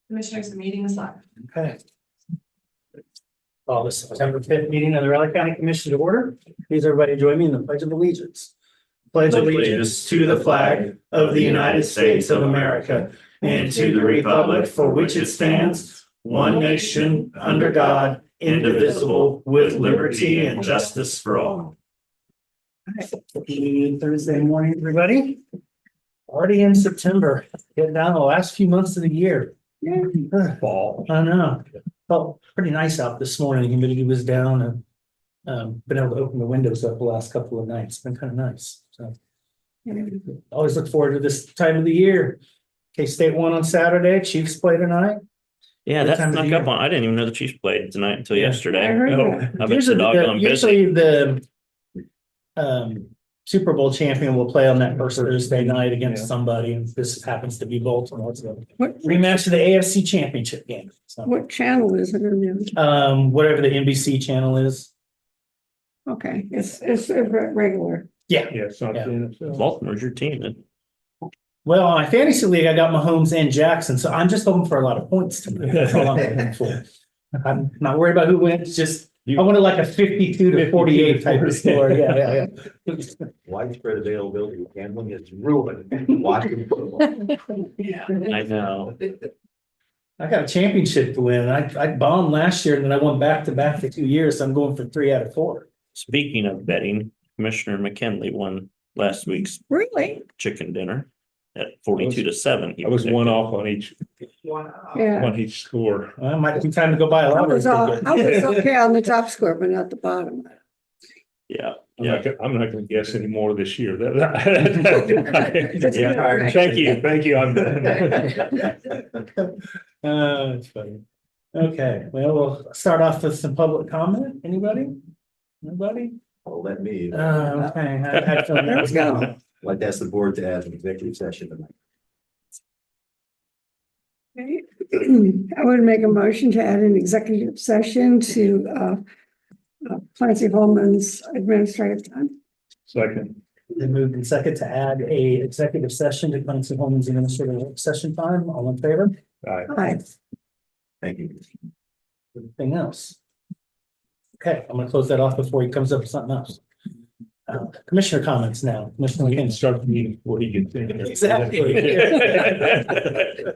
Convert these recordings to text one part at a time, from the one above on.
Commissioners, the meeting is live. Okay. Call the September 5th meeting of the Raleigh County Commission to order. Please everybody join me in the Pledge of Allegiance. Pledge allegiance to the flag of the United States of America and to the republic for which it stands, one nation, under God, indivisible, with liberty and justice for all. Happy Thursday morning, everybody. Already in September, getting down the last few months of the year. Fall. I know. Felt pretty nice out this morning. Humidity was down and been able to open the windows up the last couple of nights. It's been kind of nice. So always look forward to this time of the year. K-State won on Saturday. Chiefs play tonight. Yeah, Good that time of the snuck up year. on. I didn't even know the Chiefs played tonight until Yeah. yesterday. I heard Oh, that. I bet the doggone busy. Usually the Super Bowl champion will play on that first Thursday night against somebody, and this happens to be Baltimore. It's a What, rematch of the AFC Championship game. So, what channel is it in? whatever the NBC channel is. Okay, it's regular. Yeah. Yeah, it's not Yeah. the NFL. Baltimore's your team. Then. Well, on my fantasy league, I got Mahomes and Jackson, so I'm just hoping for a lot of points tonight. That's all I'm hoping for. I'm not worried about who wins, just I wanted like a 52-48 type of score. Yeah. Widespread availability of gambling is ruined watching football. I know. I got a championship to win. I bombed last year and then I won back to back for 2 years. So I'm going for 3 out of 4. Speaking of betting, Commissioner McKinley won last week's Really? chicken dinner at 42-7. He I was one predicted. off on each, Yeah. on each score. Well, it might be time to go buy a I lottery was ticket. okay on the top score, but not the bottom. Yeah, I'm yeah. I'm not gonna guess any more this year. That's Yeah, right. thank you, I'm done. It's funny. Okay, well, we'll start off with some public comment. Anybody? Nobody? Well, let me, Okay. I feel There we go. nervous. like that's the board to add an executive session tonight. Okay. I would make a motion to add an executive session to Clancy Holman's administrative time. Second, Then moved in second to add a executive session to Clancy Holman's administrative work session time. All in favor? Hi. Thank you. Anything else? Okay, I'm gonna close that off before he comes up with something else. Commissioner comments now. Commissioner we can McKinney. start the meeting before he gets in. Exactly.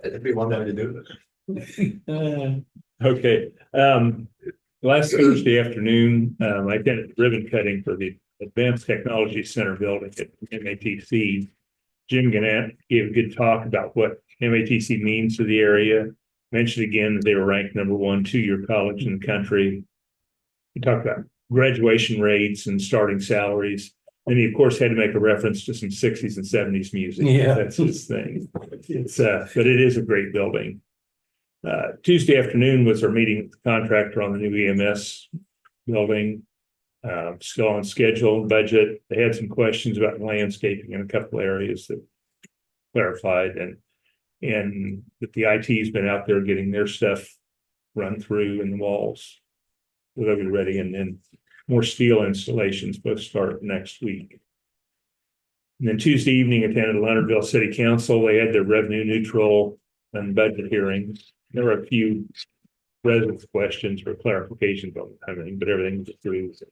It'd be one way to do it. Okay, last Thursday afternoon, I did ribbon cutting for the Advanced Technology Center building at MATC. Jim Gannett gave a good talk about what MATC means to the area. Mentioned again that they were ranked #1 two-year college in the country. He talked about graduation rates and starting salaries. And he, of course, had to make a reference to some 60s and 70s music. Yeah. That's his thing. It's but it is a great building. Tuesday afternoon was our meeting with the contractor on the new EMS building. Still on schedule and budget. They had some questions about landscaping in a couple areas that clarified and that the IT's been out there getting their stuff run through in the walls. So they'll be ready, and then more steel installations both start next week. And then Tuesday evening, attended Leonardville City Council. They had their revenue neutral and budget hearings. There were a few residents' questions or clarifications on everything, but everything was approved.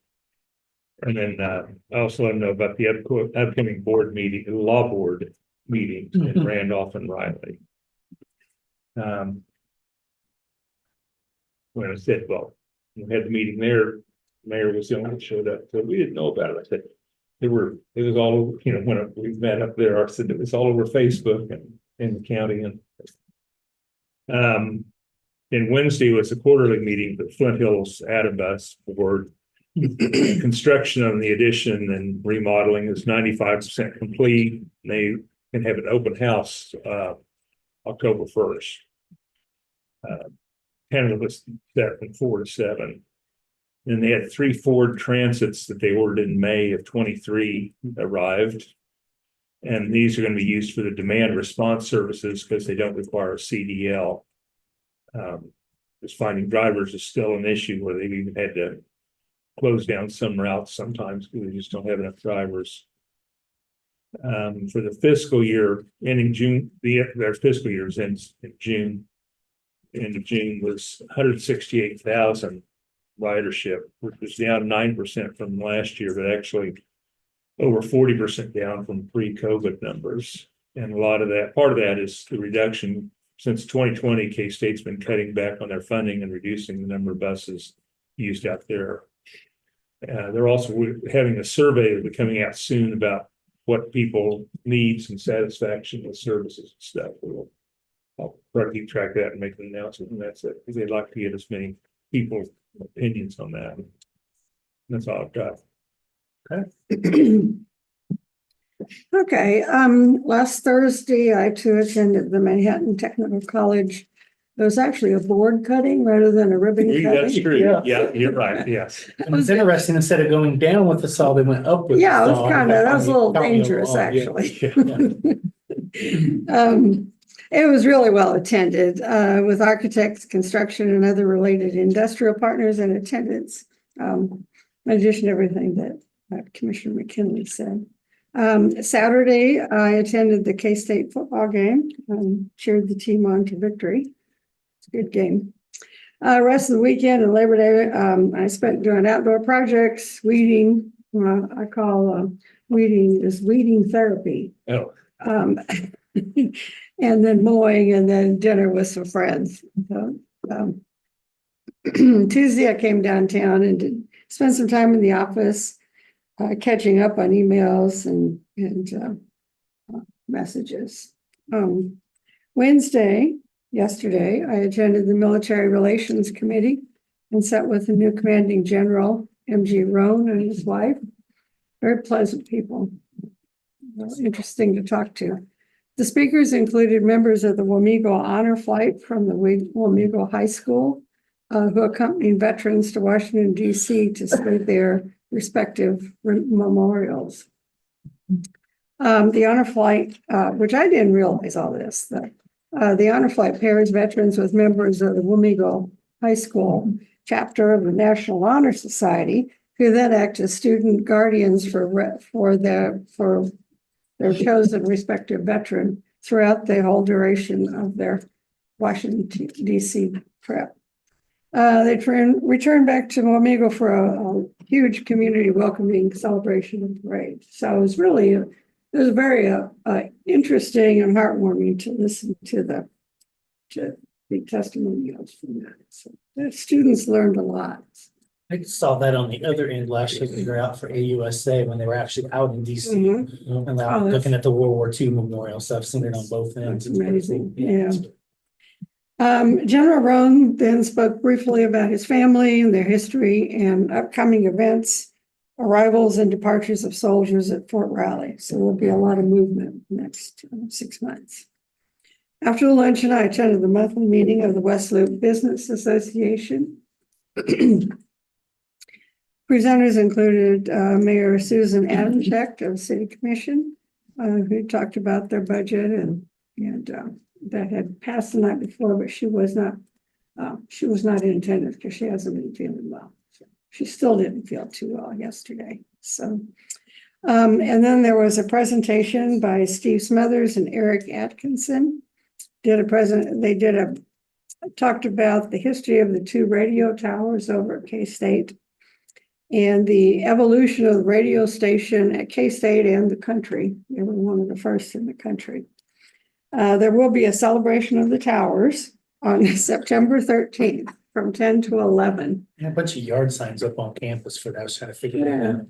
And then I also let them know about the upcoming board meeting, the law board meeting in Randolph and Riley. When I said, well, we had the meeting there, the mayor was the only one that showed up, so we didn't know about it. I said, it was all over, when we met up there, I said it was all over Facebook and in the county. And Wednesday was a quarterly meeting for Flint Hills Adabus board. Construction on the addition and remodeling is 95% complete. They can have an open house October 1st. Canada was set from 4 to 7. And they had 3 Ford Transits that they ordered in May of 23 arrived. And these are going to be used for the demand response services because they don't require a CDL. Just finding drivers is still an issue where they've even had to close down some routes sometimes because they just don't have enough drivers. For the fiscal year ending June, their fiscal year ends in June. end of June was 168,000 ridership, which was down 9% from last year, but actually over 40% down from pre-COVID numbers. And a lot of that, part of that is the reduction. Since 2020, K-State's been cutting back on their funding and reducing the number of buses used out there. They're also having a survey that'll be coming out soon about what people needs and satisfaction with services and stuff. I'll try to keep track of that and make an announcement, and that's it, because they'd like to get as many people's opinions on that. That's all I've got. Okay, last Thursday, I too attended the Manhattan Technical College. There was actually a board cutting rather than a ribbon That's cutting. true. Yeah. Yeah, you're right. Yes. It was interesting, instead of going down with the saw, they went up with the Yeah, it was saw. that was a little Caught me dangerous, overall. actually. It was really well attended, with architects, construction, and other related industrial partners in attendance. In addition to everything that Commissioner McKinley said. Saturday, I attended the K-State football game and cheered the team on to victory. It's a good game. Rest of the weekend and Labor Day, I spent doing outdoor projects, weeding. I call weeding is weeding therapy. Oh, And then mowing, and then dinner with some friends. So, Tuesday, I came downtown and spent some time in the office, catching up on emails and messages. Wednesday, yesterday, I attended the Military Relations Committee and sat with the new commanding general, M.G. Roan, and his wife. Very pleasant people. Interesting to talk to. The speakers included members of the Wamego Honor Flight from the Wamego High School, who accompanied veterans to Washington, D.C. to salute their respective memorials. The Honor Flight, which I didn't realize all this, the Honor Flight pairs veterans with members of the Wamego High School chapter of the National Honor Society, who then act as student guardians for their chosen respective veteran throughout the whole duration of their Washington, D.C. trip. They returned back to Wamego for a huge community welcoming celebration and parade. So it was very interesting and heartwarming to listen to the testimonials from that. So the students learned a lot. I saw that on the other end last year. We were out for AUSA when they were actually out in DC. Mhm. And Oh, looking at the World War II memorial, so I've seen it on both ends. That's amazing, yeah. General Roan then spoke briefly about his family and their history and upcoming events, arrivals and departures of soldiers at Fort Riley. So there'll be a lot of movement next 6 months. After the luncheon, I attended the monthly meeting of the West Loop Business Association. Presenters included Mayor Susan Adamczyk of the City Commission, who talked about their budget and that had passed the night before, but she was not in attendance because she hasn't been feeling well. So she still didn't feel too well yesterday. So, and then there was a presentation by Steve Smothers and Eric Atkinson. They talked about the history of the 2 radio towers over at K-State and the evolution of the radio station at K-State and the country. They were one of the first in the country. There will be a celebration of the towers on September 13th from 10 to 11. And a bunch of yard signs up on campus for that. I was trying to figure that out.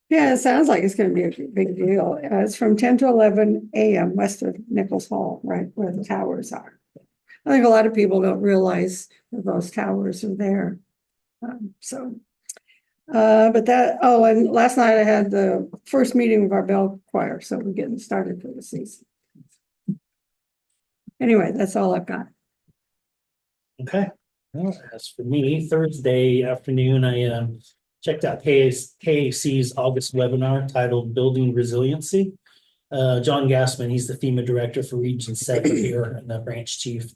Yeah, it sounds like it's going to be a big deal. It's from 10 to 11 a.m. west of Nichols Hall, right where the towers are. I think a lot of people don't realize that those towers are there. And last night I had the first meeting of our bell choir, so we're getting started for the season. Anyway, that's all I've got. Okay. Well, as for me, Thursday afternoon, I checked out KAC's August webinar titled Building Resiliency. John Gassman, he's the FEMA director for Region 7 here and the branch chief.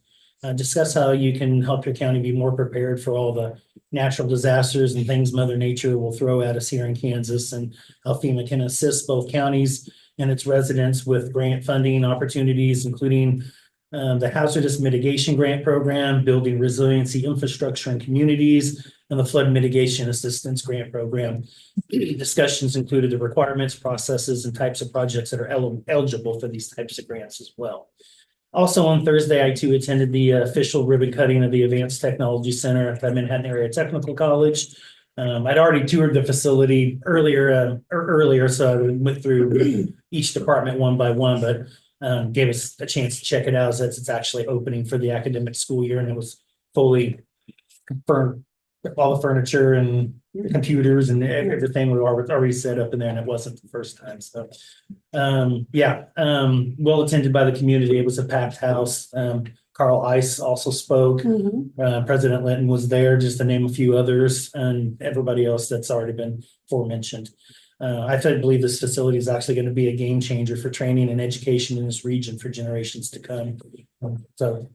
Discuss how you can help your county be more prepared for all the natural disasters and things Mother Nature will throw at us here in Kansas, and how FEMA can assist both counties and its residents with grant funding opportunities, including the Hazardous Mitigation Grant Program, Building Resiliency Infrastructure in Communities, and the Flood Mitigation Assistance Grant Program. Discussions included the requirements, processes, and types of projects that are eligible for these types of grants as well. Also on Thursday, I too attended the official ribbon cutting of the Advanced Technology Center at the Manhattan Area Technical College. I'd already toured the facility earlier, so I went through each department one by one, but gave us a chance to check it out as it's actually opening for the academic school year, and it was fully confirmed. All the furniture and the computers and everything were already set up in there, and it wasn't the first time. So, well attended by the community. It was a packed house. Carl Ice also spoke. President Linton was there, just to name a few others, and everybody else that's already been aforementioned. I believe this facility is actually going to be a game changer for training and education in this region for generations to come. So,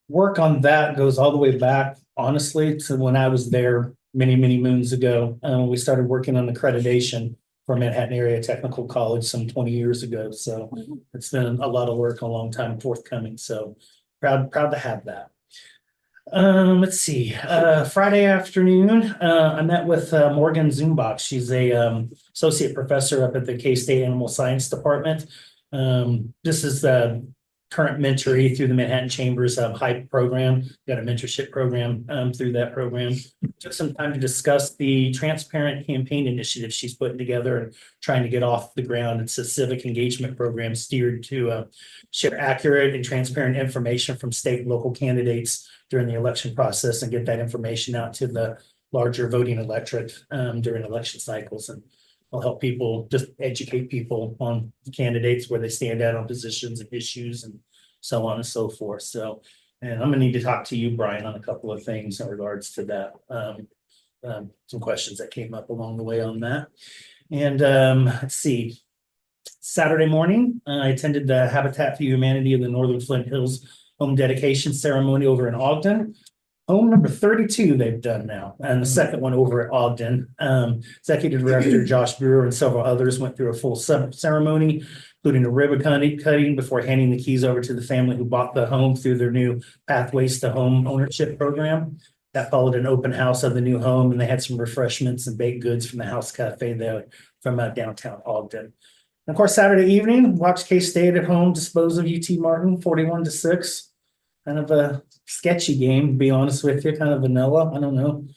work on that goes all the way back, honestly, to when I was there many, many moons ago. We started working on accreditation for Manhattan Area Technical College some 20 years ago. So it's been a lot of work, a long time forthcoming. So proud to have that. Let's see. Friday afternoon, I met with Morgan Zumbach. She's a associate professor up at the K-State Animal Science Department. This is the current mentoree through the Manhattan Chambers HYPE program. Got a mentorship program through that program. Took some time to discuss the transparent campaign initiative she's putting together and trying to get off the ground. It's a civic engagement program steered to share accurate and transparent information from state and local candidates during the election process and get that information out to the larger voting electorate during election cycles. And will help people, just educate people on candidates, where they stand out on positions and issues and so on and so forth. So, and I'm gonna need to talk to you, Brian, on a couple of things in regards to that. Some questions that came up along the way on that. And let's see. Saturday morning, I attended the Habitat for Humanity of the Northern Flint Hills home dedication ceremony over in Ogden. Home number 32 they've done now, and the second one over at Ogden. Executive Director Josh Brewer and several others went through a full ceremony, including a ribbon cutting before handing the keys over to the family who bought the home through their new Pathways to Home ownership program. That followed an open house of the new home, and they had some refreshments and baked goods from the House Cafe there from downtown Ogden. And of course, Saturday evening, watched K-State at home dispose of UT Martin 41-6. Kind of a sketchy game, to be honest with you, kind of vanilla. I don't know.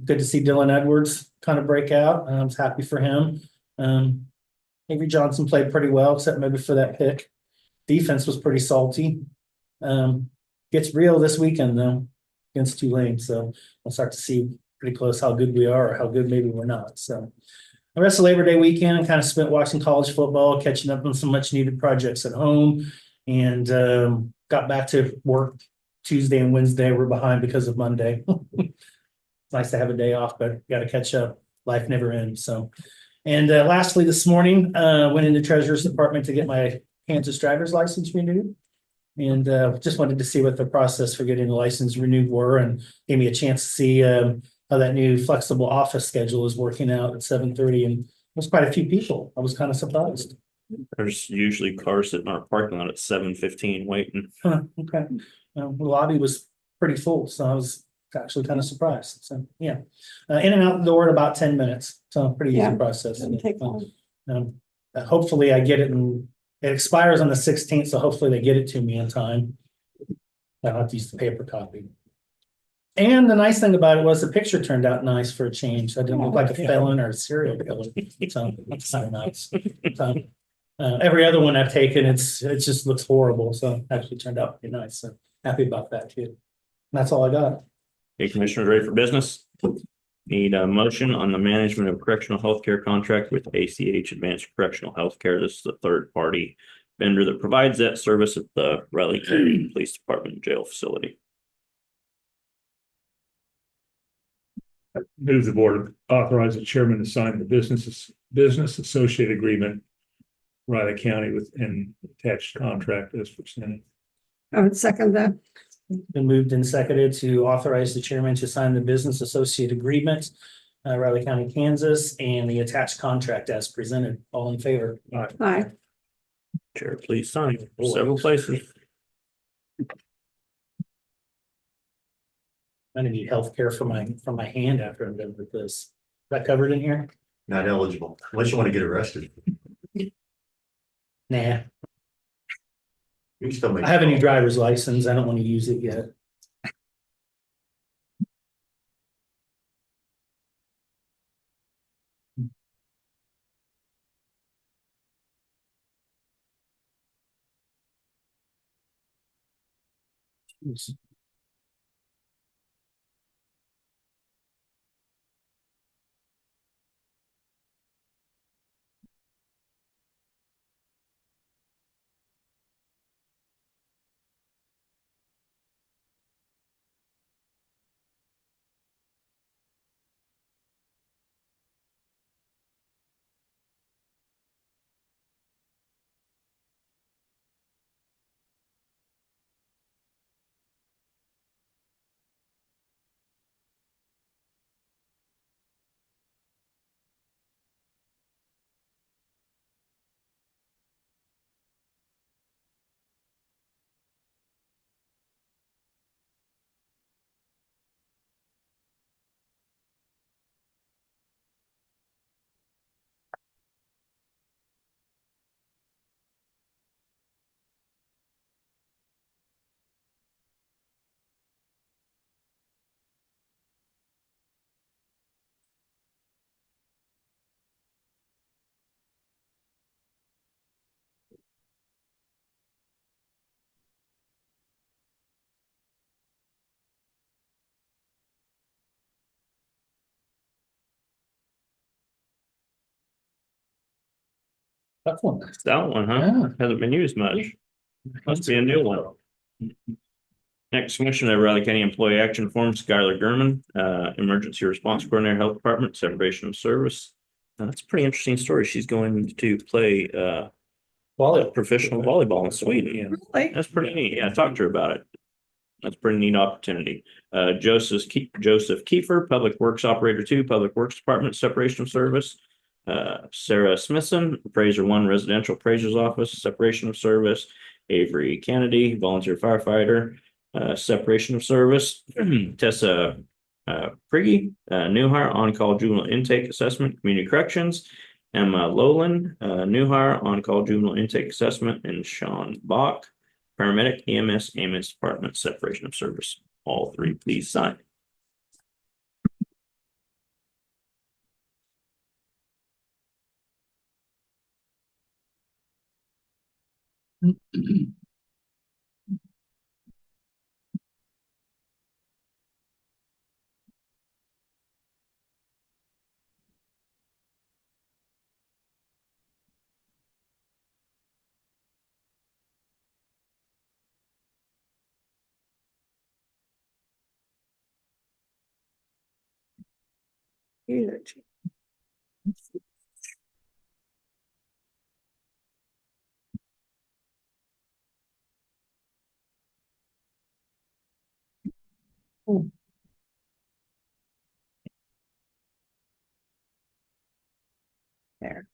Good to see Dylan Edwards kind of break out. I was happy for him. Avery Johnson played pretty well, except maybe for that pick. Defense was pretty salty. Gets real this weekend, though, against Tulane. So we'll start to see pretty close how good we are or how good maybe we're not. So the rest of Labor Day weekend, I kind of spent watching college football, catching up on some much needed projects at home, and got back to work Tuesday and Wednesday. We're behind because of Monday. It's nice to have a day off, but got to catch up. Life never ends. So, and lastly, this morning, went into Treasurer's Department to get my Kansas driver's license renewed. And just wanted to see what the process for getting the license renewed were, and gave me a chance to see how that new flexible office schedule is working out at 7:30. And there's quite a few people. I was kind of surprised. There's usually cars sitting in our parking lot at 7:15 waiting. Okay. The lobby was pretty full, so I was actually kind of surprised. So, yeah. In and out the door in about 10 minutes. So pretty easy process. Doesn't take long. Hopefully I get it, and it expires on the 16th. So hopefully they get it to me in time. I don't have to use the paper copy. And the nice thing about it was the picture turned out nice for a change. I didn't look like a felon or a serial killer. So that's kind of nice. So, every other one I've taken, it just looks horrible. So actually turned out pretty nice. So happy about that too. And that's all I got. Okay, Commissioners, ready for business? Need a motion on the management of correctional healthcare contract with ACH Advanced Correctional Healthcare. This is the third party vendor that provides that service at the Raleigh County Police Department jail facility. Move the board authorize the chairman to sign the business associate agreement, Riley County with an attached contract as presented. I would second that. Been moved and seconded to authorize the chairman to sign the business associate agreement, Riley County, Kansas, and the attached contract as presented. All in favor? Aye. Chair, please sign several places. I need healthcare for my hand after I'm done with this. Is that covered in here? Not eligible, unless you want to get arrested. Nah, You can still make. I have a new driver's license. I don't want to use it yet. Jeez. Tough one. It's that one, huh? Yeah. Hasn't been used much. Must be a new one. Next, Commissioner of Riley County Employee Action Form, Skylar Gurman, Emergency Response Coordinator, Health Department, Separation of Service. That's a pretty interesting story. She's going to play professional volleyball in Sweden. Really? That's pretty neat. Yeah, I talked to her about it. That's a pretty neat opportunity. Joseph Kiefer, Public Works Operator 2, Public Works Department, Separation of Service. Sarah Smithson, Appraiser 1, Residential Appraiser's Office, Separation of Service. Avery Kennedy, Volunteer Firefighter, Separation of Service. Tessa Priggy, new hire, on-call juvenile intake assessment, community corrections. Emma Lowland, new hire, on-call juvenile intake assessment, and Sean Bach, paramedic, EMS, ambulance department, separation of service. All three, please sign. Huge. There.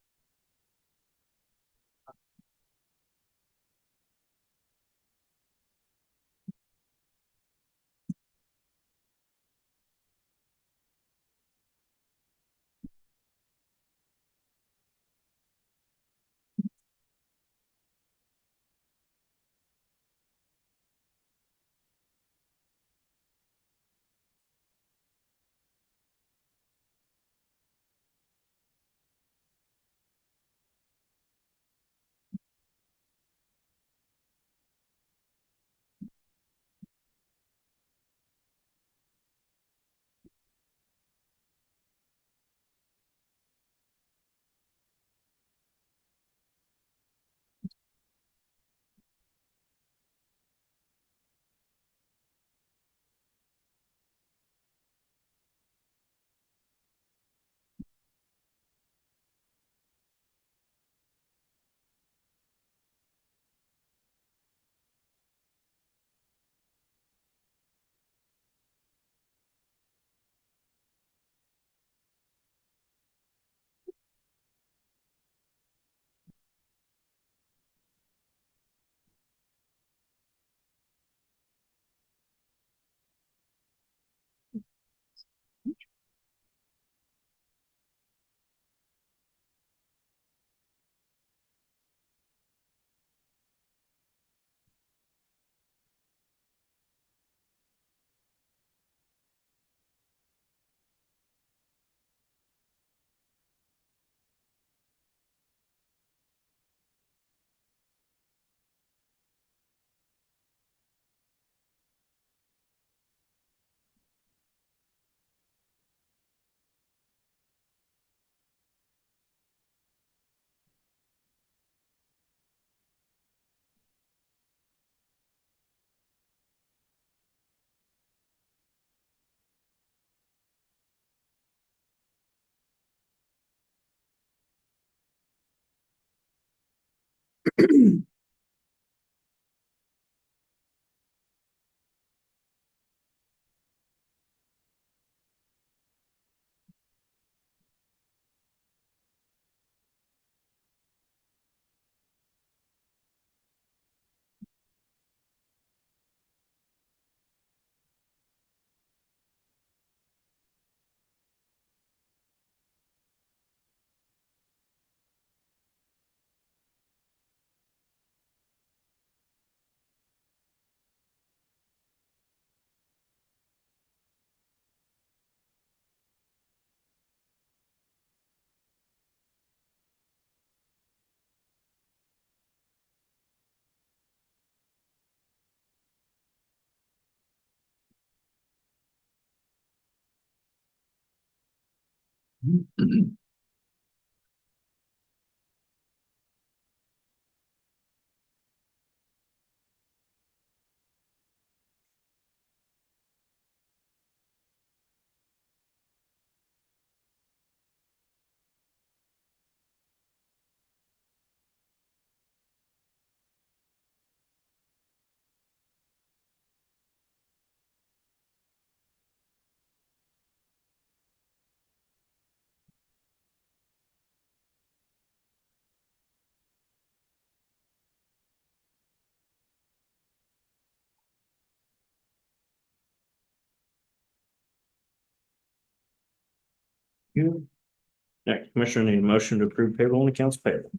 Next, Commissioner, need a motion to approve payroll and accounts payable.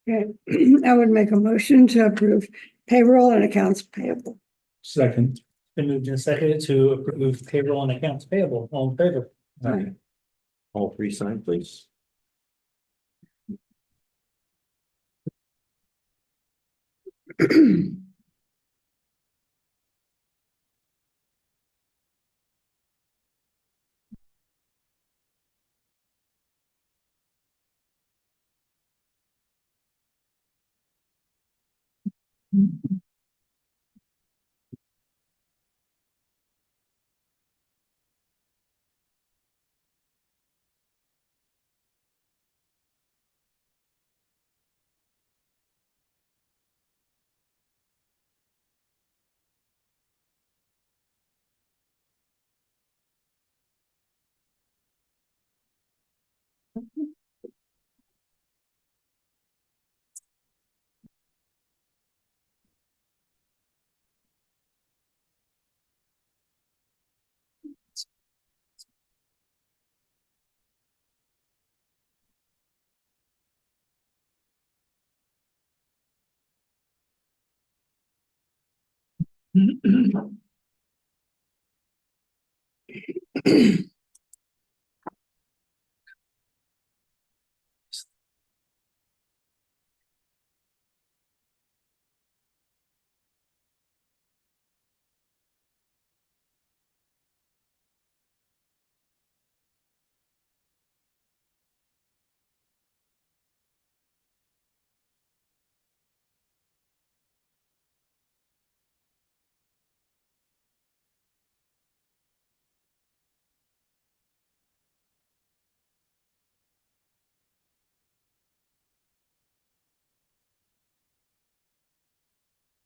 Okay, I would make a motion to approve payroll and accounts payable. Second. Been moved and seconded to approve payroll and accounts payable. All in favor? Aye. All three signed, please.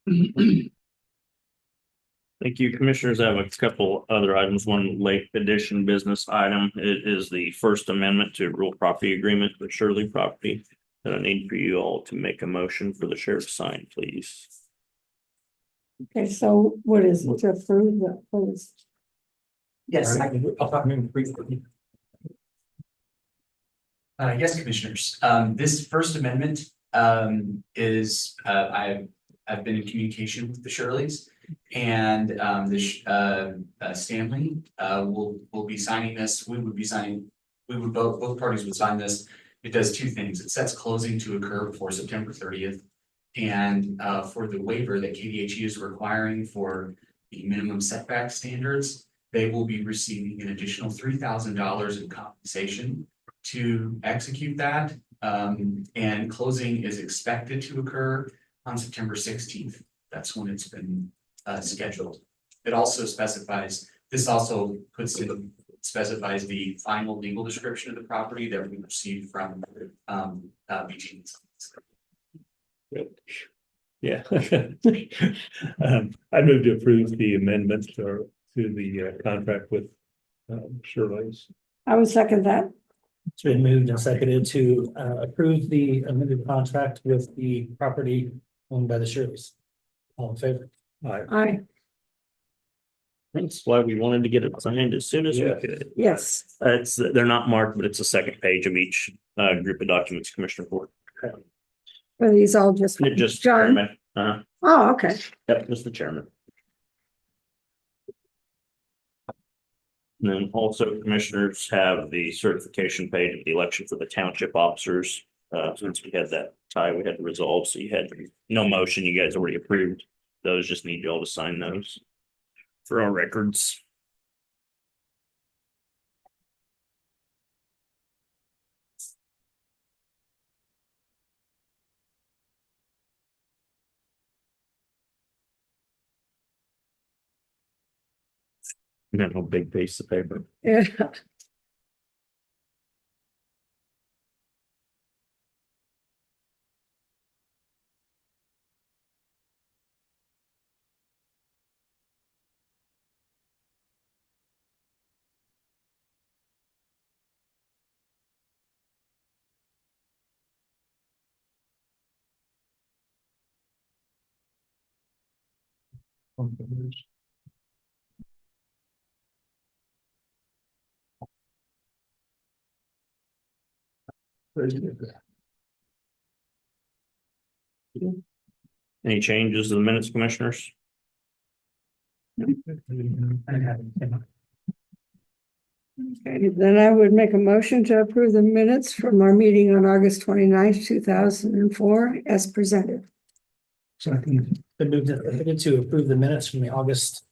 Thank you, Commissioners. I have a couple other items. One late addition business item. It is the First Amendment to Real Property Agreement with Shirley Property. That I need for you all to make a motion for the sheriff to sign, please. Okay, so what is it to approve the, what is? Yes, I'll talk briefly. Yes, Commissioners, this First Amendment, is, I've been in communication with the Shirleys. And, Stanley, will be signing this, we would be signing, both parties would sign this. It does two things, it sets closing to occur before September 30th. And, for the waiver that KDHE is requiring for the minimum setback standards, they will be receiving an additional $3,000 in compensation to execute that. And closing is expected to occur on September 16th. That's when it's been scheduled. It also specifies, this also specifies the final legal description of the property that we received from BG. Yeah. I moved to approve the amendment to the contract with Shirley's. I would second that. It's been moved and seconded to approve the amended contract with the property owned by the Shirleys. All in favor? Aye, That's why we wanted to get it signed as soon as we Yeah. could. yes. They're not marked, but it's the second page of each group of documents, Commissioner Ford. Are these all just It just. John? Chairman. Oh, okay. Yep, Mr. Chairman. And then also commissioners have the certification page of the election for the township officers. Since we had that tie, we had to resolve, so you had no motion, you guys already approved. Those just need you all to sign those for our records. And then a big piece of paper. Yeah. Any changes to the minutes, commissioners? Okay, then I would make a motion to approve the minutes from our meeting on August 29th, 2004, as presented. So I think been moved and seconded to approve the minutes from the August.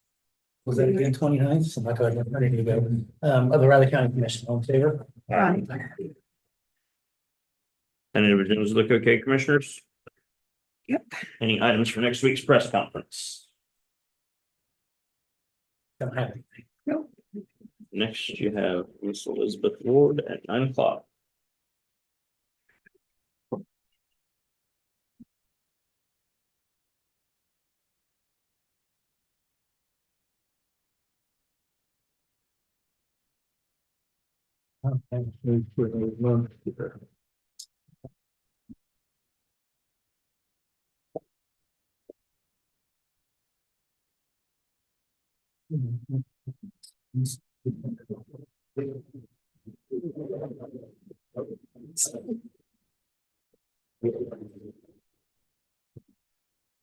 Was that again 29th? Something like that, ready to go. Of the Riley County Commission, all in favor? Aye. Any revisions look okay, commissioners? Yep. Any items for next week's press conference? Don't have anything. Nope. Next, you have Miss Elizabeth Ward at 9:00.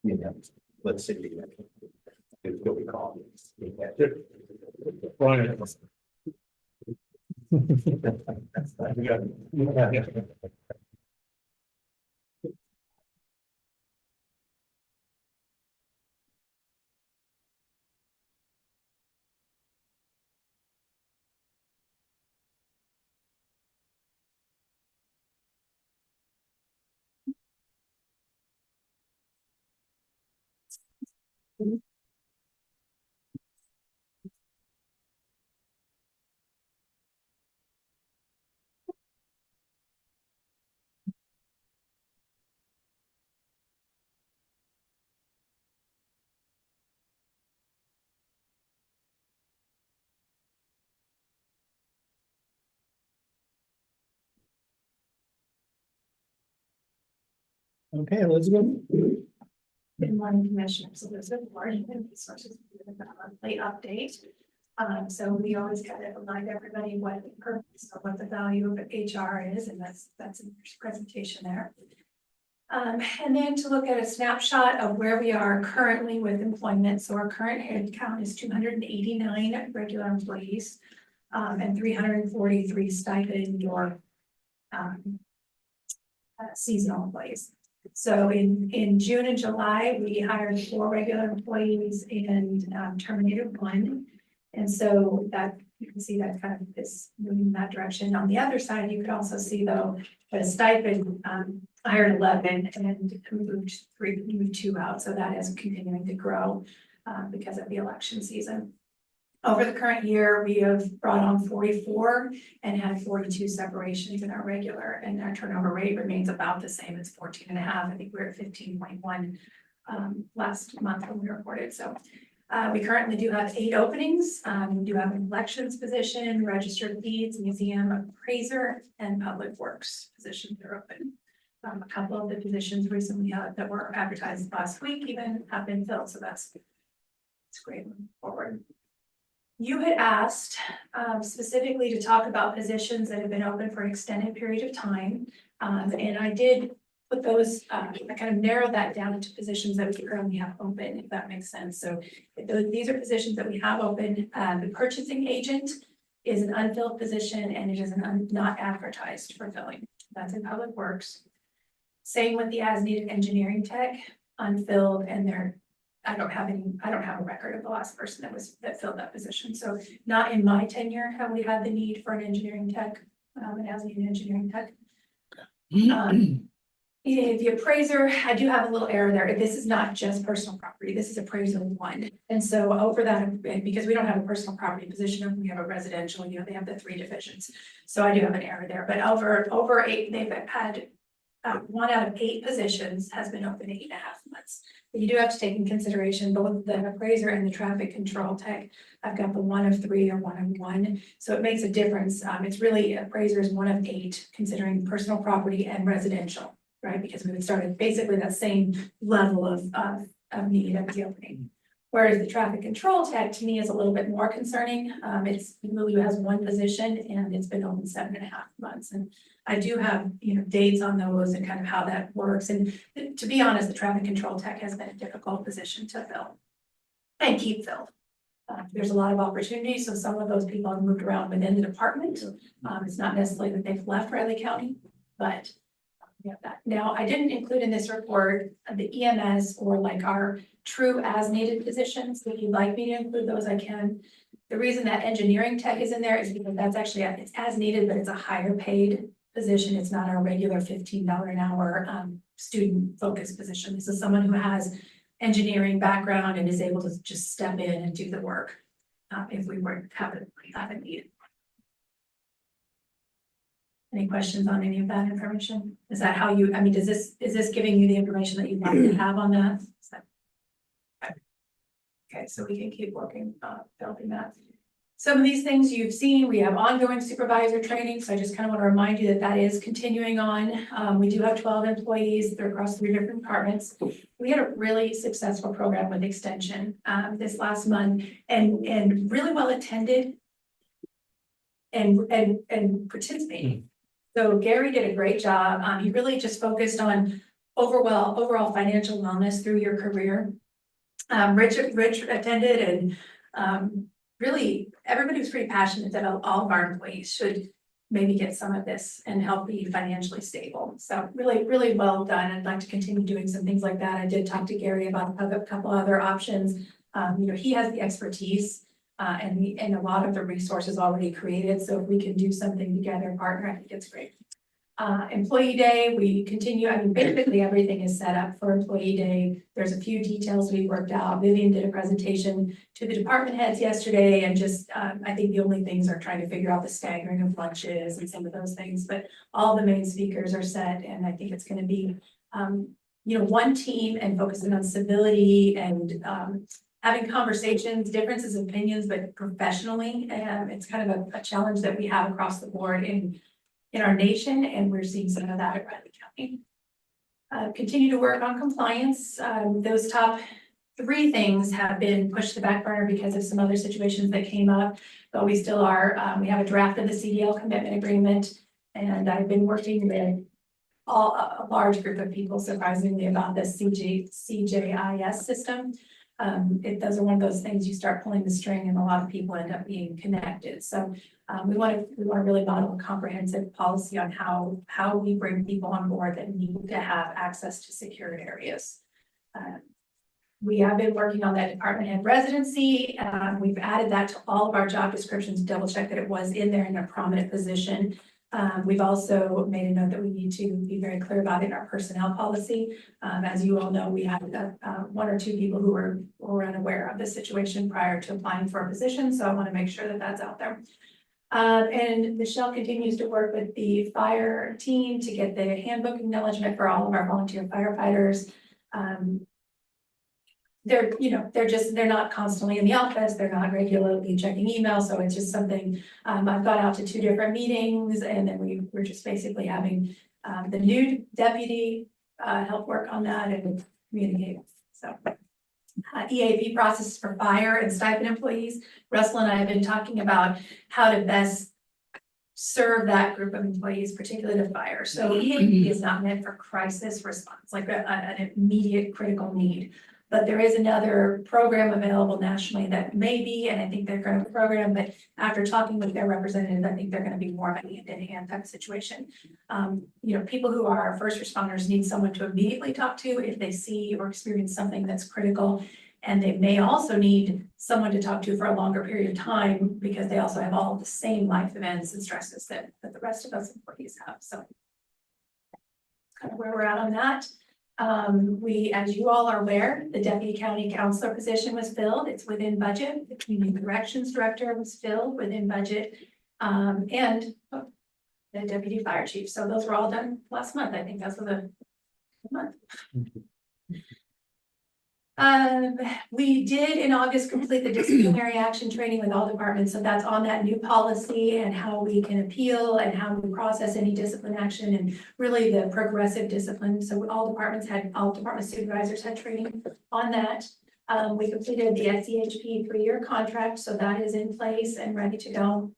Yeah, let's see. It's what we call it. Brian. Okay, Elizabeth. Good morning, Commissioners. Elizabeth Ward, Human Resources monthly update. So we always got to remind everybody what the purpose or what the value of HR is, and that's in the presentation there. And then to look at a snapshot of where we are currently with employment. So our current head count is 289 regular employees and 343 stipend or seasonal employees. So in June and July, we hired 4 regular employees and terminated 1. And so that you can see that kind of is moving in that direction. On the other side, you could also see though, the stipend hired 11 and moved 2 out. So that is continuing to grow because of the election season. Over the current year, we have brought on 44 and had 42 separations in our regular, and our turnover rate remains about the same. It's 14.5. I think we're at 15.1 last month when we reported. So we currently do have 8 openings. We do have an elections position, registered deeds, museum appraiser, and public works positions are open. A couple of the positions recently that were advertised last week even have been filled, so that's great moving forward. You had asked specifically to talk about positions that have been open for an extended period of time. And I did put those, I kind of narrowed that down into positions that we currently have open, if that makes sense. So these are positions that we have open. The purchasing agent is an unfilled position and it is not advertised for filling. That's in Public Works. Same with the as needed engineering tech, unfilled, and I don't have a record of the last person that filled that position. So not in my tenure have we had the need for an engineering tech, an as needed engineering tech. The appraiser, I do have a little error there. This is not just personal property. This is appraiser 1. And so over that, because we don't have a personal property position, we have a residential, they have the 3 divisions. So I do have an error there, but over 8, they've had 1 out of 8 positions has been open 8.5 months. But you do have to take in consideration both the appraiser and the traffic control tech. I've got the 1 of 3 or 1 of 1. So it makes a difference. It's really appraiser is 1 of 8, considering personal property and residential, right? Because we would start at basically that same level of need at the opening. Whereas the traffic control tech to me is a little bit more concerning. It's Lulu has 1 position and it's been open 7.5 months. And I do have, dates on those and kind of how that works. And to be honest, the traffic control tech has been a difficult position to fill and keep filled. There's a lot of opportunities. So some of those people have moved around within the department. It's not necessarily that they've left Riley County, but we have that. Now, I didn't include in this report the EMS or like our true as needed positions. If you'd like me to include those, I can. The reason that engineering tech is in there is because that's actually, it's as needed, but it's a higher paid position. It's not our regular $15 an hour student focused position. This is someone who has engineering background and is able to just step in and do the work if we were to have a need. Any questions on any of that information? Is that how you, is this giving you the information that you'd like to have on that? Okay, so we can keep working, developing that. Some of these things you've seen, we have ongoing supervisor training. So I just kind of want to remind you that that is continuing on. We do have 12 employees. They're across 3 different departments. We had a really successful program with Extension this last month and really well attended and participating. So Gary did a great job. He really just focused on overall financial wellness through your career. Rich attended and really everybody was pretty passionate that all of our employees should maybe get some of this and help be financially stable. So really well done. I'd like to continue doing some things like that. I did talk to Gary about a couple other options. He has the expertise and a lot of the resources already created. So if we can do something together, partner, I think it's great. Employee day, we continue, basically everything is set up for employee day. There's a few details we worked out. Vivian did a presentation to the department heads yesterday and just, I think the only things are trying to figure out the staggering of lunches and some of those things, but all the main speakers are set and I think it's going to be, one team and focusing on civility and, having conversations, differences of opinions, but professionally, it's kind of a challenge that we have across the board in our nation, and we're seeing some of that at Riley County. Continue to work on compliance. Those top 3 things have been pushed to the back burner because of some other situations that came up, but we still are, we have a draft of the CDL commitment agreement, and I've been working with a large group of people, surprisingly, about the CJIS system. Those are one of those things you start pulling the string and a lot of people end up being connected. So we want to really model a comprehensive policy on how we bring people on board that need to have access to secured areas. We have been working on that department head residency. We've added that to all of our job descriptions, double check that it was in there in a prominent position. We've also made a note that we need to be very clear about it in our personnel policy. As you all know, we had one or two people who were unaware of the situation prior to applying for a position, so I want to make sure that that's out there. And Michelle continues to work with the fire team to get the handbook acknowledgement for all of our volunteer firefighters. They're not constantly in the office, they're not regularly checking email, so it's just something, I've gone out to 2 different meetings, and then we're just basically having the new deputy help work on that and communicate, so. EAP processes for fire and stipend employees. Russell and I have been talking about how to best serve that group of employees, particularly the fire. So EAP is not meant for crisis response, like an immediate critical need. But there is another program available nationally that may be, and I think they're going to program, but after talking with their representatives, I think they're going to be more of a hand-in-hand type of situation. People who are first responders need someone to immediately talk to if they see or experience something that's critical. And they may also need someone to talk to for a longer period of time because they also have all the same life events and stresses that the rest of us employees have. So kind of where we're at on that. As you all are aware, the deputy county counselor position was filled. It's within budget. The community corrections director was filled within budget. And the deputy fire chief. So those were all done last month. I think that's for the month. We did in August complete the disciplinary action training with all departments. So that's on that new policy and how we can appeal and how we process any discipline action and really the progressive discipline. So all department supervisors had training on that. We completed the SEHP 3-year contract. So that is in place and ready to go.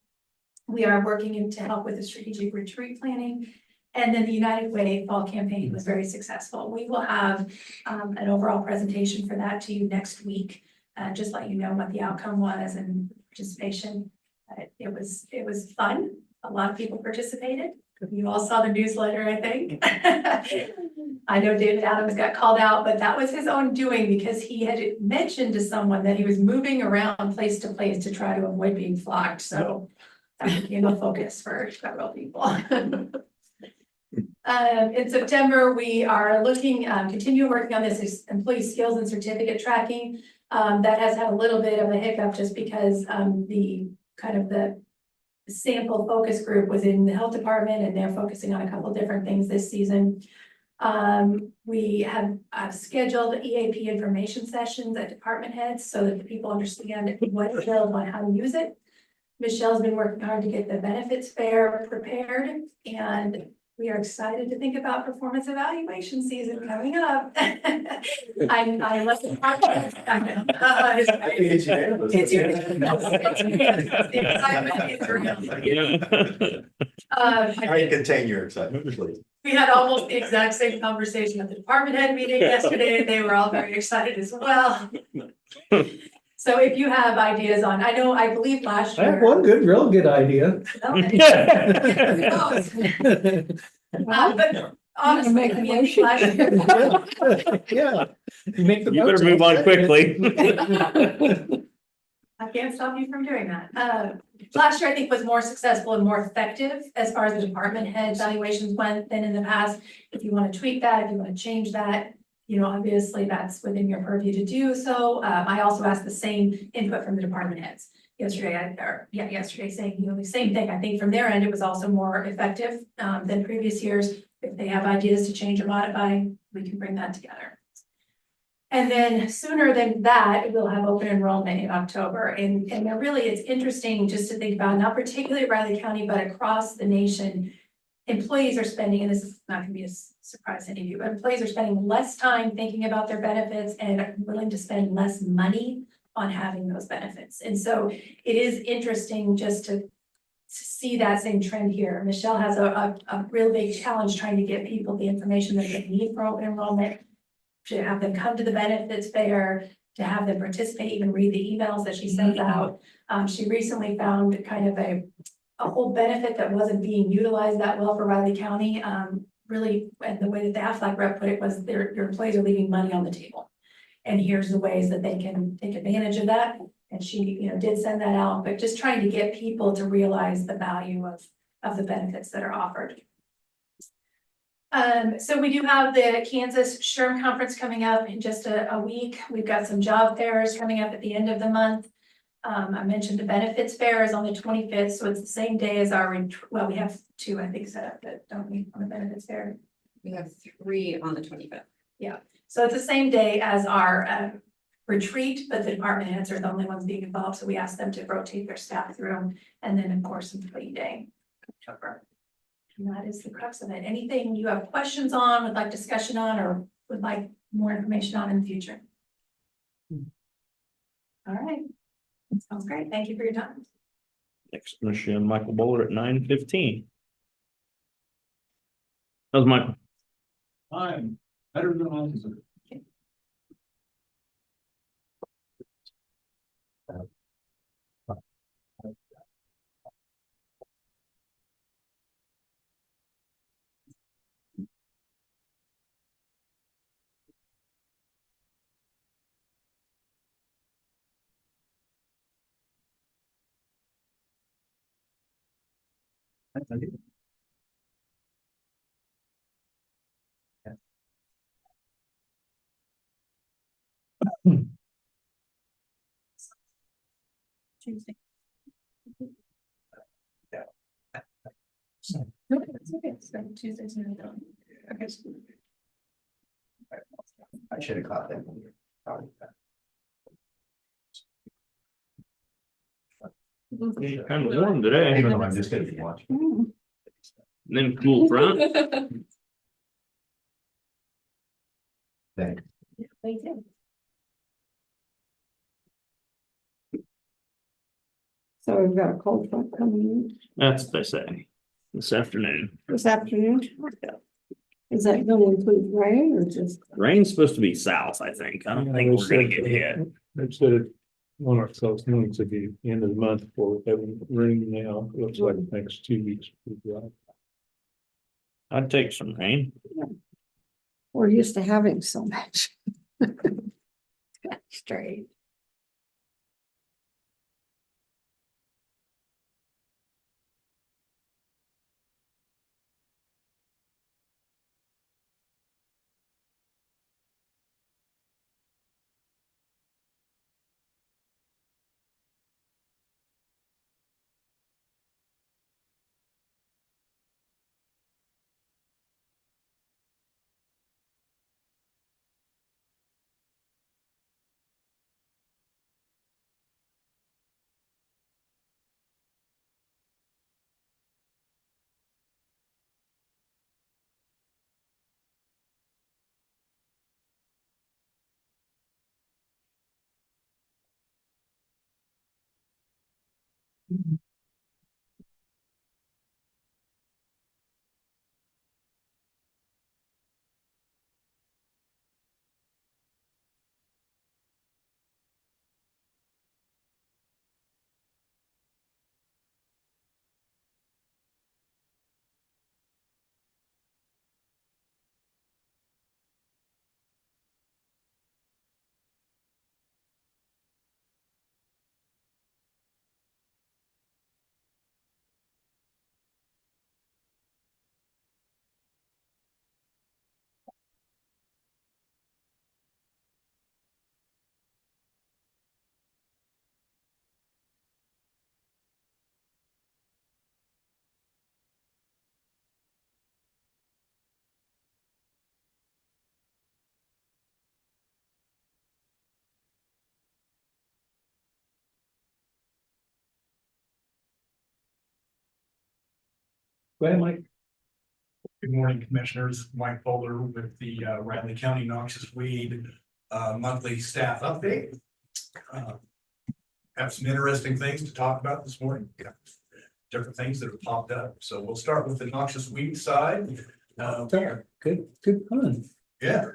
We are working to help with the strategic retreat planning. And then the United Way fall campaign was very successful. We will have an overall presentation for that to you next week. Just let you know what the outcome was and participation. It was fun. A lot of people participated. You all saw the newsletter, I think. I know David Adams got called out, but that was his own doing because he had mentioned to someone that he was moving around place to place to try to avoid being flogged. So that became a focus for several people. In September, we are continue working on this employee skills and certificate tracking. That has had a little bit of a hiccup just because the sample focus group was in the health department and they're focusing on a couple different things this season. We have scheduled EAP information sessions at department heads so that the people understand what's available and how to use it. Michelle's been working hard to get the benefits fair prepared, and we are excited to think about performance evaluation season coming up. I love the project. I know. It's unanimous. It's unanimous. The excitement is real. Try to contain your excitement, please. We had almost the exact same conversation at the department head meeting yesterday. They were all very excited as well. So if you have ideas on, I believe last I year. have one real good idea. But honestly, make a motion. last year. Yeah. You make the. You better move on quickly. I can't stop you from doing that. Last year, I think was more successful and more effective as far as the department head evaluations went than in the past. If you want to tweak that, if you want to change that, obviously that's within your purview to do so. I also asked the same input from the department heads yesterday saying, the same thing. I think from their end, it was also more effective than previous years. If they have ideas to change or modify, we can bring that together. And then sooner than that, we'll have open enrollment in October. And really, it's interesting just to think about, not particularly Riley County, but across the nation, employees are spending, and this is not going to be a surprise to any of you, but employees are spending less time thinking about their benefits and are willing to spend less money on having those benefits. And so it is interesting just to see that same trend here. Michelle has a real big challenge trying to get people the information that they need for open enrollment, to have them come to the benefits fair, to have them participate, even read the emails that she sends out. She recently found kind of a whole benefit that wasn't being utilized that well for Riley County. Really, and the way that the Aflac rep put it was your employees are leaving money on the table. And here's the ways that they can take advantage of that. And she, did send that out, but just trying to get people to realize the value of the benefits that are offered. So we do have the Kansas SHRM Conference coming up in just a week. We've got some job fairs coming up at the end of the month. I mentioned the benefits fair is on the 25th, so it's the same day as our, well, we have two, I think, set up, but don't we, on the benefits fair? We have 3 on the 25th. So it's the same day as our retreat, but the department heads are the only ones being involved, so we ask them to rotate their staff through. And then, of course, Employee Day, October. And that is the crux of it. Anything you have questions on, would like discussion on, or would like more information on in the future? All right. Sounds great. Thank you for your time. Next, Commissioner Michael Bowler at 9:15. That was Michael. I'm better than I deserve. Tuesday. No, it's okay. So Tuesday's no done. Okay. I should have caught that. Sorry. Kind of warm today, Even though I'm just gonna be watching. then cool front. Thanks. Thank you. So we've got a cold front coming That's what they say this afternoon. in this afternoon. Is that gonna include rain or just? Rain's supposed to be south, I think. I don't think we're gonna get hit. They've said it, one of those mornings at the end of the month for having rain now, it looks like the next 2 weeks. will be dry. I'd take some rain. We're used to having so much. Straight. Go ahead, Mike. Good morning, Commissioners. Mike Bowler with the Riley County Noxious Weed monthly staff update. Have some interesting things to talk about this morning. Different things that have popped up. So we'll start with the noxious weed side. Good fun. Yeah.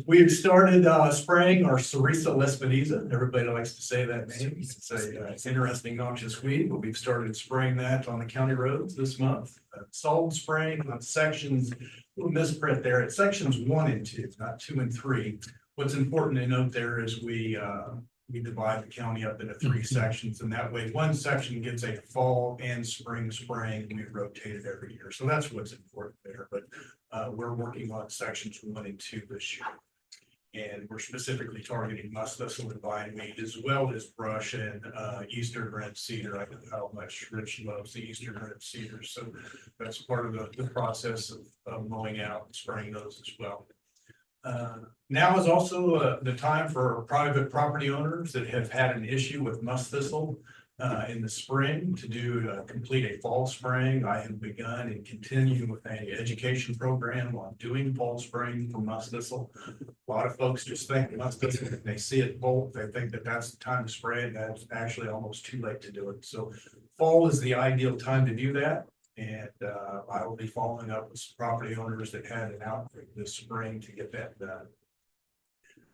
We've started spraying our Sericea lespedeza. Everybody likes to say that name. It's a interesting noxious weed, but we've started spraying that on the county roads this month. Solid spraying on sections, little misprint there. It's sections 1 and 2, not 2 and 3. What's important to note there is we we divide the county up into 3 sections, and that way one section gets a fall and spring spraying. We rotate it every year. So that's what's important there. But we're working on sections 1 and 2 this year. And we're specifically targeting musk thistle and bindweed, as well as brush and eastern red cedar. I know how much Rich loves the eastern red cedar, so that's part of the process of mowing out and spraying those as well. Now is also the time for private property owners that have had an issue with musk thistle in the spring to complete a fall spraying. I have begun and continue with an education program on doing fall spraying for musk thistle. A lot of folks just think musk thistle, if they see it bolt, they think that that's the time to spray it. That's actually almost too late to do it. So fall is the ideal time to do that. And I will be following up with some property owners that had an outbreak this spring to get that done.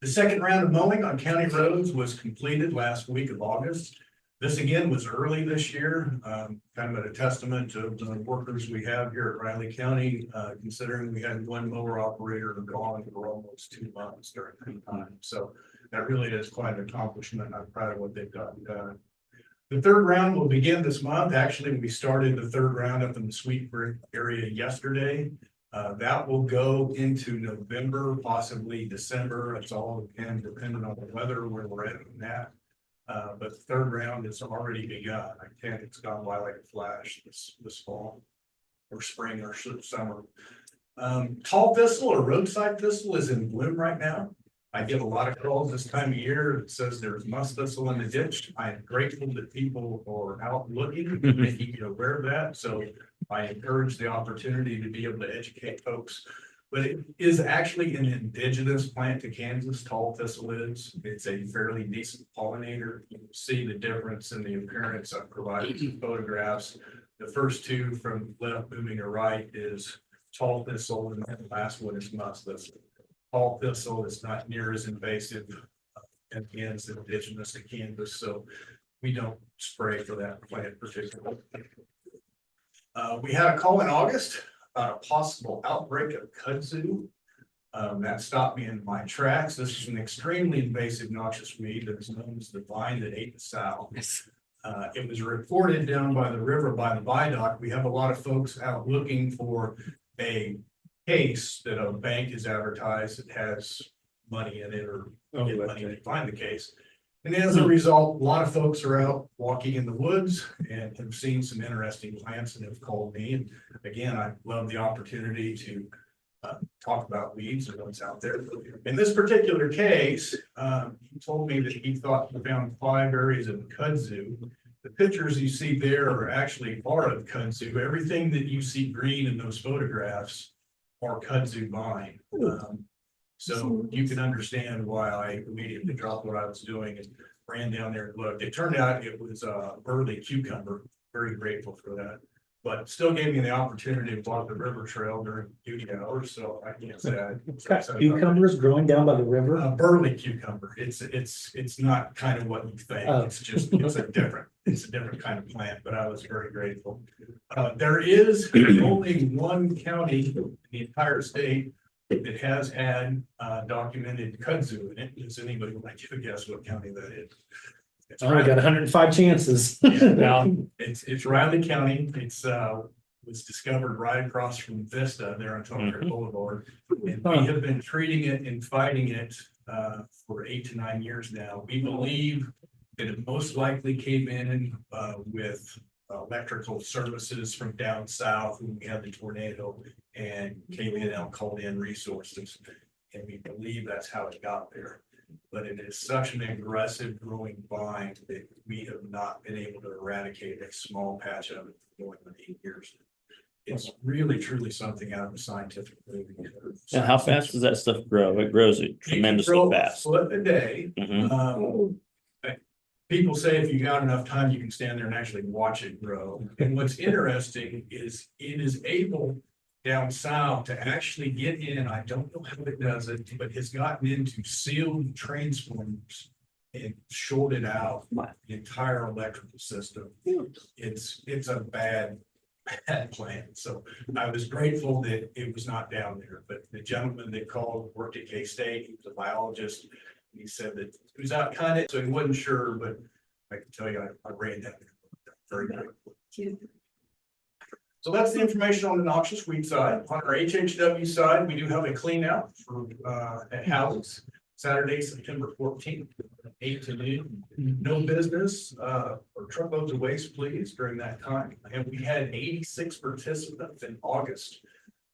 The second round of mowing on county roads was completed last week of August. This again was early this year, kind of a testament to the workers we have here at Riley County, considering we had 1 mower operator gone for almost 2 months during that time. So that really is quite an accomplishment. I'm proud of what they've gotten done. The third round will begin this month. Actually, we started the third round up in the Sweet Brick area yesterday. That will go into November, possibly December. It's all dependent on the weather, where we're at on that. But the third round has already begun. It's gone by like a flash this fall or spring or summer. Tall thistle or roadside thistle is in bloom right now. I get a lot of calls this time of year that says there's musk thistle in the ditch. I am grateful that people are out looking, making you aware of that. So I encourage the opportunity to be able to educate folks. But it is actually an indigenous plant to Kansas. Tall thistle is. It's a fairly decent pollinator. You can see the difference in the appearance. I've provided some photographs. The first 2 from left moving to right is tall thistle, and then the last one is musk thistle. Tall thistle is not near as invasive, and again, it's indigenous to Kansas, so we don't spray for that plant particularly. We had a call in August about a possible outbreak of kudzu. That stopped me in my tracks. This is an extremely invasive noxious weed that is known as the vine that ate the sow. It was reported down by the river by the viaduct. We have a lot of folks out looking for a case that a bank has advertised that has money in it, or get money to find the case. And as a result, a lot of folks are out walking in the woods and have seen some interesting plants and have called me. And again, I love the opportunity to talk about weeds and what's out there. In this particular case, he told me that he thought he found 5 areas of kudzu. The pictures you see there are actually part of kudzu. Everything that you see green in those photographs are kudzu vine. So you can understand why I immediately dropped what I was doing and ran down there and looked. It turned out it was early cucumber. Very grateful for that. But still gave me the opportunity to walk the river trail during duty hours, so I can't say Cucumbers growing down by the river. Burley cucumber. It's not kind of what you think. It's just it's a different kind of plant. But I was very grateful. There is only 1 county in the entire state that has had documented kudzu in it. Does anybody want to give a guess what county that is? I got 105 chances. Yeah, it's Riley County. It's was discovered right across from Vista there on Tony Boulevard. And we have been treating it and fighting it for 8 to 9 years now. We believe that it most likely came in with electrical services from down south when we had the tornado, and KVNL called in resources, and we believe that's how it got there. But it is such an aggressive growing vine that we have not been able to eradicate a small patch of it for more than 8 years. It's really truly something out of a scientific movie. And how fast does that stuff grow? It grows tremendously fast. Foot a day. Mhm. People say if you got enough time, you can stand there and actually watch it grow. And what's interesting is it is able down south to actually get in. I don't know how it does it, but it's gotten into sealed transformers and shorted out the entire electrical system. It's a bad plant. So I was grateful that it was not down there. But the gentleman that called worked at K-State. He was a biologist. He said that he was out kind of, so he wasn't sure, but I can tell you, I ran that very quickly. So that's the information on the noxious weed side. On our HHW side, we do have a clean out for at Howell's Saturday, September 14th, 8 to noon. No business or truckloads of waste, please, during that time. And we had 86 participants in August.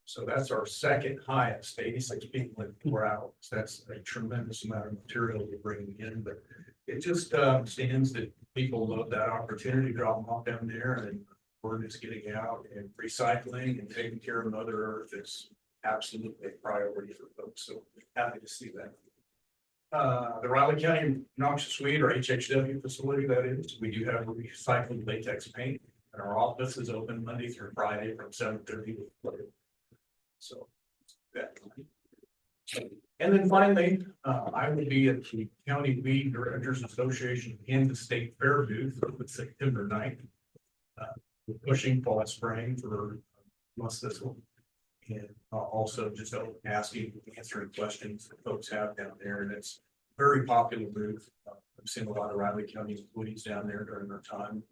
So that's our second highest, 86 people in 4 hours. That's a tremendous amount of material we're bringing in, but it just stands that people love that opportunity to drop them off down there, and word is getting out, and recycling and taking care of Mother Earth is absolutely a priority for folks. So happy to see that. The Riley County Noxious Weed, or HHW facility, that is, we do have recycled latex paint, and our office is open Monday through Friday from 7:30 to 11. So that. And then finally, I will be at the County Weed Directors Association in the State Fair booth on September 9th. We're pushing fall spraying for most this one. And also just asking, answering questions that folks have down there. And it's a very popular booth. I've seen a lot of Riley County employees down there during their time.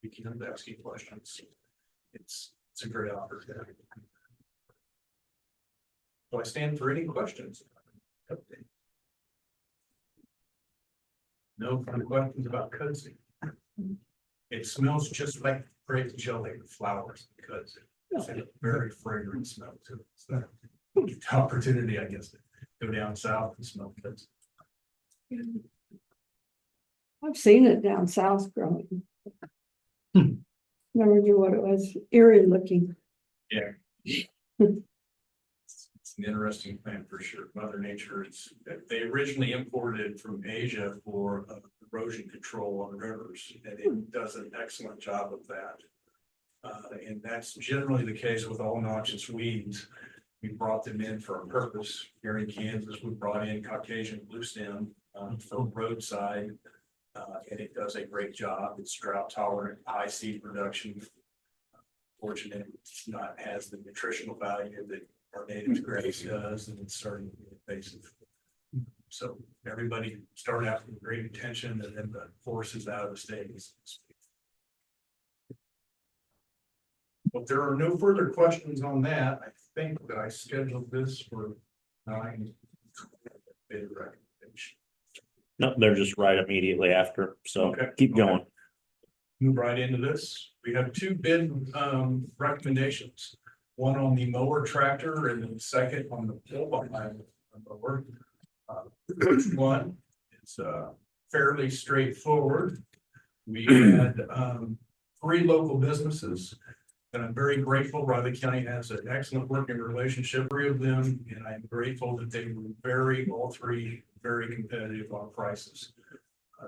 We can asking questions. It's a great opportunity. So I stand for any questions. No further questions about kudzu. It smells just like grape jelly with flowers because it's a very fragrant smell to it. So it's an opportunity, I guess, to go down south and smell kudzu. I've seen it down south growing. Never knew what it was, eerie looking. Yeah. It's an interesting plant for sure. Mother Nature, they originally imported from Asia for erosion control on rivers, and it does an excellent job of that. And that's generally the case with all noxious weeds. We brought them in for a purpose. Here in Kansas, we brought in Caucasian blue stem for roadside, and it does a great job. It's drought tolerant, high seed production. Fortunately, it's not has the nutritional value that our native grace does, and it's starting to be invasive. So everybody started out with great intention, and then the forces out of the state. But there are no further questions on that. I think that I scheduled this for 9. Bid recommendation. No, they're just right immediately after, so Okay. keep going. Move right into this. We have 2 bid recommendations. One on the mower tractor and then the second on the pull behind the mower. Which one? It's fairly straightforward. We had 3 local businesses. And I'm very grateful. Riley County has an excellent working relationship, 3 of them, and I'm grateful that they were all 3 very competitive on prices.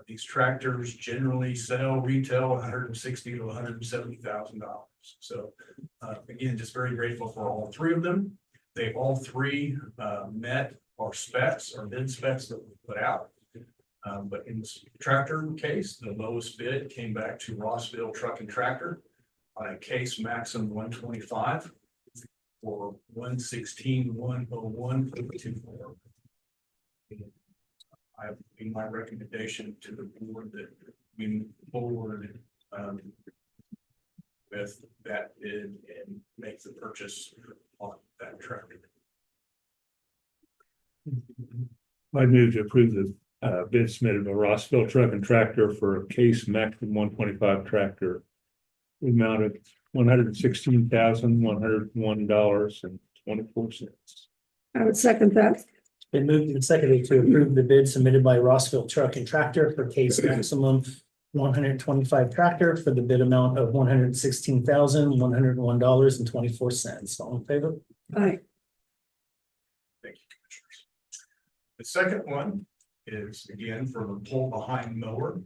These tractors generally sell retail $160,000 to $170,000. So again, just very grateful for all 3 of them. They all 3 met our specs, our bid specs that we put out. But in this tractor case, the lowest bid came back to Rossville Truck and Tractor on a case maximum 125 for $116,101.24. I have made my recommendation to the board that we move forward with that bid and make the purchase on that tractor. I move to approve the bid submitted by Rossville Truck and Tractor for a case maximum 125 tractor. Amount of $116,101.24. I would second that. Been moved and seconded to approve the bid submitted by Rossville Truck and Tractor for case maximum 125 tractor for the bid amount of $116,101.24. All in favor? Aye. Thank you, Commissioners. The second one is again for the pull behind mower.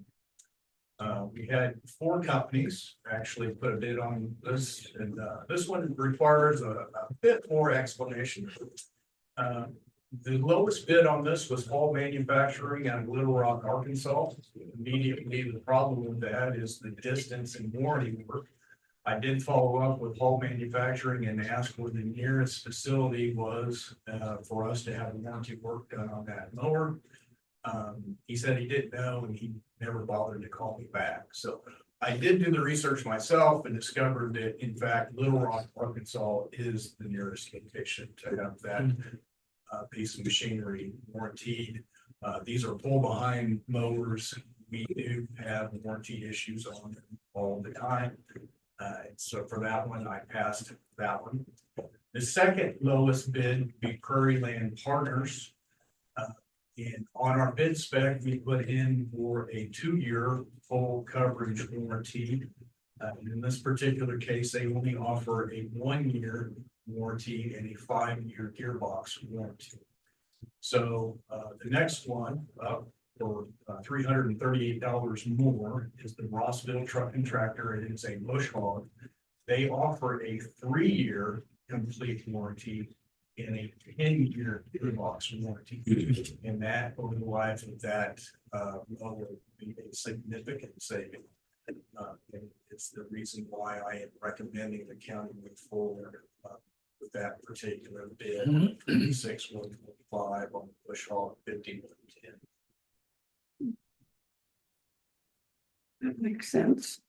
We had 4 companies actually put a bid on this, and this one requires a bit more explanation. The lowest bid on this was Hall Manufacturing out of Little Rock, Arkansas. Immediately, the problem with that is the distance and warranty work. I did follow up with Hall Manufacturing and asked where the nearest facility was for us to have warranty work done on that mower. He said he didn't know and he never bothered to call me back. So I did do the research myself and discovered that in fact, Little Rock, Arkansas is the nearest location to have that piece of machinery warranted. These are pull behind mowers. We do have warranty issues on them all the time. So for that one, I passed that one. The second lowest bid would be Prairie Land Partners. And on our bid spec, we put in for a 2-year full coverage warranty. In this particular case, they only offer a 1-year warranty and a 5-year gearbox warranty. So the next one up for $338 more is the Rossville Truck and Tractor. It is a bush hog. They offer a 3-year complete warranty and a 10-year gearbox warranty. And that over the life of that will be a significant saving. And it's the reason why I am recommending the county move forward with that particular bid, 6,125 on bush hog, 50,110. That makes sense.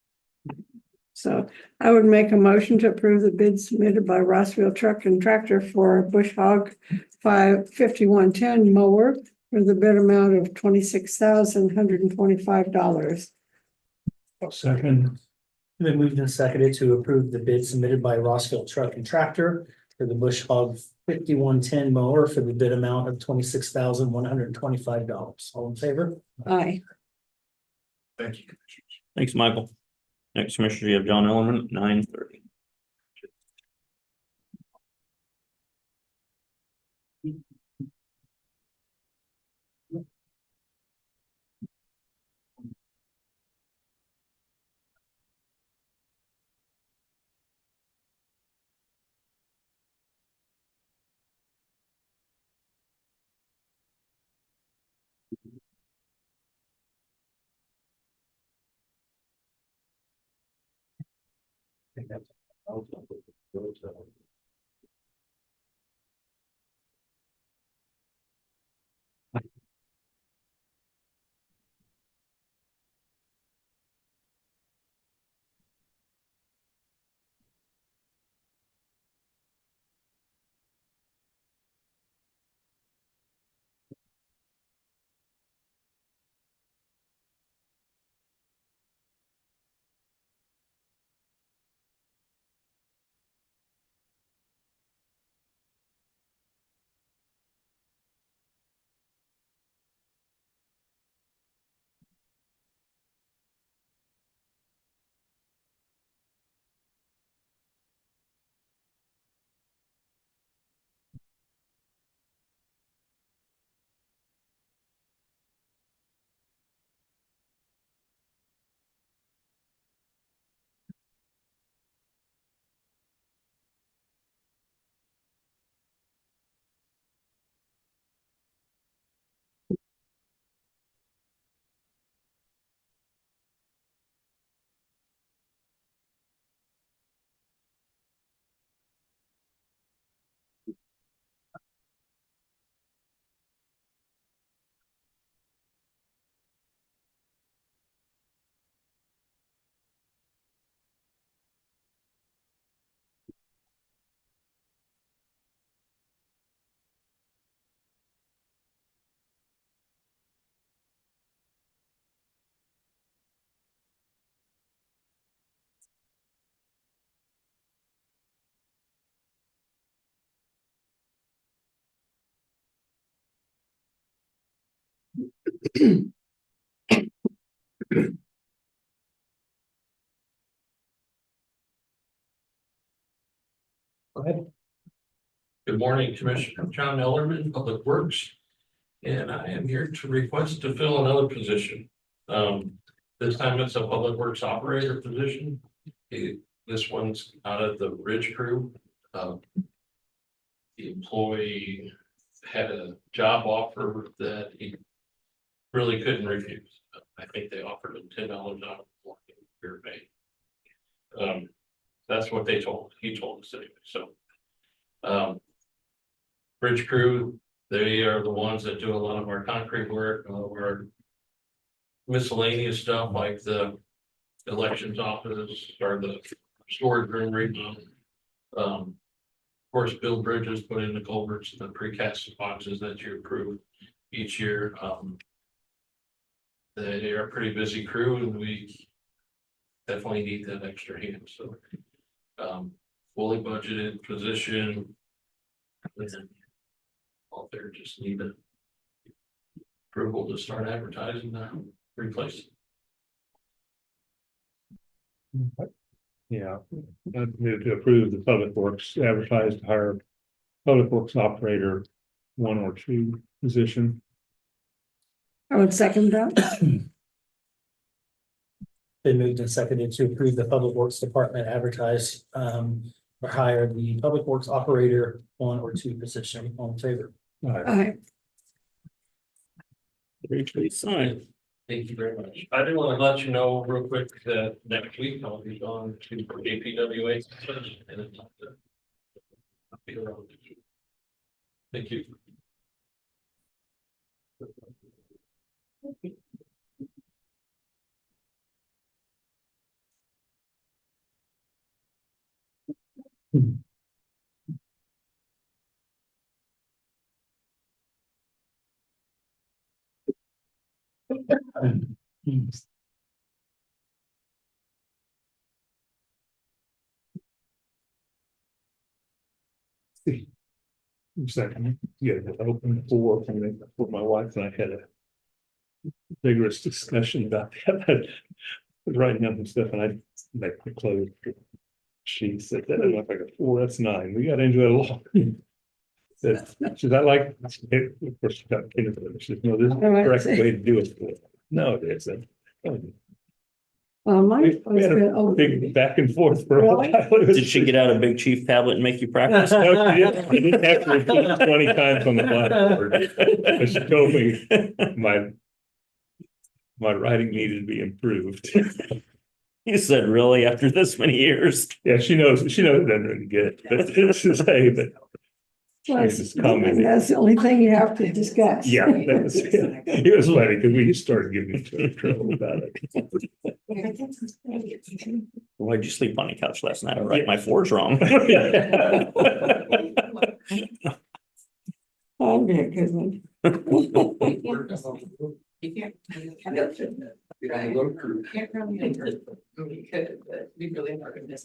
So I would make a motion to approve the bid submitted by Rossville Truck and Tractor for a bush hog 5110 mower for the bid amount of $26,125. Second. Been moved and seconded to approve the bid submitted by Rossville Truck and Tractor for the Bush Hog 5110 mower for the bid amount of $26,125. All in favor? Aye. Thank you, Commissioners. Thanks, Michael. Next, Commissioner, you have John Ellerman at 9:30. Good morning, Commissioner John Ellerman, Public Works. And I am here to request to fill another position. This time it's a Public Works operator position. This one's out of the Ridge Crew. The employee had a job offer that he really couldn't refuse. I think they offered him $10 out of beer pay. That's what he told us anyway, so. Bridge Crew, They are the ones that do a lot of our concrete work, our miscellaneous stuff like the elections office or the storage room remodel. Of course, build bridges, put in the culverts, the precast boxes that you approve each year. They are a pretty busy crew and we definitely need that extra hand, so. Fully budgeted position. And then all there just need a approval to start advertising now, replace. Yeah, I'd move to approve the public works advertised to hire public works operator 1 or 2 position. I would second that. Been moved and seconded to approve the Public Works Department advertise or hire the Public Works Operator 1 or 2 position. All in favor? Aye. Please sign. Thank you very much. I do want to let you know real quick that next week I'll be on to APWA session and it's not the. I'll be around. Thank you. Second, yeah, open for my wife and I had a vigorous discussion about that. I was writing up and stuff and I like closed. She said that I like a 4, that's 9. We got into it a lot. She's not like, of course, she got kindergarten. She said, no, this is the correct way to do it. No, it isn't. Well, mine We was had good. a Oh, big back and forth for a while. Did she get out a Big Chief tablet and make you practice? No, she didn't. I didn't have to repeat it 20 times on the blackboard. But she told me my writing needed to be improved. You said, really, after this many years? Yeah, she knows it doesn't really get it, but it's to say, but that's just commented. that's the only thing you have to discuss. yeah, it was funny because we just started getting into trouble about it. Why'd you sleep on the couch last night? I write my 4s wrong. That'd be a good one. You can't. Can't really. We could, but we really hard to miss.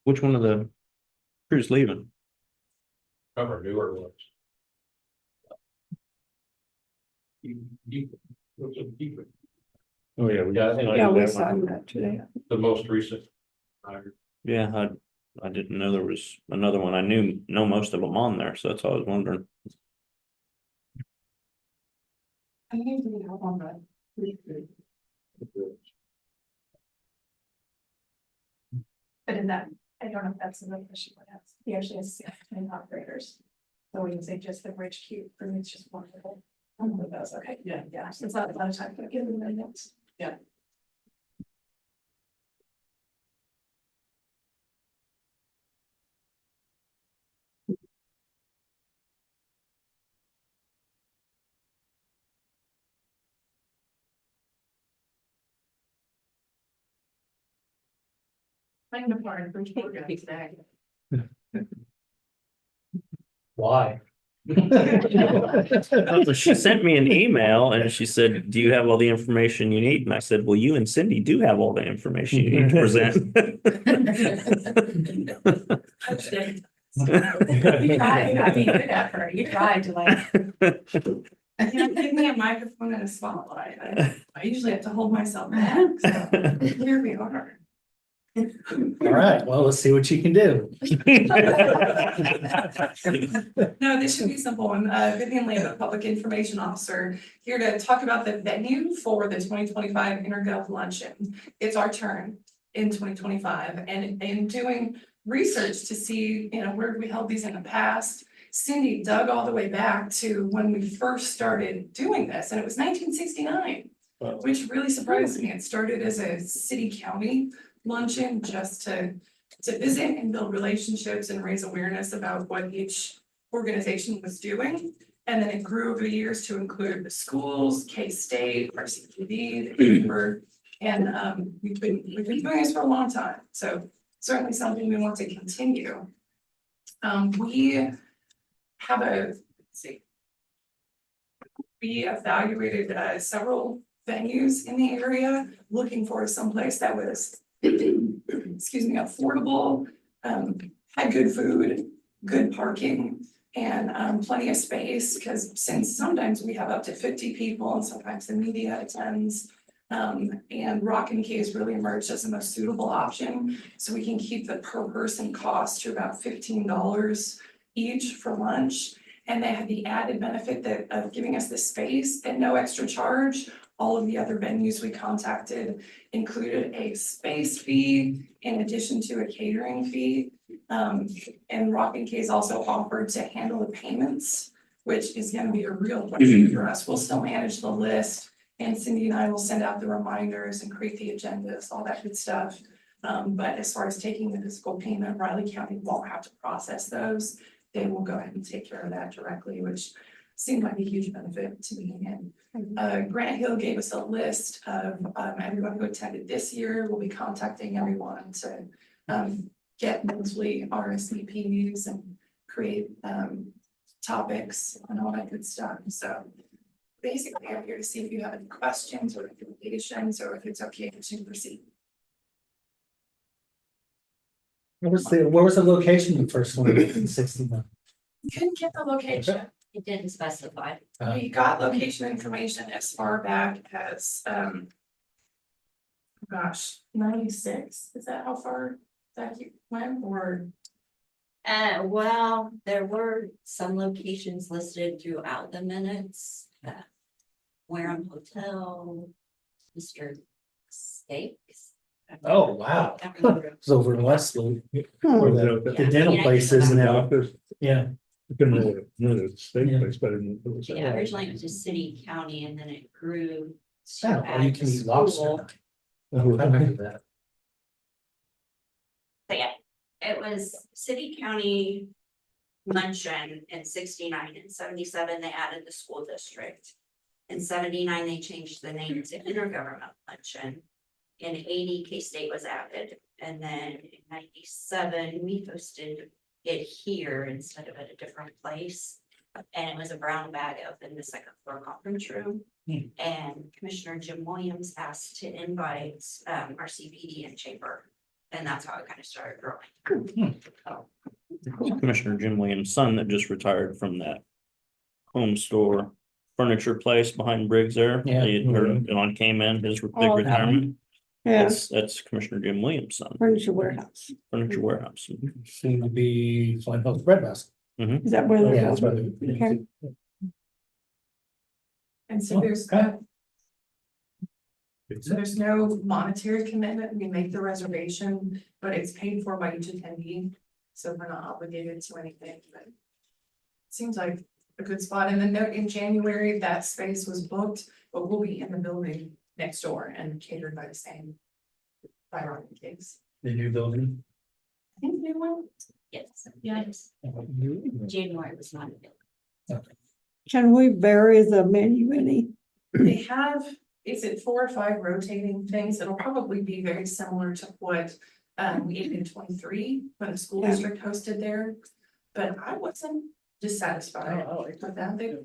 Which one of the crews leaving? Cover newer ones. Oh, yeah, we got. Yeah, we saw that today. The most recent. hire. Yeah, I didn't know there was another one. I know most of them on there, so that's all I was wondering. I think we have on that. But in that, I don't know if that's an official one. He actually has 16 operators. So we can say just the bridge queue, for me, it's just one of them. One of those, okay, yeah, so it's not a lot of time, but give them the notes. Yeah. I'm the part, bridge queue, exactly. Why? She sent me an email and she said, do you have all the information you need? And I said, well, you and Cindy do have all the information you need to present. You tried, I mean, good effort, you tried to like. Give me a microphone and a spotlight. I usually have to hold myself back, so here we are. All right, well, let's see what you can do. No, this should be simple. I'm Vivian Lamb, Public Information Officer, here to talk about the venue for the 2025 InterGov Luncheon. It's our turn in 2025, and in doing research to see, where we held these in the past, Cindy dug all the way back to when we first started doing this, and it was 1969. Which really surprised me. It started as a city-county luncheon just to visit and build relationships and raise awareness about what each organization was doing. And then it grew over the years to include the schools, K-State, RCTV, the chamber, and we've been doing this for a long time. So certainly something we want to continue. We have let's see. We evaluated several venues in the area, looking for someplace that was, excuse me, affordable, had good food, good parking, and plenty of space, because since sometimes we have up to 50 people and sometimes the media attends. And Rock and Caves really emerged as the most suitable option, so we can keep the per person cost to about $15 each for lunch. And they had the added benefit of giving us the space at no extra charge. All of the other venues we contacted included a space fee in addition to a catering fee. And Rock and Caves also offered to handle the payments, which is gonna be a real question for us. We'll still manage the list, and Cindy and I will send out the reminders and create the agendas, all that good stuff. But as far as taking the physical payment, Riley County won't have to process those. They will go ahead and take care of that directly, which seemed like a huge benefit to me. And Grant Hill gave us a list of everyone who attended this year. We'll be contacting everyone to get monthly RSVPs and create topics and all that good stuff. So basically, I'm here to see if you have any questions or recommendations, or if it's okay to proceed. Where was the location of the first one in 61? Couldn't get the location. It didn't specify. We got location information as far back as, gosh, 96. Is that how far that you went, or? Well, there were some locations listed throughout the minutes. Wareham Hotel, Mr. Steaks. Oh, wow. I don't remember. It's over in Westwood, Hmm. where the dental place is now. Yeah. No, the state place, but I didn't know it was that Yeah, way. originally it was just city, county, and then it grew. to Oh, you add can the eat lobster. school. Oh, I remember that. But yeah, it was city, county luncheon in 69 and 77, they added the school district. In 79, they changed the name to intergovernmental luncheon. In 80, K-State was added, and then in 97, we hosted it here instead of at a different place. And it was a brown bag up in the second floor conference room. And Commissioner Jim Williams asked to invite our CPD and chamber. And that's how it kind of started growing. Commissioner Jim Williams' son that just retired from that home store furniture place behind Briggs there. Yeah. You heard it on came in, his big Oh, retirement. Yeah, That's Commissioner Jim Williams' son, furniture warehouse. Furniture Warehouse. Seemed to be Flint Hills Bread Basket. Is that where they're? Yeah, that's where they. Okay. And so Okay. there's no monetary commitment. We make the reservation, but it's paid for by each attendee. So we're not obligated to anything, but it seems like a good spot. And then in January, that space was booked, but we'll be in the building next door and catered by the same. By Rock and Caves. The new building. I think new one. Yes, Yeah. yes. January was not available. Can we vary the menu any? They have, is it 4 or 5 rotating things? It'll probably be very similar to what we ate in 23 when the school Yeah. district hosted there. But I wasn't dissatisfied with that. They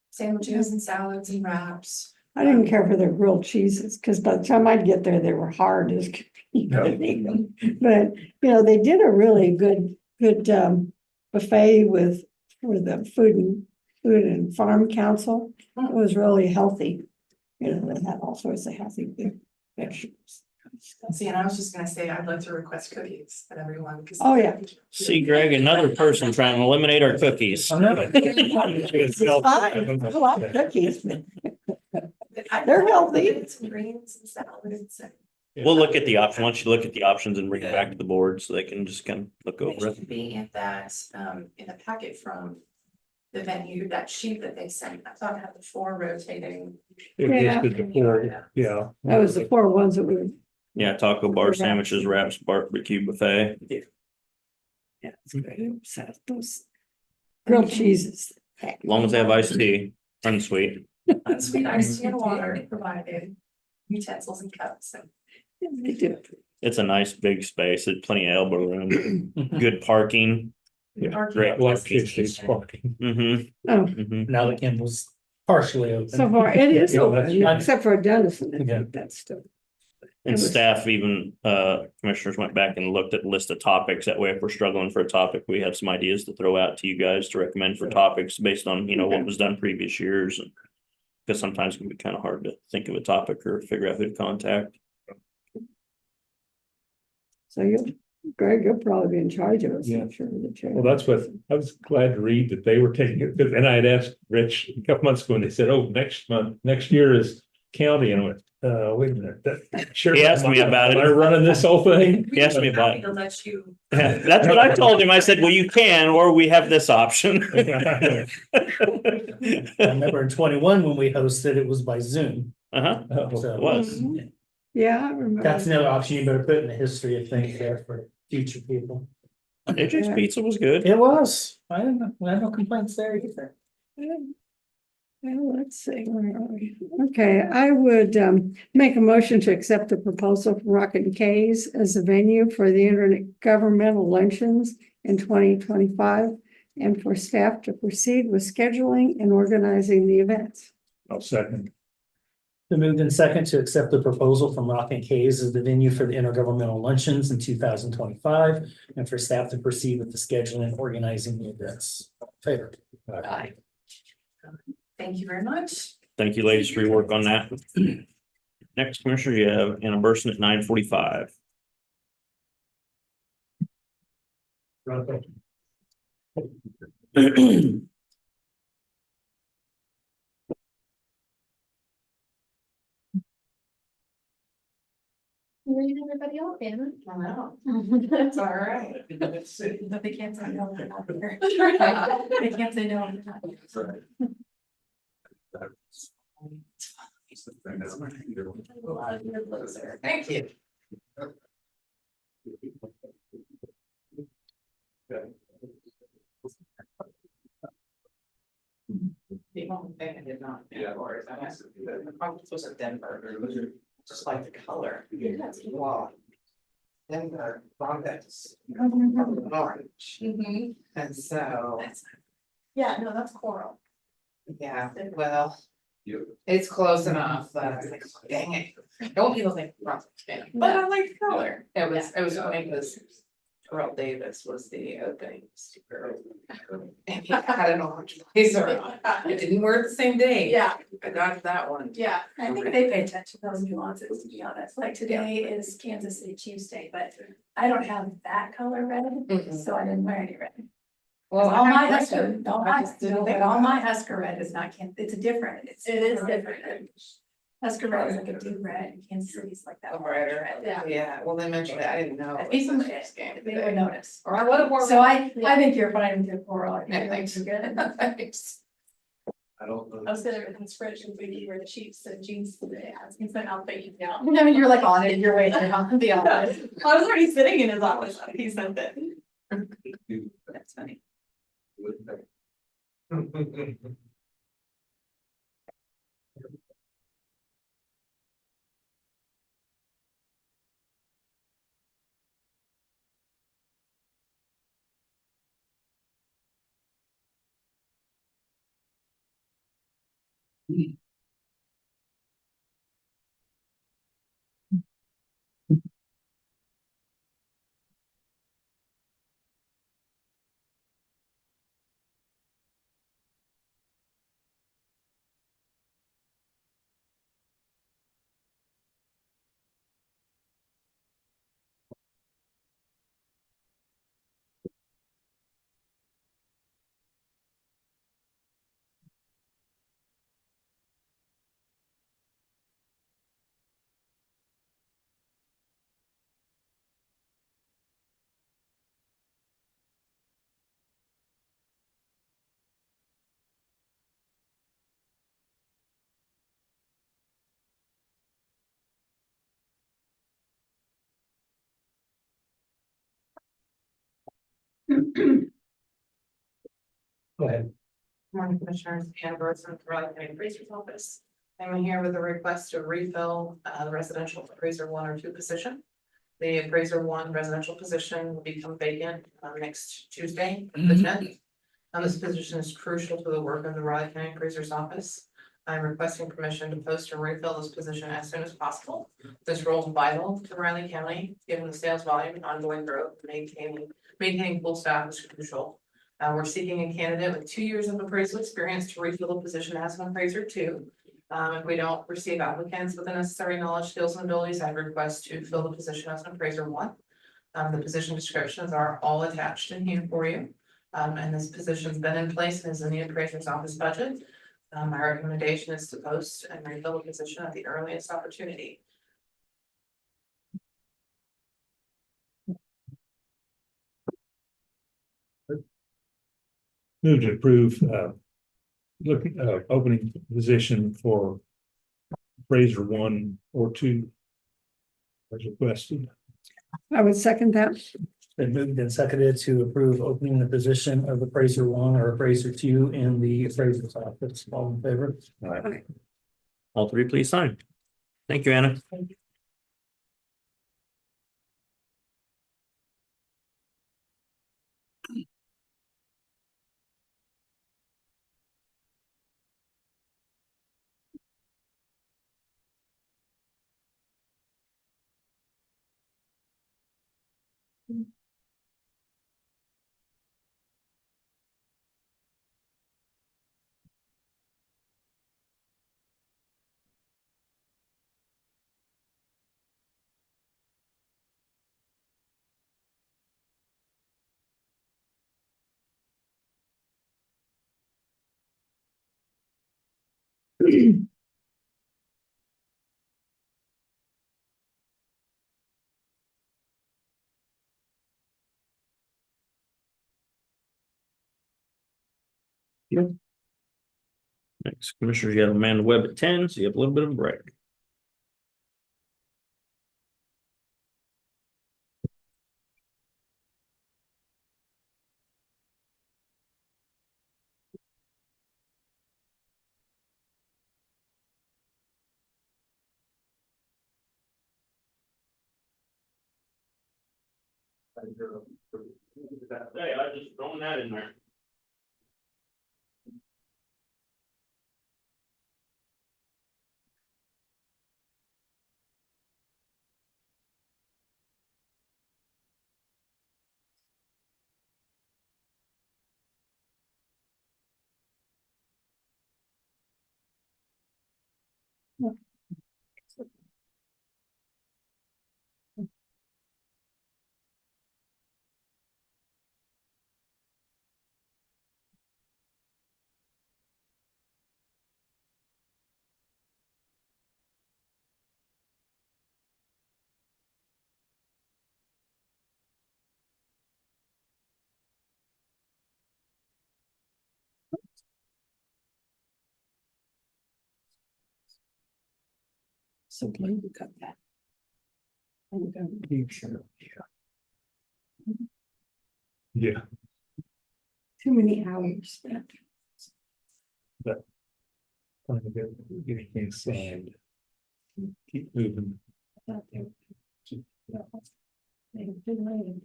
sandwiches and salads and wraps. I didn't care for their grilled cheeses, because by the time I'd get there, they were hard as could be. But, they did a really good buffet for the food and farm council. It was really healthy. They had all sorts of healthy vegetables. See, and I was just gonna say, I'd like to request cookies at everyone. Because Oh, yeah. See, Greg, another person trying to eliminate our cookies. I know. It's fine. I like cookies, but they're healthy. Some greens and salads. And We'll look at the option. Once you look at the options and bring it back to the board so they can just kind of look They over it. should be in that, in the packet from the venue, that sheet that they sent. I thought it had the 4 rotating. It Yeah. listed the four, yeah. That was the 4 ones that we Yeah, taco bar sandwiches, wraps, barbecue buffet. Yeah, it's great. So those grilled cheeses. As long as they have iced tea, unsweet. Unsweet iced tea and water provided, utensils and cups, and They do. It's a nice big space. There's plenty of elbow room, good parking. Yeah, Great. electricity sparking. Mm-hmm. Oh, Mm-hmm. Now the Kimball's partially open. so far it is Yeah, open, that's- except for Dennison. I Yeah. think that's still. And It was- staff even, commissioners went back and looked at the list of topics. That way, if we're struggling for a topic, we have some ideas to throw out to you guys to recommend for topics based on, you know, what was done previous years. And because sometimes it can be kind of hard to think of a topic or figure out who to contact. So Greg, you'll probably be in charge of it, Yeah. I'm sure, the chair. Well, that's what, I was glad to read that they were taking it, and I had asked Rich a couple months ago, and they said, oh, next year is county, and I went, wait a minute, that. Sure. He asked me about it. Am I running this whole thing? He asked me about happy to let you. That's what I told him. I said, well, you can, or we have this option. I remember in 21 when we hosted, it was by Zoom. Uh-huh, So it was. Yeah, I remember. that's another option you better put in the history of things there for future people. AJ's Pizza was good. It was. I had no complaints there either. Well, let's see, where are we? Okay, I would make a motion to accept the proposal from Rocket and K's as a venue for the intergovernmental luncheons in 2025 and for staff to proceed with scheduling and organizing the events. I'll second. The moved in second to accept the proposal from Rock and K's as the venue for the intergovernmental luncheons in 2025 and for staff to proceed with the scheduling and organizing the events. Favor. Aye. Thank you very much. Thank you, ladies, for your work on that. Next, Commissioner, you have Anna Burson at 9:45. Read everybody off, Anna. I know. That's all right. But they can't say no, they're not here. They can't say no. They're not here. Thank you. The only thing I did not do for is I asked the conference was in Denver, just like the color. Wow. Denver, that's orange, Mhm. and so, Yeah, no, that's coral. yeah, well. It's close enough that I was like, dang it, don't people think wrong, but I like the color. It was funny because Earl Davis was the opening speaker. And he had an orange blazer on. It didn't wear it the same day. Yeah, I got that one. yeah, I think they pay attention to those nuances, to be honest, like today is Kansas City Chiefs Day, but I don't have that color red, Mm-mm. so I didn't wear any red. Well, All I my have Husker, red. all I my, just didn't no, think but all about my it. Husker red is not, it's a different, it is different. Husker red is like a deep red, and Kansas City's like that. A brighter orange red, Yeah. Yeah, well, they mentioned that, I didn't know. At it least was some- the first game They today. would notice. Or I would have worn. So I think you're fine with your coral, I Yeah, think thanks. you're good. Thanks. I don't know. I was gonna written spreadsheet for you where the Chiefs and jeans today, I was gonna send out thank you now. I mean, you're like on it, you're waiting on the office. I was already sitting in his office, he sent it. That's funny. Go ahead. Morning, Commissioners, Hannah Burson, Raleigh County Appraiser's Office. I'm here with a request to refill the residential appraiser 1 or 2 position. The appraiser 1 residential position will become vacant next Tuesday, the 10th. This position is crucial to the work of the Raleigh County Appraiser's Office. I'm requesting permission to post and refill this position as soon as possible. This role is vital to Riley County, given the sales volume and ongoing growth, maintaining full staff is crucial. We're seeking a candidate with 2 years of appraisal experience to refill the position as an appraiser 2. If we don't receive applicants with the necessary knowledge, skills, and abilities, I request to fill the position as an appraiser 1. The position descriptions are all attached in here for you. And this position's been in place and is in the appraiser's office budget. My recommendation is to post and refill the position at the earliest opportunity. Move to approve, opening position for appraiser 1 or 2. As requested. I would second that. Been moved and seconded to approve opening the position of appraiser 1 or appraiser 2 in the appraiser's office. All in favor? All 3, please sign. Thank you, Anna. Next, Commissioners, you have Amanda Webb at 10, so you have a little bit of a break. Hey, I just thrown that in there. So glad you cut that. Yeah. Too many hours spent. Getting things signed. Keep moving. Out there. They have been waiting.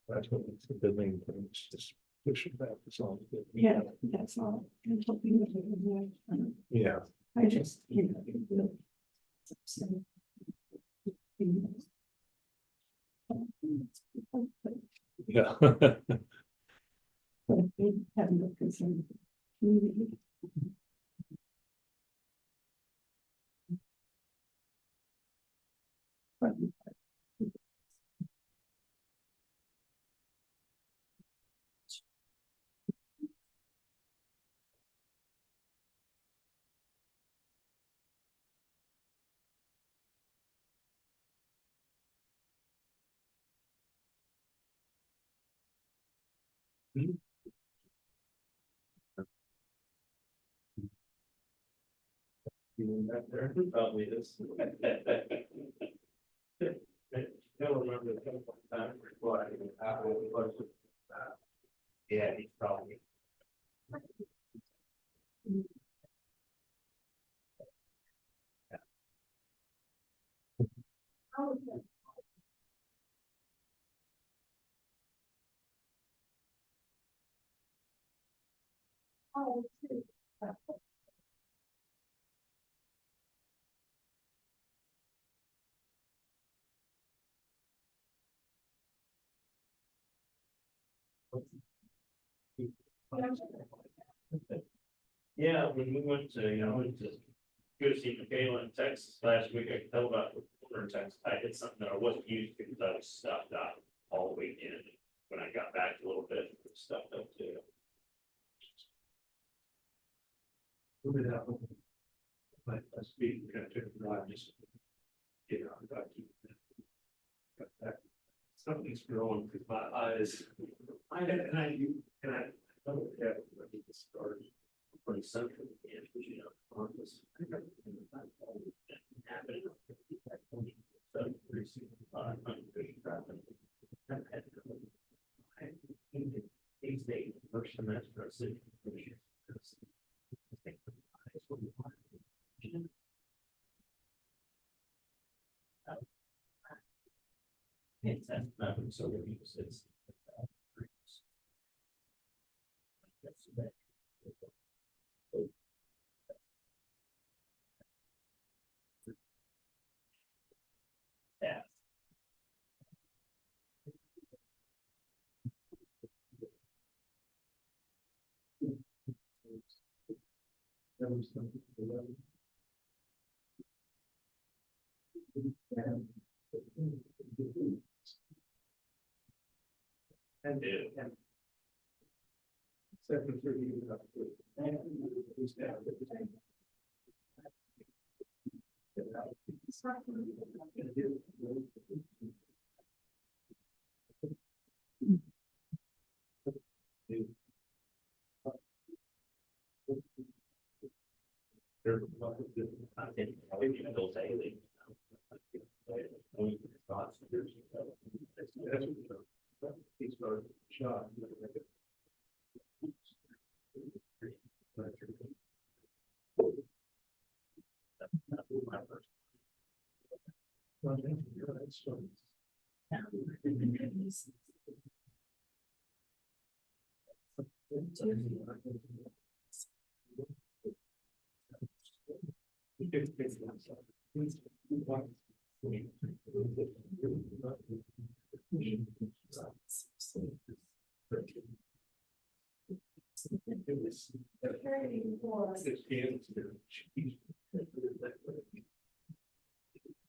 That's what it's a good thing, but it's just push it back. It's all good. Yeah, that's all. I'm hoping that it will work. Yeah. I just, you know, it will. Yeah. But they have no concern. Community. But Back there, probably is. He'll remember the couple of times before yeah, he's probably. Yeah, when we went to, went to go see Michaela in Texas last week, I could tell about her in Texas. I did something that I wasn't used to because I was stuffed up all the weekend. When I got back a little bit, stuffed up too. But I speak, kind of took a drive, just. I got to keep. Got that. Something's growing because my eyes. I. Oh, yeah, I need to start. Pretty central, on this. First semester, I said. So we use it's. Yeah. And do. Second, third, you have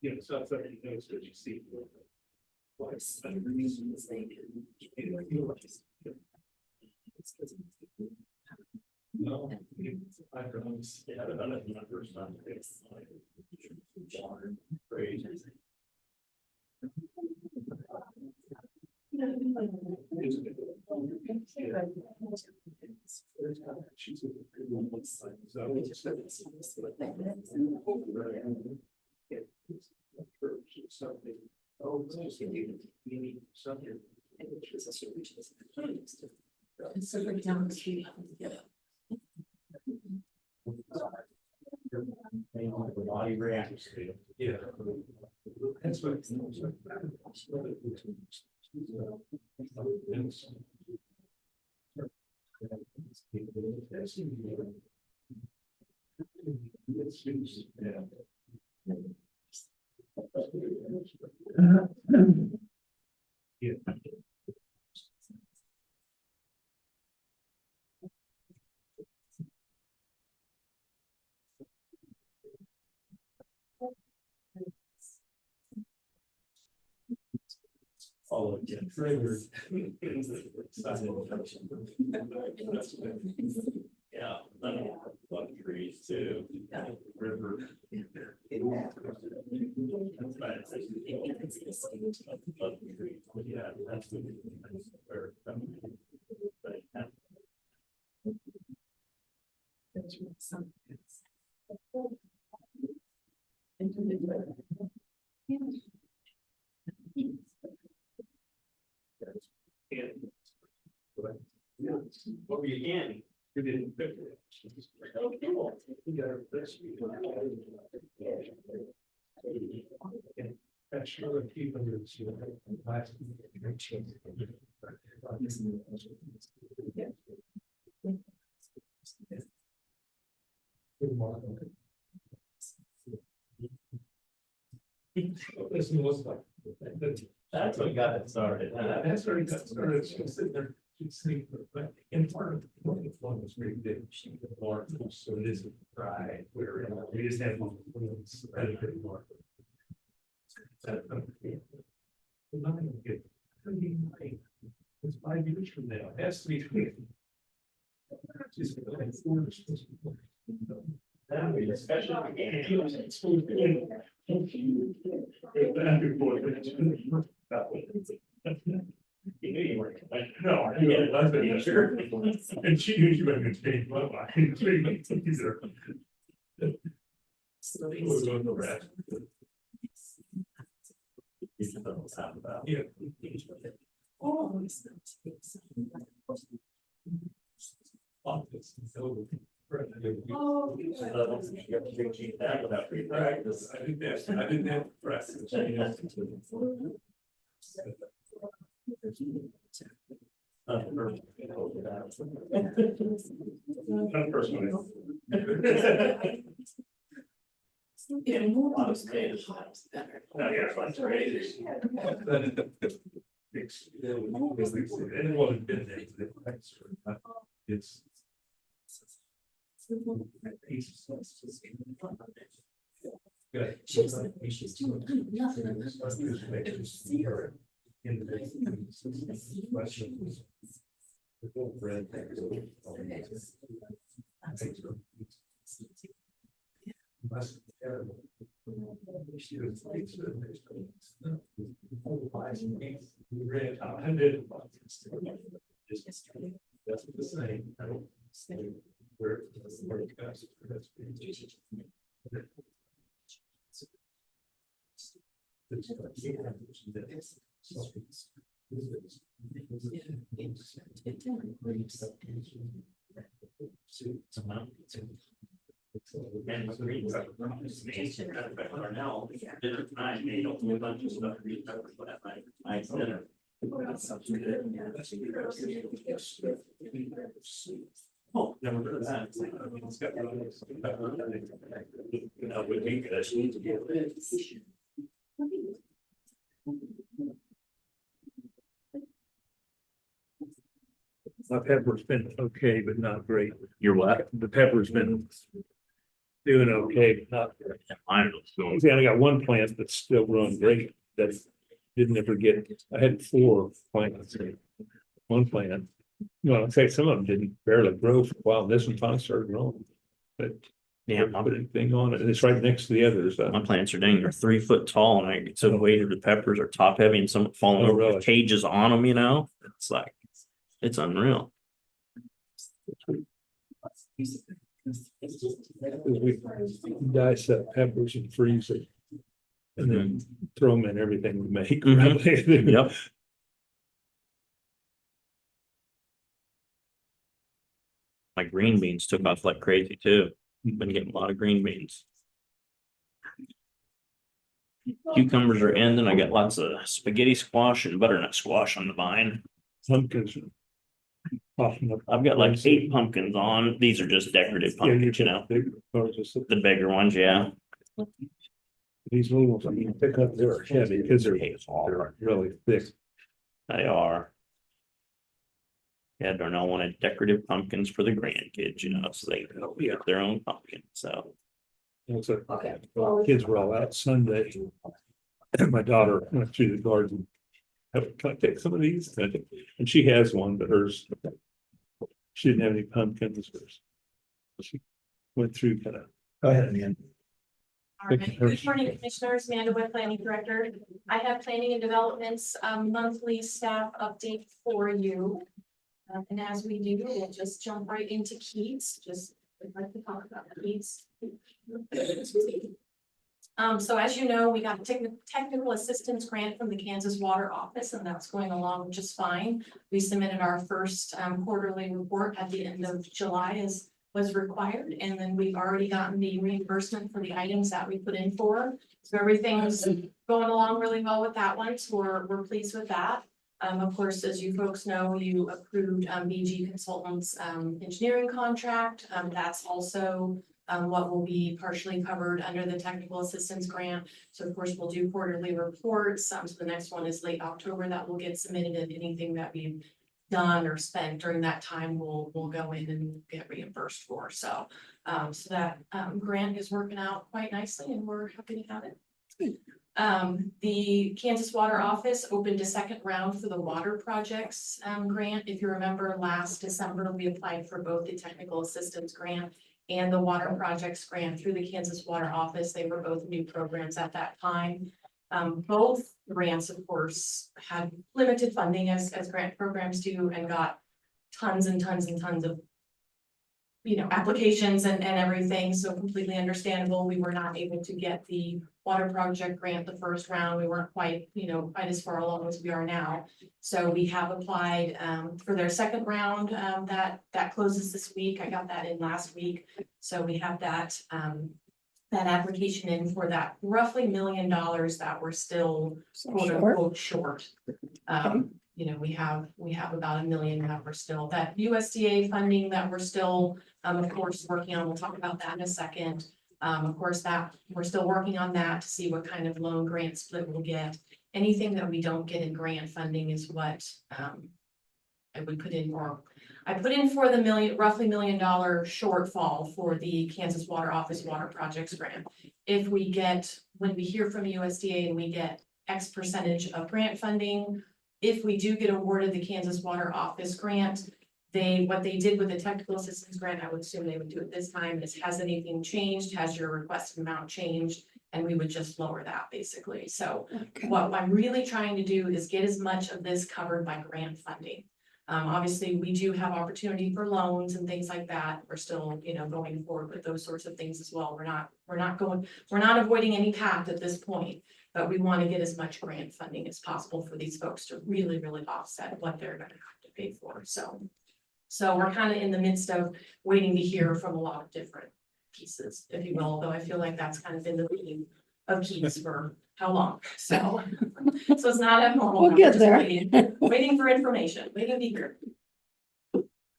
Yeah, so that's what you know, so you see. No. I don't. Yeah, I don't know, my first time. Crazy. Something. Oh, it's just you need something. It's so right down the street. Yeah. The body reacts to. Yeah. That's what. Yeah. All of it triggers. Yeah, love trees too. River. Yeah, that's the. What were you in? You didn't. Oh, cool. That's really keeping it. That's what got it started. That's where it got started. She was sitting there, she'd sleep, but in part of the one was very big. She could more, so it isn't dry. Where we just have one. A bit more. It's 5 years from now. It has to be. You knew you were. No, I knew it was, but sure. And she knew she wasn't gonna change my mind. 3 months either. We're going to rest. Yeah. I didn't have practice. Not personally. Yeah, more of those days, better. Oh, yeah, that's great. Anyone who's been there, it's. Good. She's doing nothing. See her. That's the same. Where it goes. Oh, never heard of that. My pepper's been okay, but not great. Your what? The pepper's been doing okay, but not great. I don't know. See, I got one plant that's still growing great that didn't ever get, I had 4 plants. One plant, well, in fact, some of them didn't barely grow for a while. This one finally started growing. But Yeah, put a thing on it and it's right next to the others. my plants are dang, they're 3 foot tall and I get so weighted, the peppers are top heavy and some falling Oh, over really? with cages on them, you know? It's like, it's unreal. We dice up peppers and freeze it. And then throw them in everything we make. Mhm. Yep. My green beans took off like crazy too. Been getting a lot of green beans. Cucumbers are ending. I got lots of spaghetti squash and butternut squash on the vine. Pumpkins. Popping up. I've got like 8 pumpkins on. These are just decorative pumpkins, you know, the bigger ones, yeah. These little ones, I mean, pick up, they're heavy because they're really thick. They are. Yeah, Darnell wanted decorative pumpkins for the grandkids, you know, so they can get their own pumpkin, so. So, kids were all out Sunday. And my daughter went through the garden. Can I take some of these? And she has one, but hers. She didn't have any pumpkins. She went through kind of. Go ahead, Ian. All right. Good morning, Commissioners. Amanda Webb, Planning Director. I have Planning and Development's monthly staff update for you. And as we do, we'll just jump right into Keats, just would like to talk about Keats. So as you know, we got a technical assistance grant from the Kansas Water Office, and that's going along just fine. We submitted our first quarterly report at the end of July as was required, and then we've already gotten the reimbursement for the items that we put in for. So everything's going along really well with that one, so we're pleased with that. Of course, as you folks know, you approved BG Consultants engineering contract. That's also what will be partially covered under the technical assistance grant. So of course, we'll do quarterly reports. So the next one is late October that will get submitted, and anything that we've done or spent during that time will go in and get reimbursed for. So that grant is working out quite nicely, and we're happy to have it. The Kansas Water Office opened a second round for the water projects grant. If you remember, last December, we applied for both the technical assistance grant and the water projects grant through the Kansas Water Office. They were both new programs at that time. Both grants, of course, had limited funding as grant programs do, and got tons and tons and tons of applications and everything. So completely understandable. We were not able to get the water project grant the first round. We weren't quite as far along as we are now. So we have applied for their second round that closes this week. I got that in last week. So we have that application in for that roughly $1 million that we're still quote unquote short. We have about $1 million that we're still, that USDA funding that we're still, of course, working on. We'll talk about that in a second. Of course, that we're still working on that to see what kind of loan grant split we'll get. Anything that we don't get in grant funding is what I would put in, or I put in for the roughly $1 million shortfall for the Kansas Water Office Water Projects grant. If we get, when we hear from USDA and we get X percentage of grant funding, if we do get awarded the Kansas Water Office grant, what they did with the technical assistance grant, I would assume they would do it this time, is has anything changed? Has your requested amount changed? And we would just lower that basically. So what I'm really trying to do is get as much of this covered by grant funding. Obviously, we do have opportunity for loans and things like that. We're still, going forward with those sorts of things as well. We're not avoiding any path at this point, but we want to get as much grant funding as possible for these folks to really, really offset what they're going to have to pay for. So we're kind of in the midst of waiting to hear from a lot of different pieces, if you will, although I feel like that's kind of been the theme of Keys for how long? So it's not abnormal. We'll get there. Waiting for information, waiting to be here.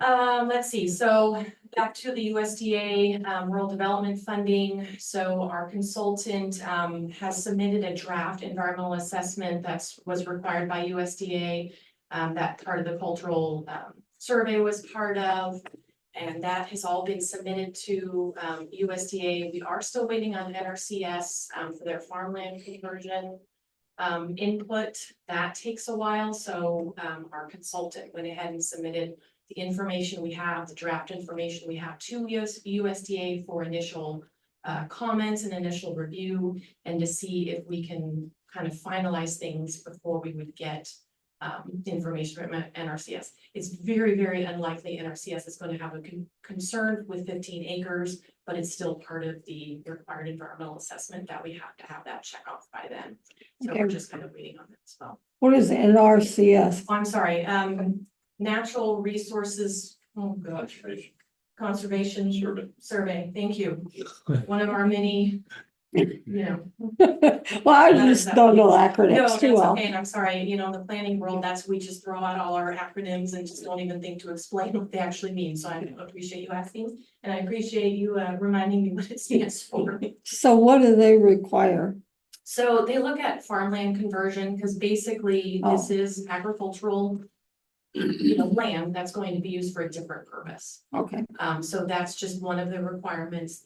Let's see, so back to the USDA rural development funding. So our consultant has submitted a draft environmental assessment that was required by USDA. That part of the cultural survey was part of, and that has all been submitted to USDA. We are still waiting on NRCS for their farmland conversion input. That takes a while, so our consultant went ahead and submitted the information we have, the draft information we have to USDA for initial comments and initial review, and to see if we can kind of finalize things before we would get information from NRCS. It's very, very unlikely NRCS is going to have a concern with 15 acres, but it's still part of the required environmental assessment that we have to have that check off by then. So we're just kind of waiting on that as well. What is NRCS? I'm sorry, Natural Resources, oh gosh, Conservation Survey, thank you. One of our many, Well, I just don't know No, acronyms that's too well. okay, and I'm sorry, in the planning world, we just throw out all our acronyms and just don't even think to explain what they actually mean. So I appreciate you asking, and I appreciate you reminding me what it stands for. So what do they require? So they look at farmland conversion, because basically this is agricultural land that's going to be used for a different purpose. Okay. So that's just one of the requirements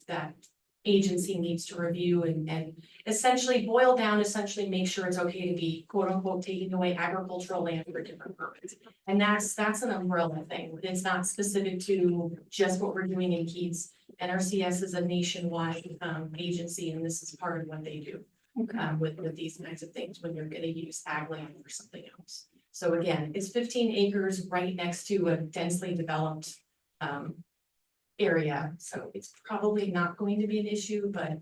that agency needs to review and essentially make sure it's okay to be quote unquote taking away agricultural land for a different purpose. And that's an umbrella thing. It's not specific to just what we're doing in Keats. NRCS is a nationwide agency, and this is part of what they do with these kinds of things when you're going to use ag land for something else. So again, it's 15 acres right next to a densely developed area, so it's probably not going to be an issue, but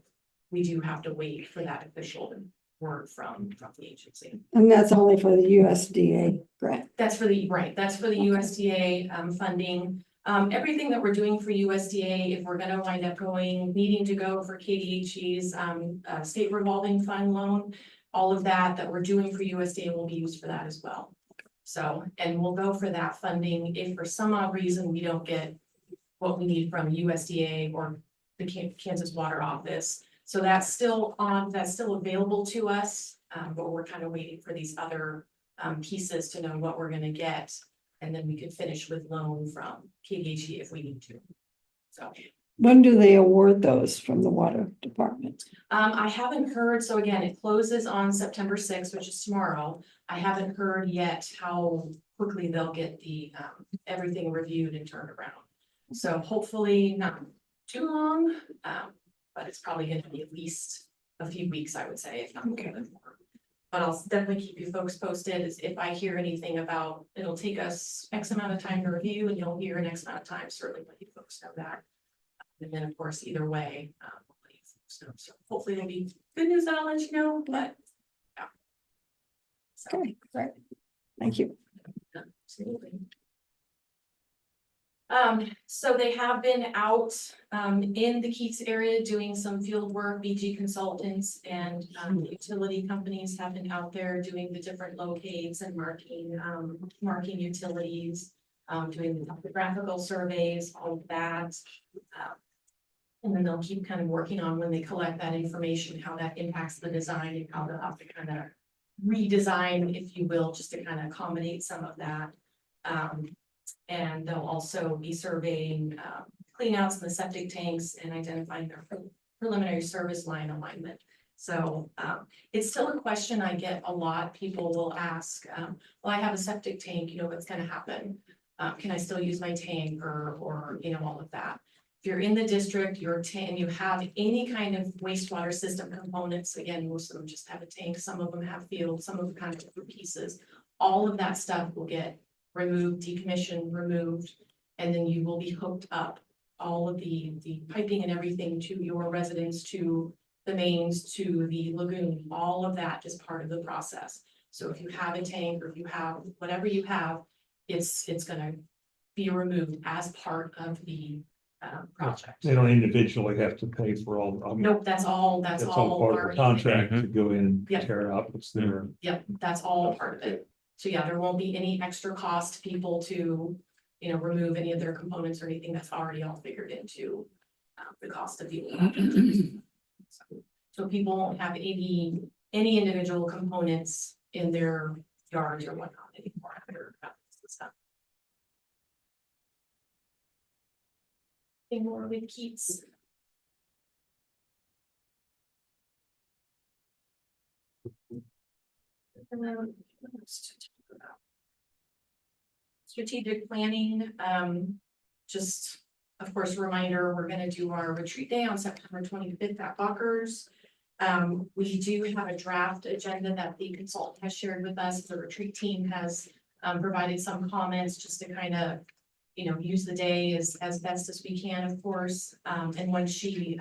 we do have to wait for that official word from the agency. And that's only for the USDA grant. That's for the, right, that's for the USDA funding. Everything that we're doing for USDA, if we're gonna wind up needing to go for KDHE's state revolving fund loan, all of that we're doing for USDA will be used for that as well. So, and we'll go for that funding if for some odd reason we don't get what we need from USDA or the Kansas Water Office. So that's still available to us, but we're kind of waiting for these other pieces to know what we're gonna get. And then we could finish with loan from KDHE if we need to. So. When do they award those from the water department? I haven't heard, so again, it closes on September 6th, which is tomorrow. I haven't heard yet how quickly they'll get the everything reviewed and turned around. So hopefully not too long, but it's probably gonna be at least a few weeks, I would say, if not a little bit more. But I'll definitely keep you folks posted if I hear anything about, it'll take us X amount of time to review and you'll hear an X amount of time, certainly let you folks know that. And then, of course, either way, we'll let you folks know. So hopefully there'll be good news that I'll let you know, but yeah. So, Okay, great. Thank you. absolutely. So they have been out in the Keats area doing some field work. BG Consultants and utility companies have been out there doing the different locates and marking utilities, doing the topographical surveys, all of that. And then they'll keep kind of working on when they collect that information, how that impacts the design and how they'll have to kind of redesign, if you will, just to kind of accommodate some of that. And they'll also be surveying cleanouts in the septic tanks and identifying their preliminary service line alignment. So it's still a question I get a lot. People will ask, well, I have a septic tank, what's going to happen? Can I still use my tank or all of that? If you're in the district, you have any kind of wastewater system components, again, most of them just have a tank, some of them have fields, some of them have different pieces. All of that stuff will get removed, decommissioned, removed, and then you will be hooked up all of the piping and everything to your residence, to the mains, to the lagoon, all of that is part of the process. So if you have a tank or if you have whatever you have, it's gonna be removed as part of the project. They don't individually have to pay for all. Nope, that's all That's all part of the already- contract to go in and Yep. tear out what's there. Yep, that's all part of it. So yeah, there won't be any extra cost to people to, remove any of their components or anything. That's already all figured into the cost of the. So people won't have any individual components in their yards or whatnot anymore after this stuff. Any more with Keats? And then what else to talk about? Strategic planning, just, of course, a reminder, we're gonna do our retreat day on September 25th at Buckers. We do have a draft agenda that the consultant has shared with us. The retreat team has provided some comments just to kind of, use the day as best as we can, of course. And when she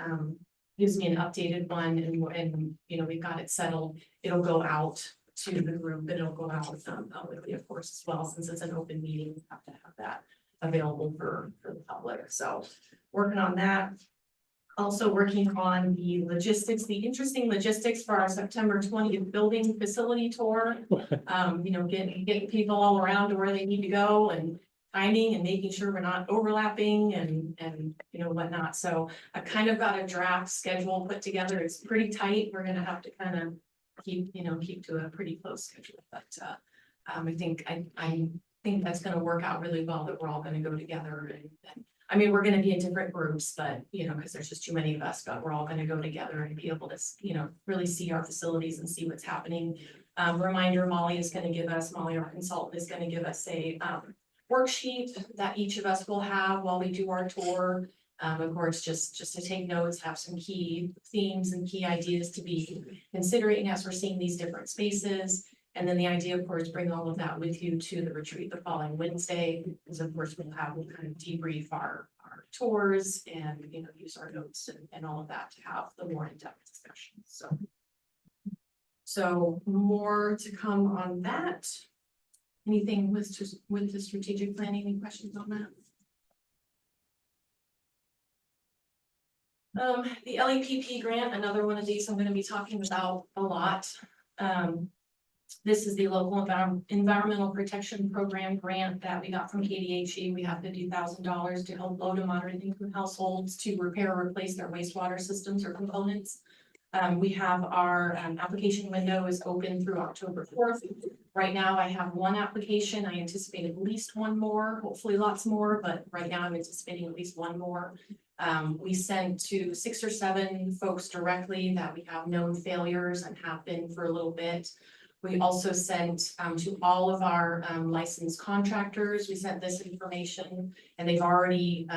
gives me an updated one and we've got it settled, it'll go out to the group, and it'll go out publicly, of course, as well, since it's an open meeting, we have to have that available for the public. So working on that. Also working on the logistics, the interesting logistics for our September 20th building facility tour. Getting people all around to where they need to go and timing and making sure we're not overlapping and whatnot. So I've kind of got a draft schedule put together. It's pretty tight. We're gonna have to kind of keep to a pretty close schedule, but I think that's gonna work out really well, that we're all gonna go together and I mean, we're gonna be in different groups, but because there's just too many of us, but we're all gonna go together and be able to really see our facilities and see what's happening. Reminder, Molly, our consultant, is gonna give us a worksheet that each of us will have while we do our tour. Of course, just to take notes, have some key themes and key ideas to be considering as we're seeing these different spaces. And then the idea, of course, bring all of that with you to the retreat the following Wednesday, because of course we'll kind of debrief our tours and, you know, use our notes and all of that to have the more in-depth discussion, so. So more to come on that. Anything with the strategic planning, any questions on that? The LEPP grant, another one of these I'm gonna be talking about a lot. This is the local environmental protection program grant that we got from KDHE. We have $50,000 to help low to moderate income households to repair or replace their wastewater systems or components. We have our application window is open through October 4th. Right now, I have one application. I anticipate at least one more, hopefully lots more, but right now I'm anticipating at least one more. We sent to 6 or 7 folks directly that we have known failures and have been for a little bit. We also sent to all of our licensed contractors. We sent this information and they've already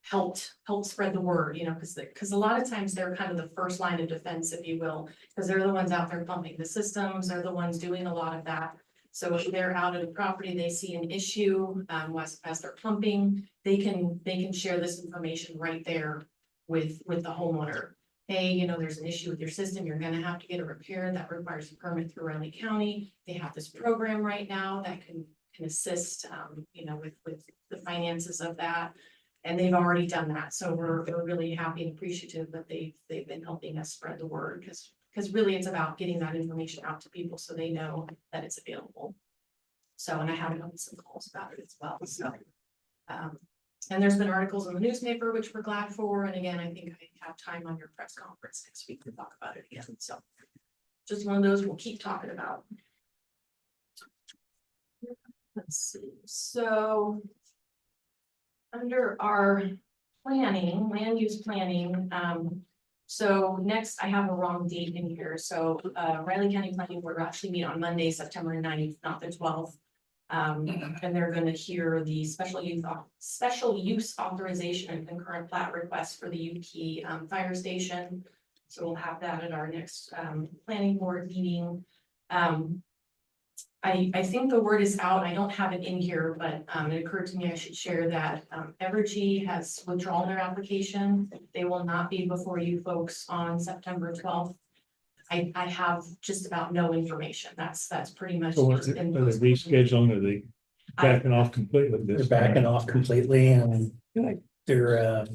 helped spread the word, you know, because a lot of times they're kind of the first line of defense, if you will, because they're the ones out there pumping the systems, they're the ones doing a lot of that. So if they're out at a property, they see an issue as they're pumping, they can share this information right there with the homeowner. Hey, you know, there's an issue with your system, you're gonna have to get it repaired, that requires a permit through Raleigh County. They have this program right now that can assist, you know, with the finances of that. And they've already done that, so we're really happy and appreciative that they've been helping us spread the word, because really it's about getting that information out to people so they know that it's available. So, and I have gotten some calls about it as well, so. And there's been articles in the newspaper, which we're glad for, and again, I think I have time on your press conference next week to talk about it again, so. Just one of those we'll keep talking about. Let's see, so. Under our planning, land use planning, so next I have a wrong date in here, so Riley County Planning Board will actually meet on Monday, September 9th, not the 12th. And they're gonna hear the special use authorization and concurrent plat request for the Yuki fire station. So we'll have that at our next planning board meeting. I think the word is out, I don't have it in here, but it occurred to me I should share that Evergy has withdrawn their application. They will not be before you folks on September 12th. I have just about no information, that's pretty much. So are they rescheduling, are they backing off completely? They're backing off completely and they're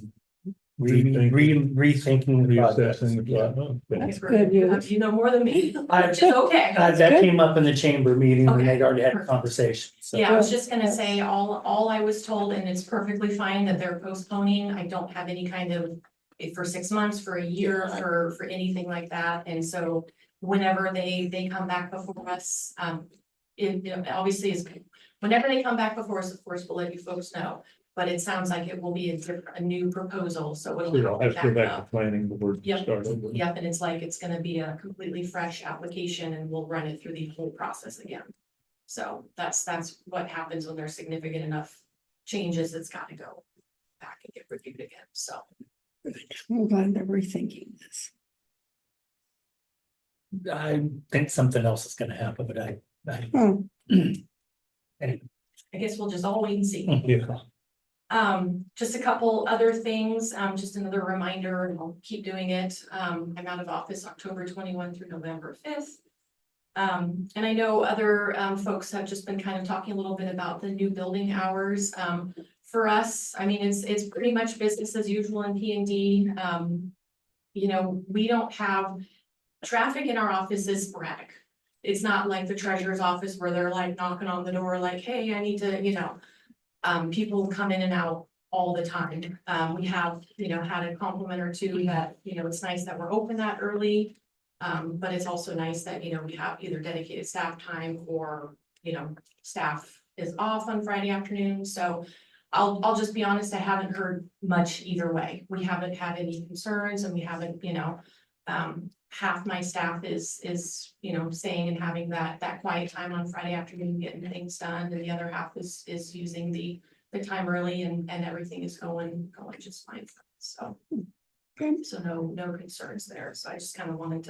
rethinking the project. Reassessing the Yeah. plan. That's good news. You know more than me, I- which is okay. That came up in the chamber meeting and Okay. they'd already had a conversation, so. Yeah, I was just gonna say, all I was told, and it's perfectly fine that they're postponing, I don't have any kind of. For 6 months, for a year, for anything like that, and so whenever they come back before us, it obviously is. Whenever they come back before us, of course, we'll let you folks know, but it sounds like it will be a new proposal, so it'll. So they'll have to go back to up. planning board to Yep. start over. Yep, and it's like, it's gonna be a completely fresh application and we'll run it through the whole process again. So that's what happens when there's significant enough changes, it's gotta go back and get reviewed again, so. I'm glad they're rethinking this. I think something else is gonna happen, but I Oh, I guess we'll just all wait and see. Yeah. Just a couple other things, just another reminder, and I'll keep doing it. I'm out of office October 21 through November 5th. And I know other folks have just been kind of talking a little bit about the new building hours. For us, I mean, it's pretty much business as usual in P&D. You know, we don't have traffic in our office is sporadic. It's not like the treasurer's office where they're like knocking on the door like, hey, I need to, you know. People come in and out all the time. We have, you know, had a compliment or two that, you know, it's nice that we're open that early. But it's also nice that, you know, we have either dedicated staff time or, you know, staff is off on Friday afternoon, so. I'll just be honest, I haven't heard much either way. We haven't had any concerns and we haven't, you know. Half my staff is, you know, staying and having that quiet time on Friday afternoon, getting things done, and the other half is using the time early and everything is going just fine. So. Good. So no concerns there. So I just kind of wanted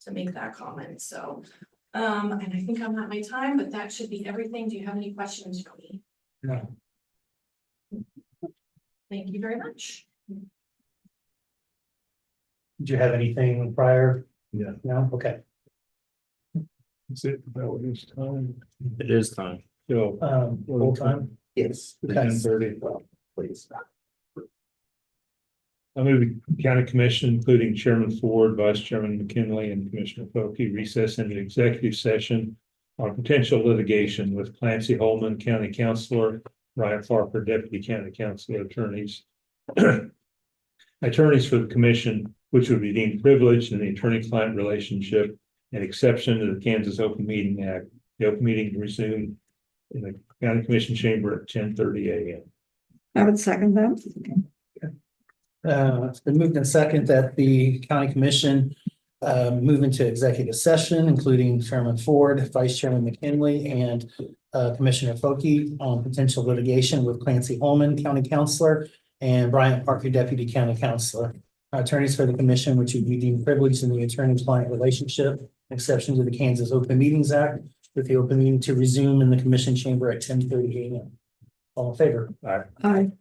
to make that comment. So. And I think I'm at my time, but that should be everything. Do you have any questions for me? No. Thank you very much. Did you have anything prior? Yeah. No, okay. Is it about this time? It is time. So, Full time? Yes. Okay. 10:30. Please. I move the county commission, including Chairman Ford, Vice Chairman McKinley, and Commissioner Folke, recess into executive session on potential litigation with Clancy Holman, County Counselor, Ryan Parker, Deputy County Counselor, attorneys. Attorneys for the commission, which would be deemed privileged in the attorney-client relationship, an exception to the Kansas Open Meeting Act. The open meeting resumed in the county commission chamber at 10:30 a.m. I would second that. It's been moved in second that the county commission move into executive session, including Chairman Ford, Vice Chairman McKinley, and Commissioner Folke on potential litigation with Clancy Holman, County Counselor, and Bryant Parker, Deputy County Counselor. Attorneys for the commission, which would be deemed privileged in the attorney-client relationship, exception to the Kansas Open Meetings Act, with the open meeting to resume in the commission chamber at 10:30 a.m. All in favor? Aye.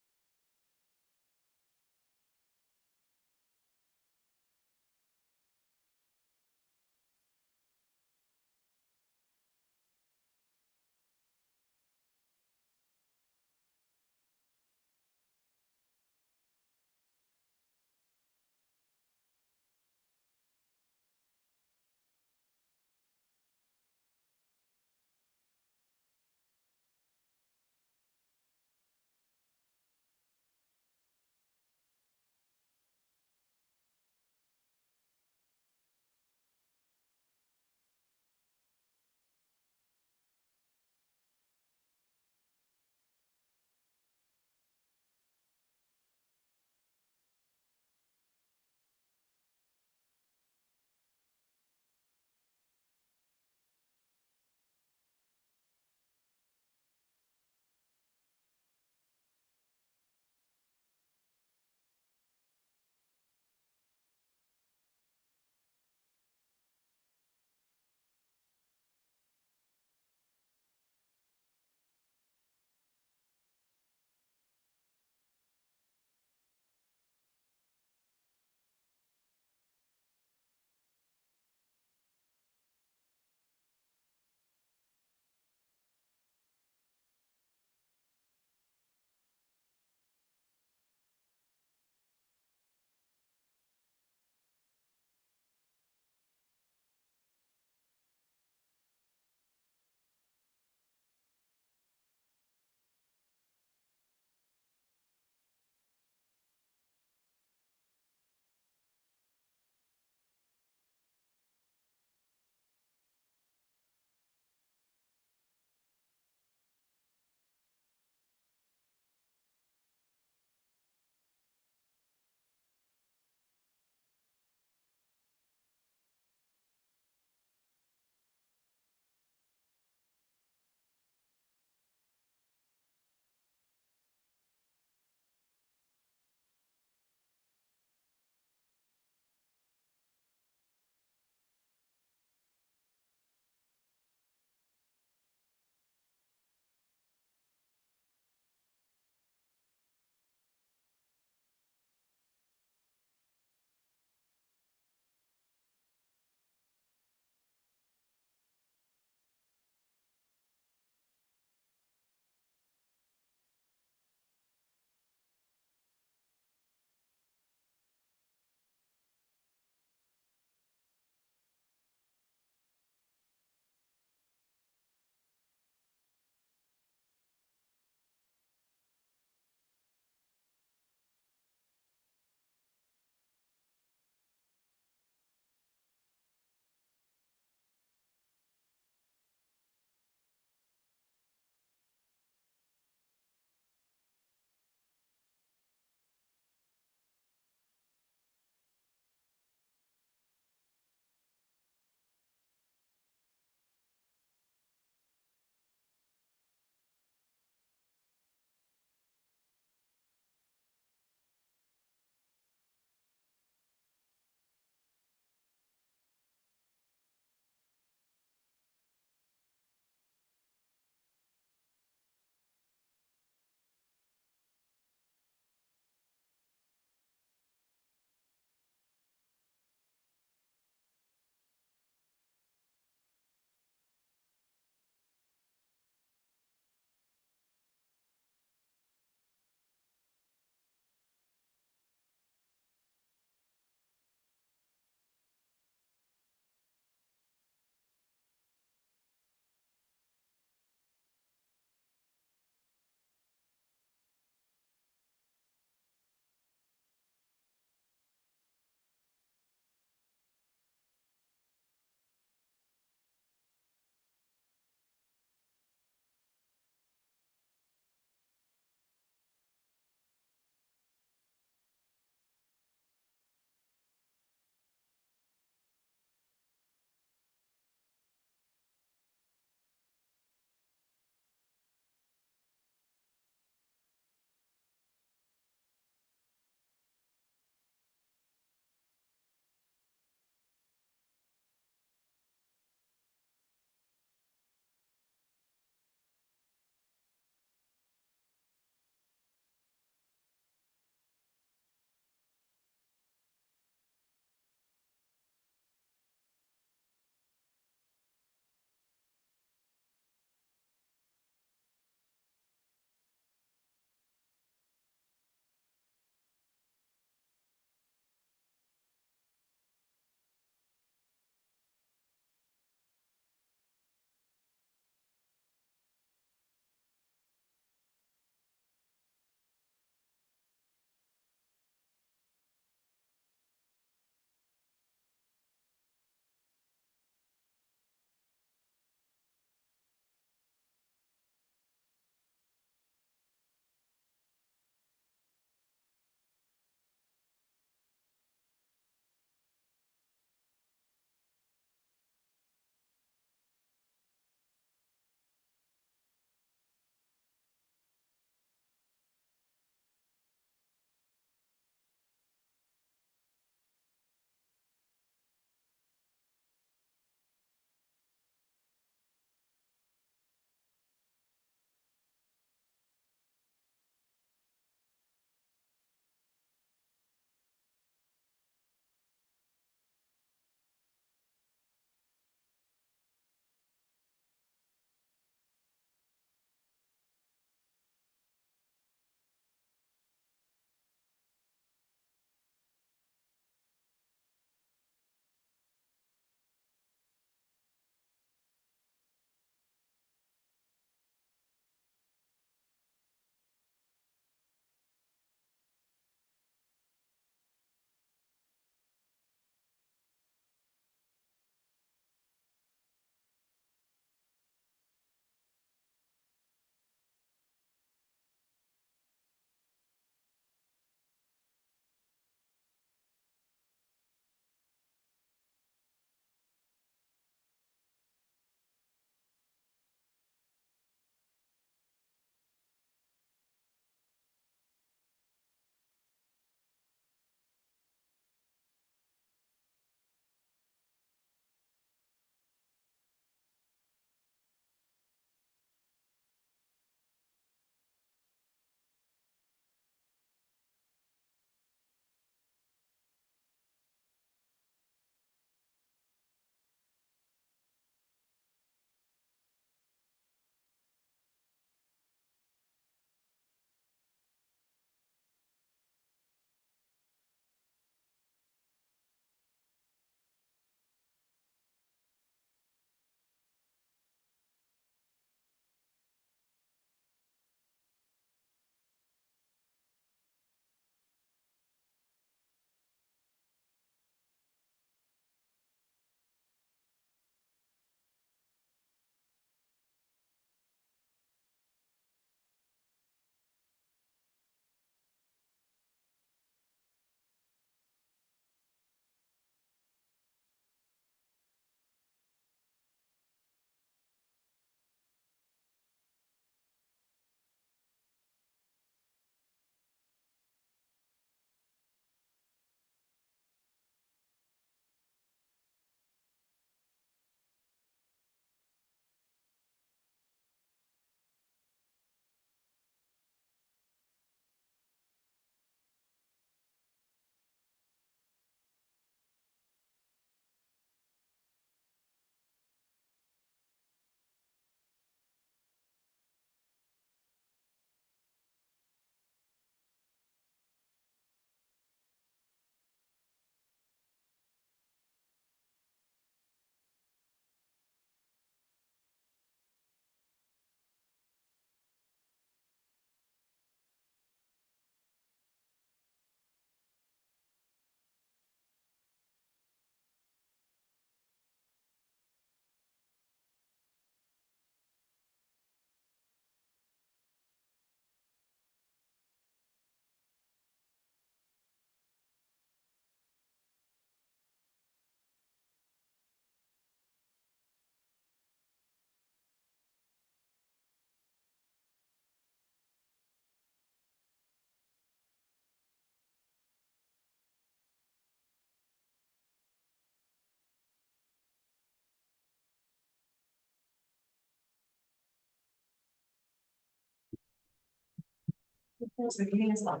The meeting is live.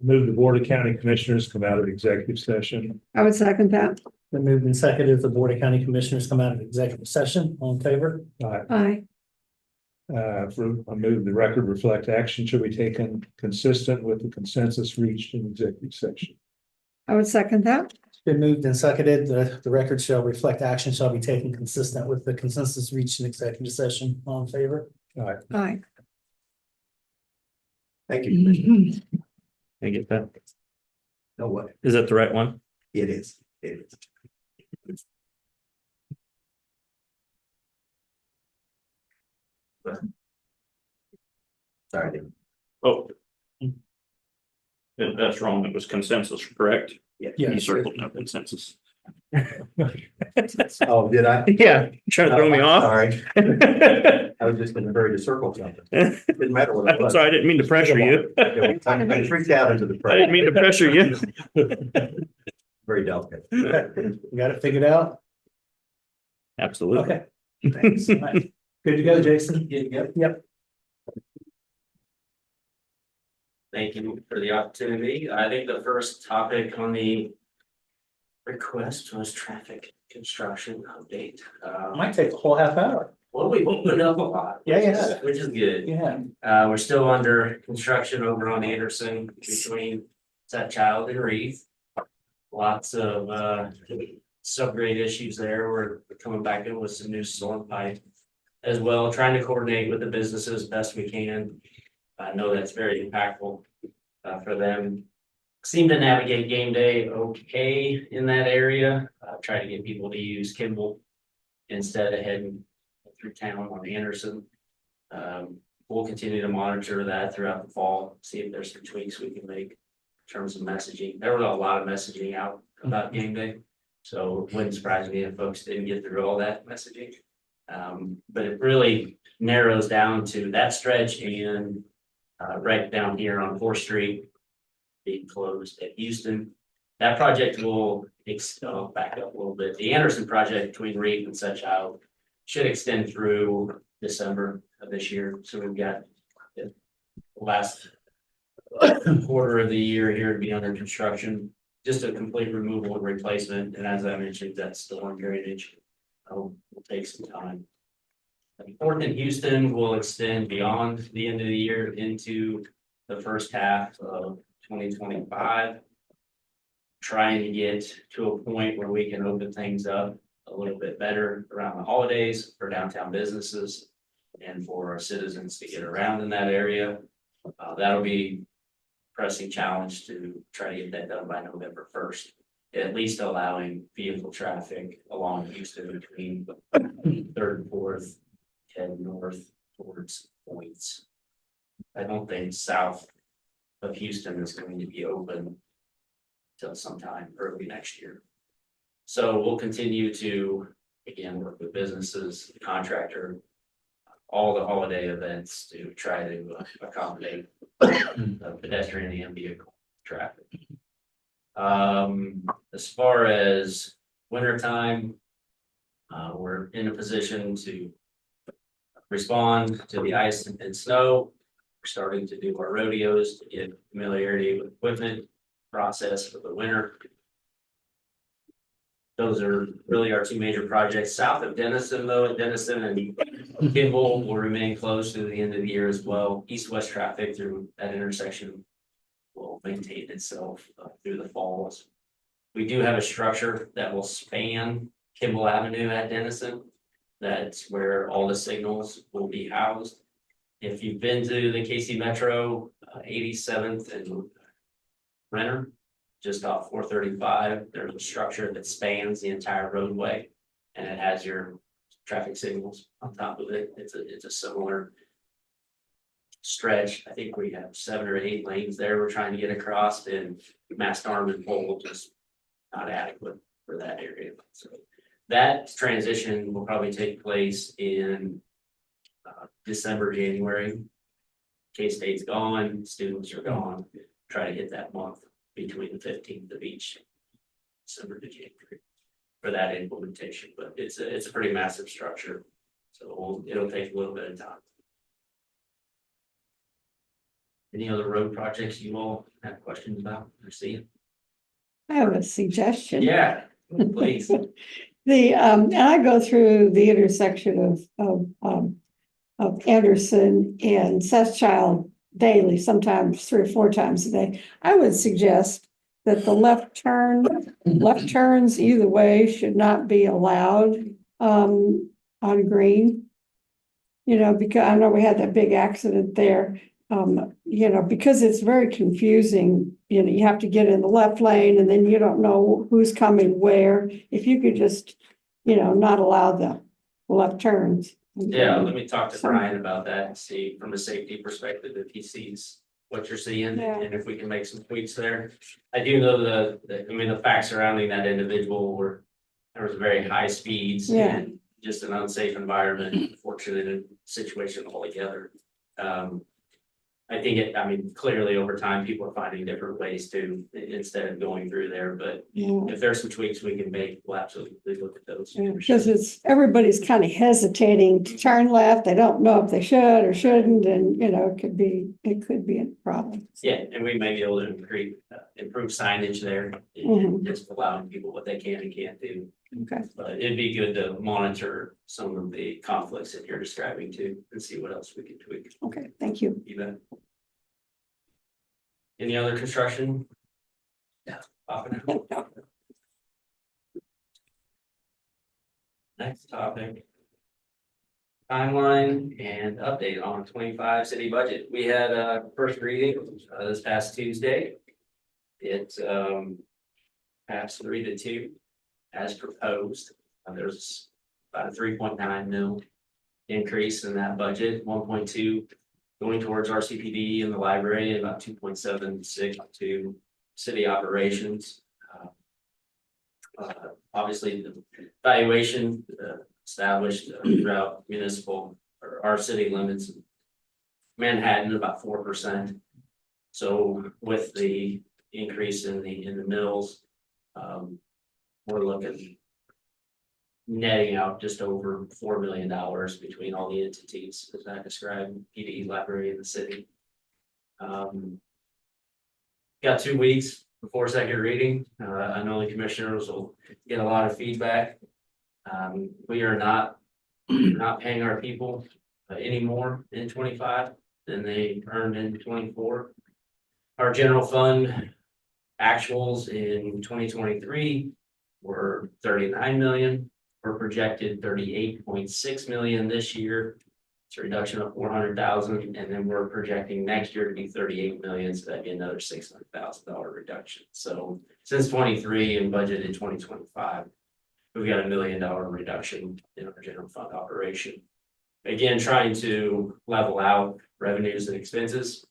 Move the Board of County Commissioners come out of executive session. I would second that. Been moved and seconded, the Board of County Commissioners come out of executive session. All in favor? Aye. I move the record reflect action should be taken consistent with the consensus reached in executive session. I would second that. It's been moved and seconded, the record shall reflect action shall be taken consistent with the consensus reached in executive session. All in favor? Aye. Thank you, Commissioner. Can I get that? No way. Is that the right one? It is. It is. Sorry. Oh. That's wrong. It was consensus, correct? Yeah. You circled no consensus. Oh, did I? Yeah, trying to throw me off. Sorry. I was just in a hurry to circle something. Didn't matter what it I'm was. sorry, I didn't mean to pressure you. I freaked out into the. I didn't mean to pressure you. Very delicate. You got it figured out? Absolutely. Okay. Thanks. All right. Good to go, Jason? Yep. Thank you for the opportunity. I think the first topic on the request was traffic construction update. Might take a whole half hour. Well, we opened up a lot. Yeah. Which is good. Yeah. We're still under construction over on Anderson between Child and Reeve. Lots of subgrade issues there. We're coming back in with some new storm pipe as well, trying to coordinate with the businesses best we can. I know that's very impactful for them. Seem to navigate game day okay in that area. Try to get people to use Kimball instead of heading through town on Anderson. We'll continue to monitor that throughout the fall, see if there's some tweaks we can make in terms of messaging. There was a lot of messaging out about game day, so it wouldn't surprise me if folks didn't get through all that messaging. But it really narrows down to that stretch and right down here on 4th Street being closed at Houston. That project will back up a little bit. The Anderson project between Reeve and Child should extend through December of this year. So we've got the last quarter of the year here to be under construction. Just a complete removal and replacement. And as I mentioned, that storm drainage will take some time. Fourth in Houston will extend beyond the end of the year into the first half of 2025. Trying to get to a point where we can open things up a little bit better around the holidays for downtown businesses and for our citizens to get around in that area. That'll be a pressing challenge to try to get that done by November 1st. At least allowing vehicle traffic along Houston between 3rd and 4th. Head north towards points. I don't think south of Houston is going to be open till sometime early next year. So we'll continue to, again, work with businesses, the contractor, all the holiday events to try to accommodate pedestrian and vehicle traffic. As far as wintertime, we're in a position to respond to the ice and snow. We're starting to do our rodeos to get familiarity with equipment process for the winter. Those are really our two major projects. South of Denison, though, at Denison and Kimball will remain closed through the end of the year as well. East-west traffic through that intersection will maintain itself through the falls. We do have a structure that will span Kimball Avenue at Denison. That's where all the signals will be housed. If you've been to the KC Metro, 87th and Renner, just off 435, there's a structure that spans the entire roadway and it has your traffic signals on top of it. It's a similar stretch. I think we have 7 or 8 lanes there we're trying to get across, and mast arm and pole just not adequate for that area. So that transition will probably take place in December, January. K-State's gone, students are gone. Try to hit that month between the 15th of each December to January for that implementation. But it's a pretty massive structure, so it'll take a little bit of time. Any other road projects you all have questions about or see? I have a suggestion. Yeah, please. And I go through the intersection of Anderson and Sethchild daily, sometimes 3 or 4 times a day. I would suggest that the left turns either way should not be allowed, on Green. You know, because I know we had that big accident there, you know, because it's very confusing. You know, you have to get in the left lane and then you don't know who's coming where. If you could just, you know, not allow the left turns. Yeah, let me talk to Brian about that and see from a safety perspective if he sees what you're seeing Yeah. and if we can make some tweaks there. I do know the facts surrounding that individual were, there was very high speeds Yeah. and just an unsafe environment, unfortunate situation altogether. I think clearly over time, people are finding different ways to, instead of going through there, but Yeah. if there's some tweaks we can make, we'll absolutely look at those. Yeah, because everybody's kind of hesitating to turn left. They don't know if they should or shouldn't, and you know, it could be a problem. Yeah, and we may be able to improve signage there, Mhm. and just allowing people what they can and can't do. Okay. But it'd be good to monitor some of the conflicts that you're describing too, and see what else we can tweak. Okay, thank you. You bet. Any other construction? Yeah. Popping out. Next topic. Timeline and update on 25 city budget. We had a first reading this past Tuesday. It passed 3-2 as proposed. There's about a 3.9 mil increase in that budget, 1.2 going towards RCPD in the library, and about 2.76 to city operations. Obviously, the valuation established throughout municipal or our city limits, Manhattan about 4%. So with the increase in the mills, we're looking netting out just over $4 million between all the entities, as I described, PD, library, and the city. Got 2 weeks before second reading. I know the commissioners will get a lot of feedback. We are not paying our people any more in 25 than they earned in 24. Our general fund actuals in 2023 were 39 million. We're projected 38.6 million this year. It's a reduction of 400,000, and then we're projecting next year to be 38 million, so that'd be another $600,000 reduction. So since 23 and budgeted 2025, we've got $1 million reduction in our general fund operation. Again, trying to level out revenues and expenses.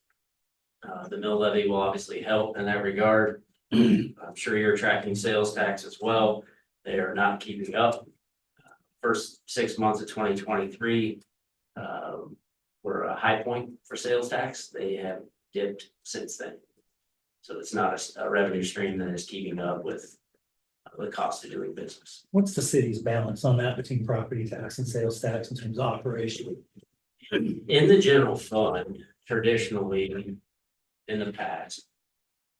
The mill levy will obviously help in that regard. I'm sure you're tracking sales tax as well. They are not keeping up. First 6 months of 2023 were a high point for sales tax. They have dipped since then. So it's not a revenue stream that is keeping up with the cost of doing business. What's the city's balance on that between property tax and sales tax in terms of operation? In the general fund, traditionally, in the past,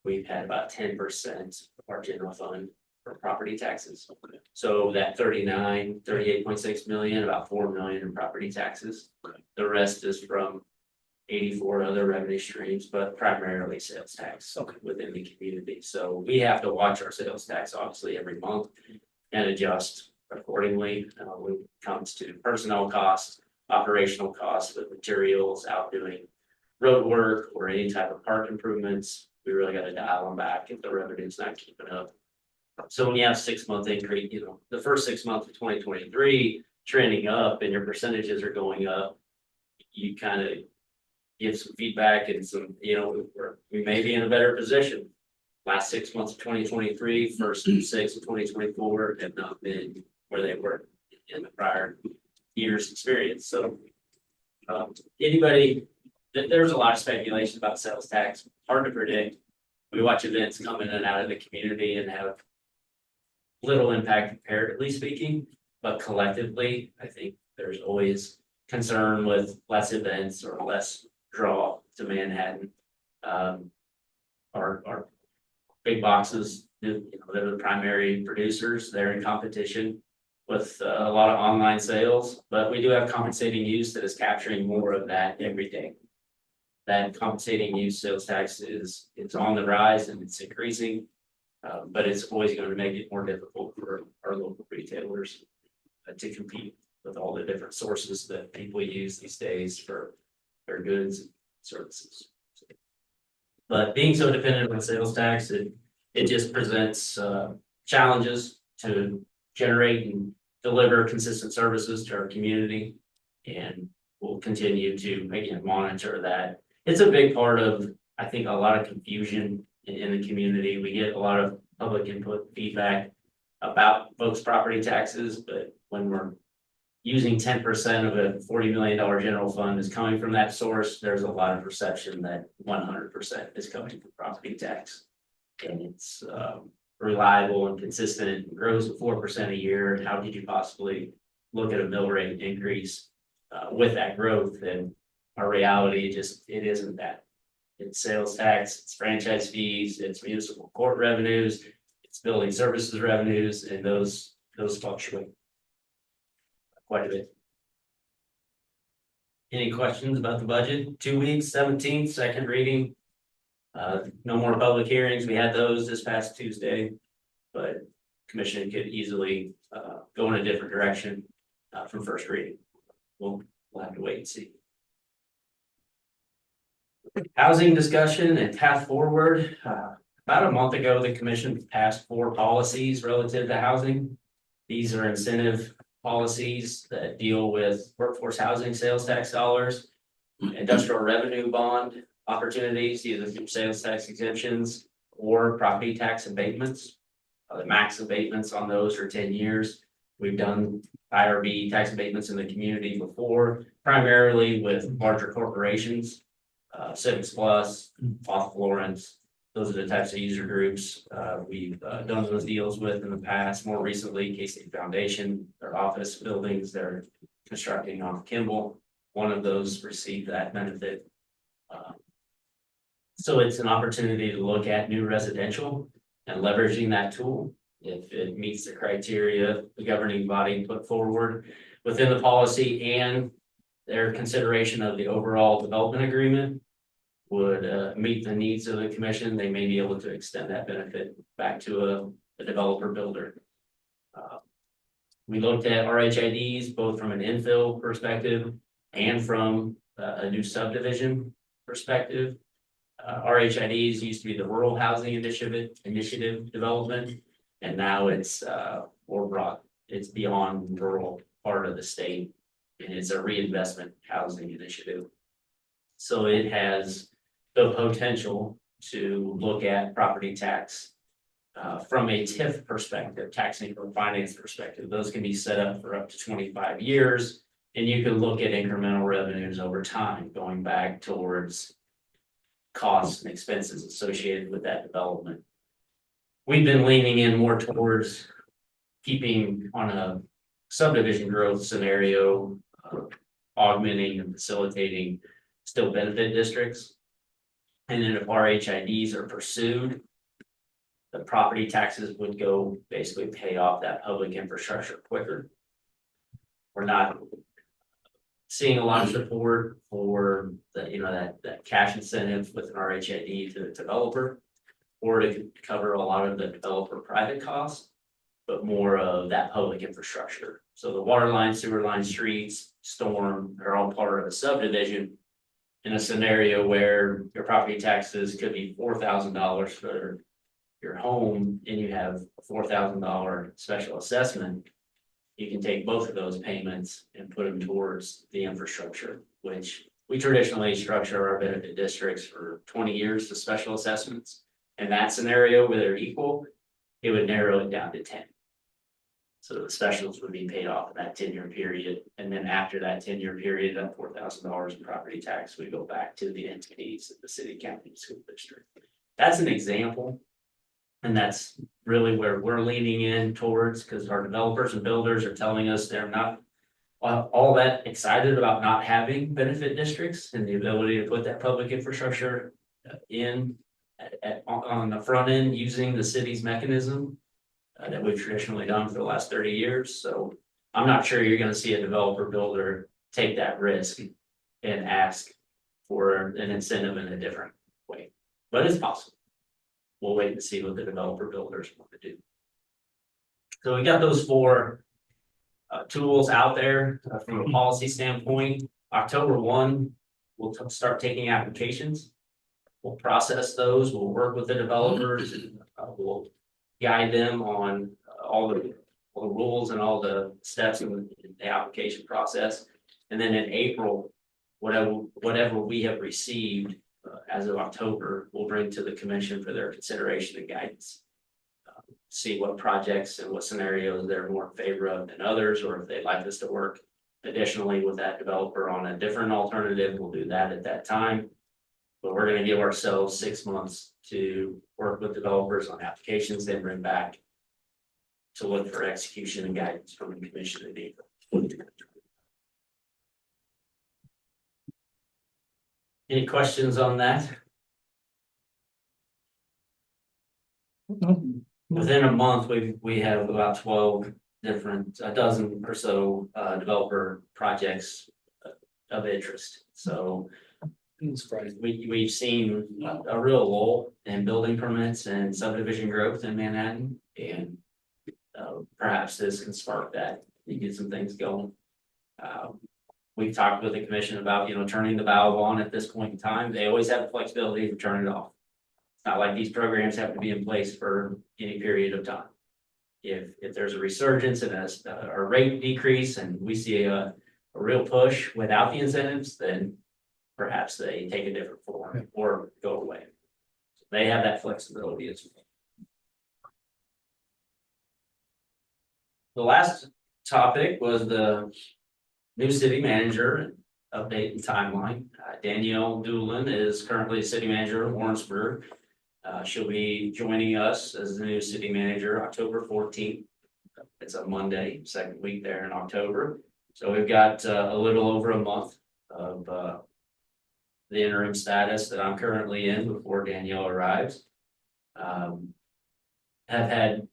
we've had about 10% of our general fund for property taxes. So that 38.6 million, about 4 million in property taxes. The rest is from 84 other revenue streams, but primarily sales tax within the community. So we have to watch our sales tax obviously every month and adjust accordingly when it comes to personnel costs, operational costs with materials, out doing road work or any type of park improvements. We really got to dial them back if the revenue's not keeping up. So when you have 6 month increase, the first 6 months of 2023 trending up and your percentages are going up, you kind of give some feedback and some, we may be in a better position. Last 6 months of 2023, first 6 of 2024 have not been where they were in the prior year's experience. So there's a lot of speculation about sales tax, hard to predict. We watch events come in and out of the community and have little impact comparatively speaking, but collectively, I think there's always concern with less events or less draw to Manhattan. Our big boxes, they're the primary producers, they're in competition with a lot of online sales, but we do have compensating use that is capturing more of that every day. That compensating use sales tax is, it's on the rise and it's increasing. But it's always going to make it more difficult for our local retailers to compete with all the different sources that people use these days for their goods and services. But being so dependent on sales tax, it just presents challenges to generate and deliver consistent services to our community. And we'll continue to, again, monitor that. It's a big part of, I think, a lot of confusion in the community. We get a lot of public input feedback about folks' property taxes, but when we're using 10% of a $40 million general fund is coming from that source, there's a lot of perception that 100% is coming from property tax. And it's reliable and consistent, and grows at 4% a year. How could you possibly look at a mill rate increase with that growth? And our reality just, it isn't that. It's sales tax, it's franchise fees, it's municipal court revenues, it's building services revenues, and those fluctuate quite a bit. Any questions about the budget? 2 weeks, 17th, second reading. No more public hearings. We had those this past Tuesday, but commission could easily go in a different direction from first reading. We'll have to wait and see. Housing discussion and path forward. About a month ago, the commission passed 4 policies relative to housing. These are incentive policies that deal with workforce housing sales tax dollars, industrial revenue bond opportunities, either through sales tax exemptions or property tax abatements. The max abatements on those are 10 years. We've done IRB tax abatements in the community before, primarily with larger corporations. Civics Plus, Off Florence, those are the types of user groups we've done those deals with in the past. More recently, K-State Foundation, their office buildings they're constructing off Kimball. One of those received that benefit. So it's an opportunity to look at new residential and leveraging that tool. If it meets the criteria the governing body put forward within the policy and their consideration of the overall development agreement would meet the needs of the commission, they may be able to extend that benefit back to a developer builder. We looked at RHIDs both from an infill perspective and from a new subdivision perspective. RHIDs used to be the Rural Housing Initiative Development, and now it's more broad. It's beyond rural part of the state, and it's a reinvestment housing initiative. So it has the potential to look at property tax from a TIF perspective, tax increment finance perspective. Those can be set up for up to 25 years, and you can look at incremental revenues over time, going back towards costs and expenses associated with that development. We've been leaning in more towards keeping on a subdivision growth scenario, augmenting and facilitating still benefit districts. And then if RHIDs are pursued, the property taxes would go basically pay off that public infrastructure quicker. We're not seeing a lot of support for the, that cash incentive with an RHID to the developer, or to cover a lot of the developer private costs, but more of that public infrastructure. So the water line, sewer line, streets, storm are all part of a subdivision. In a scenario where your property taxes could be $4,000 for your home and you have a $4,000 special assessment, you can take both of those payments and put them towards the infrastructure, which we traditionally structure our benefit districts for 20 years to special assessments. In that scenario where they're equal, it would narrow it down to 10. So the specials would be paid off in that 10-year period. And then after that 10-year period, that $4,000 in property tax would go back to the entities of the city, county, school district. That's an example. And that's really where we're leaning in towards, because our developers and builders are telling us they're not all that excited about not having benefit districts and the ability to put that public infrastructure on the front end using the city's mechanism that we've traditionally done for the last 30 years. So I'm not sure you're gonna see a developer builder take that risk and ask for an incentive in a different way, but it's possible. We'll wait and see what the developer builders want to do. So we got those four tools out there from a policy standpoint. October 1, we'll start taking applications. We'll process those, we'll work with the developers, we'll guide them on all the rules and all the steps in the application process. And then in April, whatever we have received as of October, we'll bring to the commission for their consideration and guidance. See what projects and what scenarios they're more in favor of than others, or if they'd like us to work additionally with that developer on a different alternative, we'll do that at that time. But we're gonna give ourselves 6 months to work with developers on applications, then bring back to look for execution and guidance from the commission in April. Any questions on that? Within a month, we have about 12 different, a dozen or so developer projects of interest. So we've seen a real lull in building permits and subdivision growth in Manhattan, and perhaps this can spark that and get some things going. We've talked with the commission about, turning the valve on at this point in time. They always have the flexibility to turn it off. It's not like these programs have to be in place for any period of time. If there's a resurgence and a rate decrease and we see a real push without the incentives, then perhaps they take a different form or go away. They have that flexibility as well. The last topic was the new city manager update and timeline. Danielle Doolin is currently city manager of Warrensburg. She'll be joining us as the new city manager October 14th. It's a Monday, second week there in October. So we've got a little over a month of the interim status that I'm currently in before Danielle arrives. Have had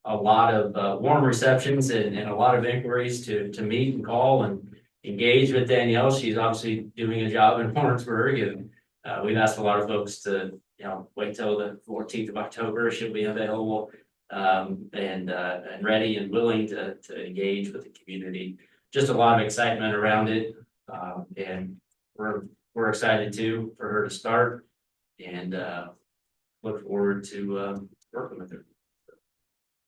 a lot of warm receptions and a lot of inquiries to meet and call and engage with Danielle. She's obviously doing a job in Warrensburg, and we've asked a lot of folks to wait till the 14th of October. She'll be available and ready and willing to engage with the community. Just a lot of excitement around it, and we're excited too for her to start, and look forward to working with her.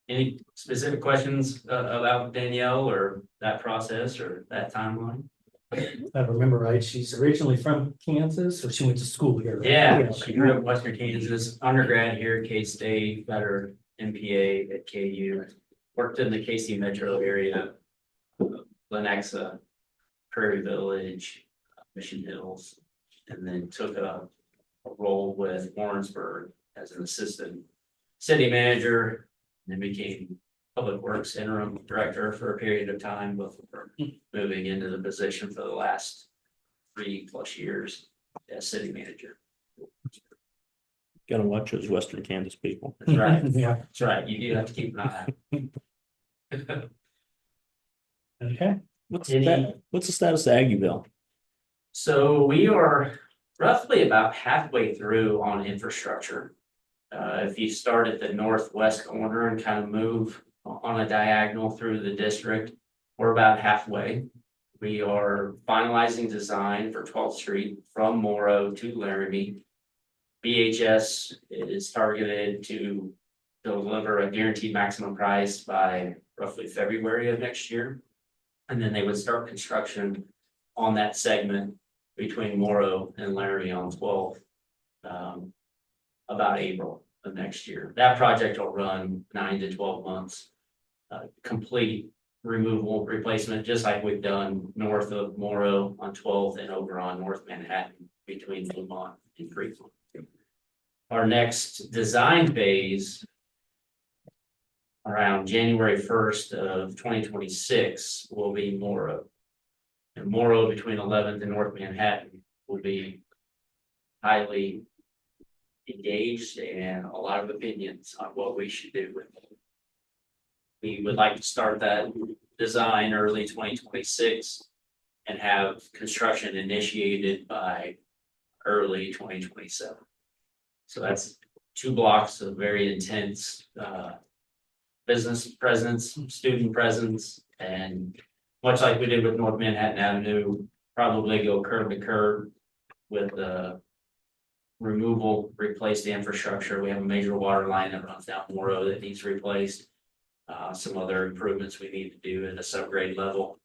Any specific questions about Danielle or that process or that timeline? If I remember right, she's originally from Kansas, or she went to school here. Right? Yeah, she grew up in Western Kansas, undergrad here at K-State, got her MPA at KU, worked in the KC metro area, Lenexa, Prairie Village, Mission Hills, and then took a role with Warrensburg as an assistant city manager, and then became Public Works interim director for a period of time before moving into the position for the last 3+ years as city manager. Gotta watch those Western Kansas people. That's right. Yeah. That's right. You do have to keep an eye out. Okay. What's the status of Aggieville? So we are roughly about halfway through on infrastructure. If you start at the northwest corner and kind of move on a diagonal through the district, we're about halfway. We are finalizing design for 12th Street from Morrow to Laramie. BHS is targeted to deliver a guaranteed maximum price by roughly February of next year. And then they would start construction on that segment between Morrow and Laramie on 12th, about April of next year. That project will run 9 to 12 months. Complete removal replacement, just like we've done north of Morrow on 12th and over on North Manhattan between Lemont and Fremont. Our next design phase around January 1st of 2026 will be Morrow. And Morrow between 11th and North Manhattan will be highly engaged and a lot of opinions on what we should do with it. We would like to start that design early 2026 and have construction initiated by early 2027. So that's 2 blocks of very intense business presence, student presence, and much like we did with North Manhattan Avenue, probably go curb to curb with the removal, replace the infrastructure. We have a major water line that runs down Morrow that needs replaced. Some other improvements we need to do at a subgrade level.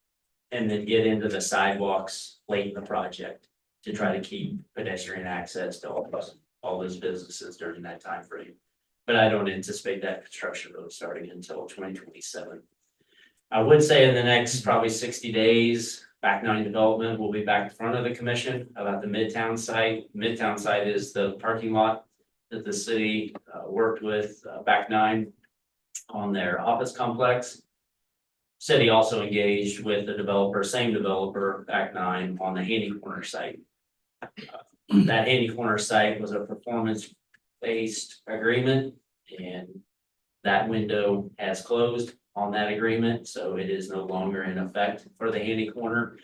And then get into the sidewalks late in the project to try to keep pedestrian access to all those businesses during that time frame. But I don't anticipate that construction really starting until 2027. I would say in the next probably 60 days, Back Nine Development will be back in front of the commission about the Midtown site. Midtown site is the parking lot that the city worked with Back Nine on their office complex. City also engaged with the developer, same developer, Back Nine, on the Handy Corner site. That Handy Corner site was a performance-based agreement, and that window has closed on that agreement, so it is no longer in effect for the Handy Corner.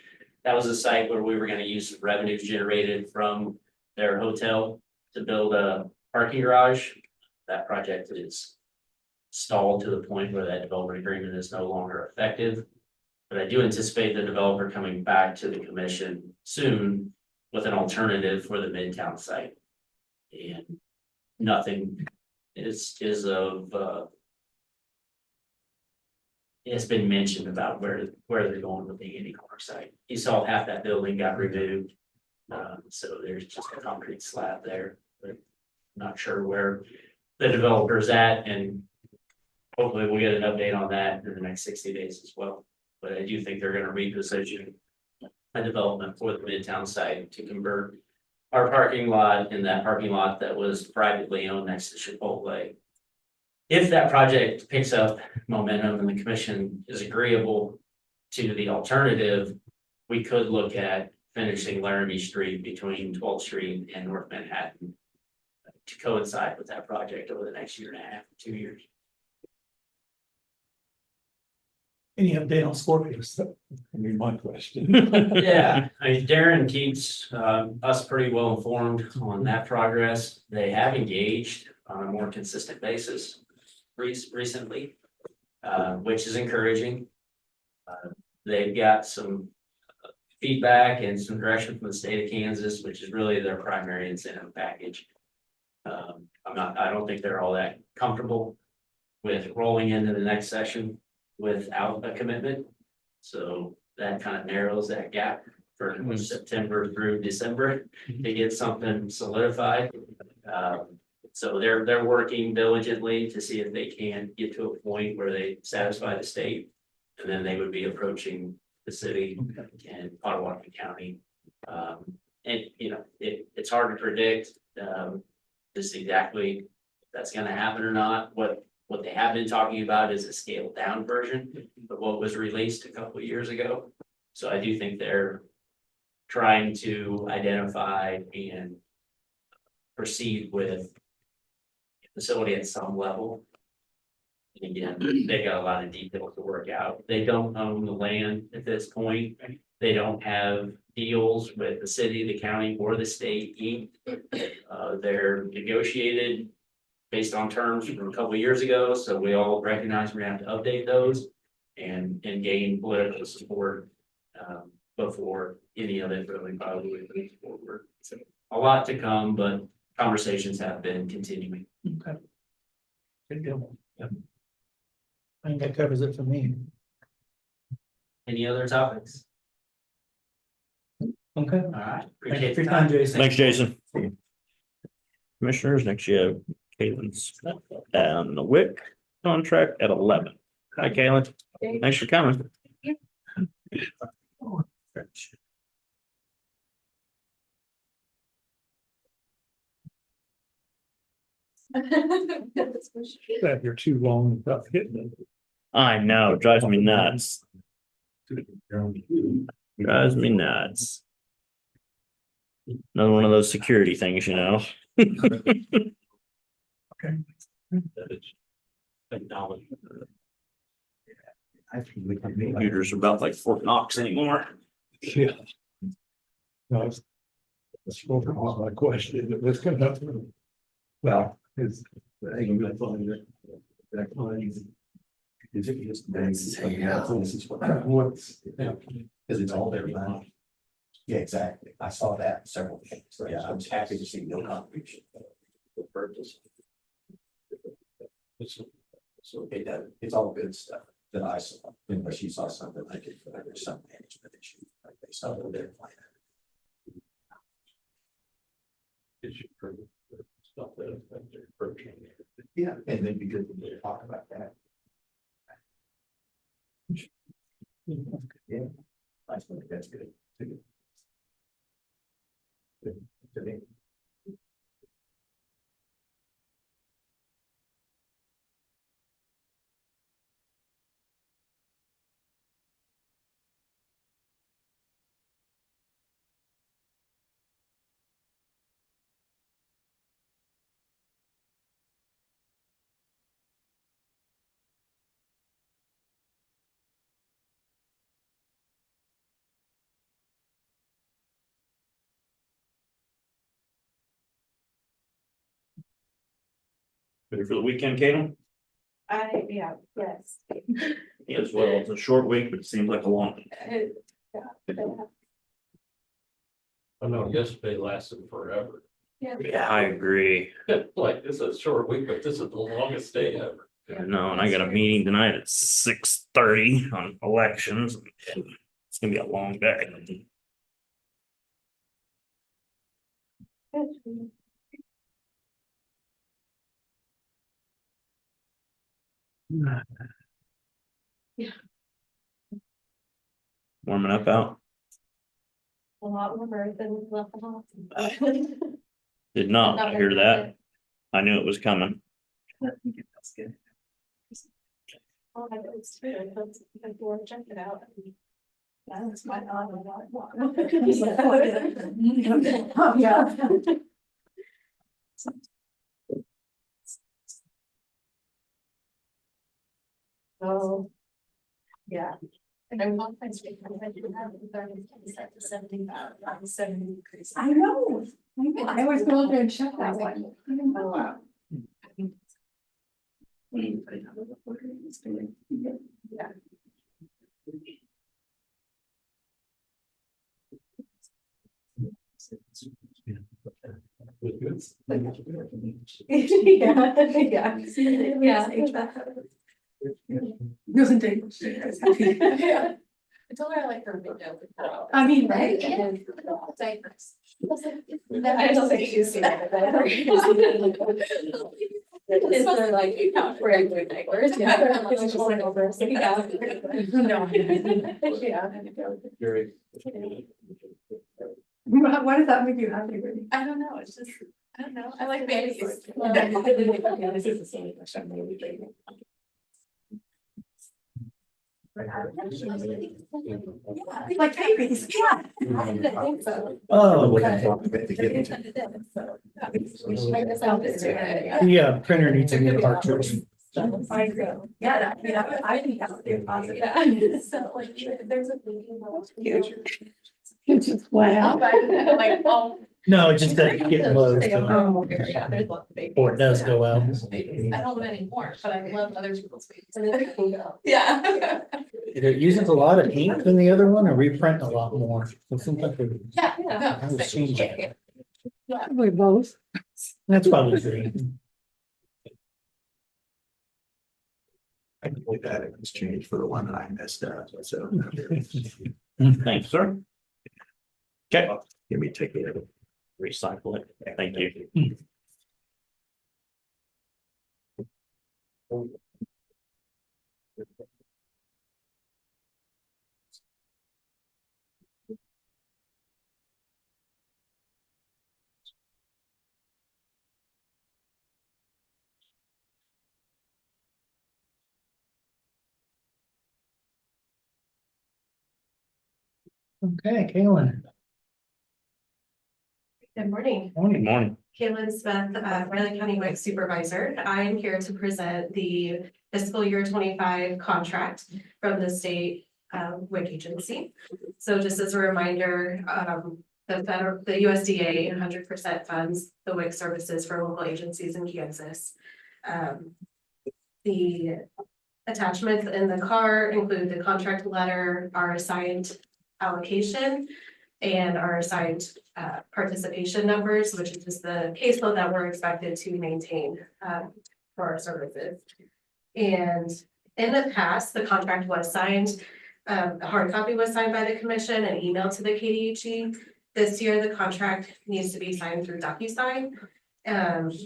That was a site where we were gonna use some revenues generated from their hotel to build a parking garage. That project is stalled to the point where that development agreement is no longer effective. But I do anticipate the developer coming back to the commission soon with an alternative for the Midtown site. And nothing is of it's been mentioned about where they're going with the Handy Corner site. You saw half that building got removed. So there's just a concrete slab there, but I'm not sure where the developer's at, and hopefully we'll get an update on that in the next 60 days as well. But I do think they're gonna reposition a development for the Midtown site to convert our parking lot and that parking lot that was privately owned next to Chipotle. If that project picks up momentum and the commission is agreeable to the alternative, we could look at finishing Laramie Street between 12th Street and North Manhattan to coincide with that project over the next 1.5 to 2 years. Any update on Scorpios? I mean, my question. Yeah, I mean, Darren keeps us pretty well informed on that progress. They have engaged on a more consistent basis recently, which is encouraging. They've got some feedback and some direction from the state of Kansas, which is really their primary incentive package. I don't think they're all that comfortable with rolling into the next session without a commitment. So that kind of narrows that gap for September through December to get something solidified. So they're working diligently to see if they can get to a point where they satisfy the state. And then they would be approaching the city and Potawatomi County. And you know, it's hard to predict just exactly if that's gonna happen or not. What they have been talking about is a scaled down version of what was released a couple of years ago. So I do think they're trying to identify and proceed with a facility at some level. And again, they got a lot of details to work out. They don't own the land at this point. They don't have deals with the city, the county, or the state. They're negotiated based on terms from a couple of years ago, so we all recognize we're gonna have to update those and gain political support before any of it really probably moves forward. So a lot to come, but conversations have been continuing. Okay. Good deal. Yep. I think that covers it for me. Any other topics? Okay. All right. Thank you Appreciate for the your time, time. Jason. Thanks, Jason. Commissioners, next you have Caitlin Smith and the WIC contract at 11. Hi, Caitlin. Thanks for coming. That you're too long without hitting it. I know, it drives me nuts. Drives me nuts. Another one of those security things, you know. That is technology. Computers are about like Fort Knox anymore. Yeah. No, that's my question. It's gonna have to. Well, it's. Is it just? What's, because it's all there now. Yeah, exactly. I saw that several things. Yeah, I was happy to see no contribution. The purpose. So it's all good stuff that I saw. And when she saw something like it, there's some management issue, like they saw it there. It should prove stuff that affects their purchasing. Yeah, and then be good to talk about that. Yeah, I think that's good. Good. Good. Ready for the weekend, Caitlin? Yes. As well, it's a short week, but it seems like a long. I know yesterday lasted forever. Yeah, I agree. Like, this is a short week, but this is the longest day ever. No, and I got a meeting tonight at 6:30 on elections. It's gonna be a long day. Warming up out. A lot warmer than left the house. Did not hear that. I knew it was coming. That's good. Oh, it's good, before check it out. That's my own. Oh, yeah. Oh, yeah. And I'm not. I know. I always go out there and check that one. Oh, wow. Yeah. Doesn't take much. Yeah. I told her I like her video. I mean, right? Diapers. I don't think she's seen it. It's like regular diapers. Yeah. It's just like over. No. Yeah. Very. Why does that make you happy? I don't know. It's just, I don't know. I like babies. This is the same question. Like babies, yeah. I didn't think so. Oh, yeah, printer needs a new cartridge. I agree. Yeah, I think that would be a positive. Yeah. So like, there's a thinking. It's just wow. Like, oh. No, it just doesn't get close. Oh, yeah, there's lots of babies. Or it does go out. I don't have any more, but I love other people's babies. Yeah. It uses a lot of ink than the other one, or we print a lot more. So sometimes they- Yeah. I was changing. We both. That's probably true. I can believe that it was changed for the one that I messed up, so. Thanks, sir. Okay, Give me take it. recycle it. Thank you. Okay, Kaylin. Good morning. Good morning. Caitlin Smith, Riley County WIC Supervisor. I am here to present the fiscal year 25 contract from the state WIC agency. So just as a reminder, the USDA 100% funds the WIC services for local agencies in Kansas. The attachments in the car include the contract letter, our assigned allocation, and our assigned participation numbers, which is just the caseload that we're expected to maintain for our services. And in the past, the contract was signed, a hard copy was signed by the commission and emailed to the KDHE. This year, the contract needs to be signed through DocuSign.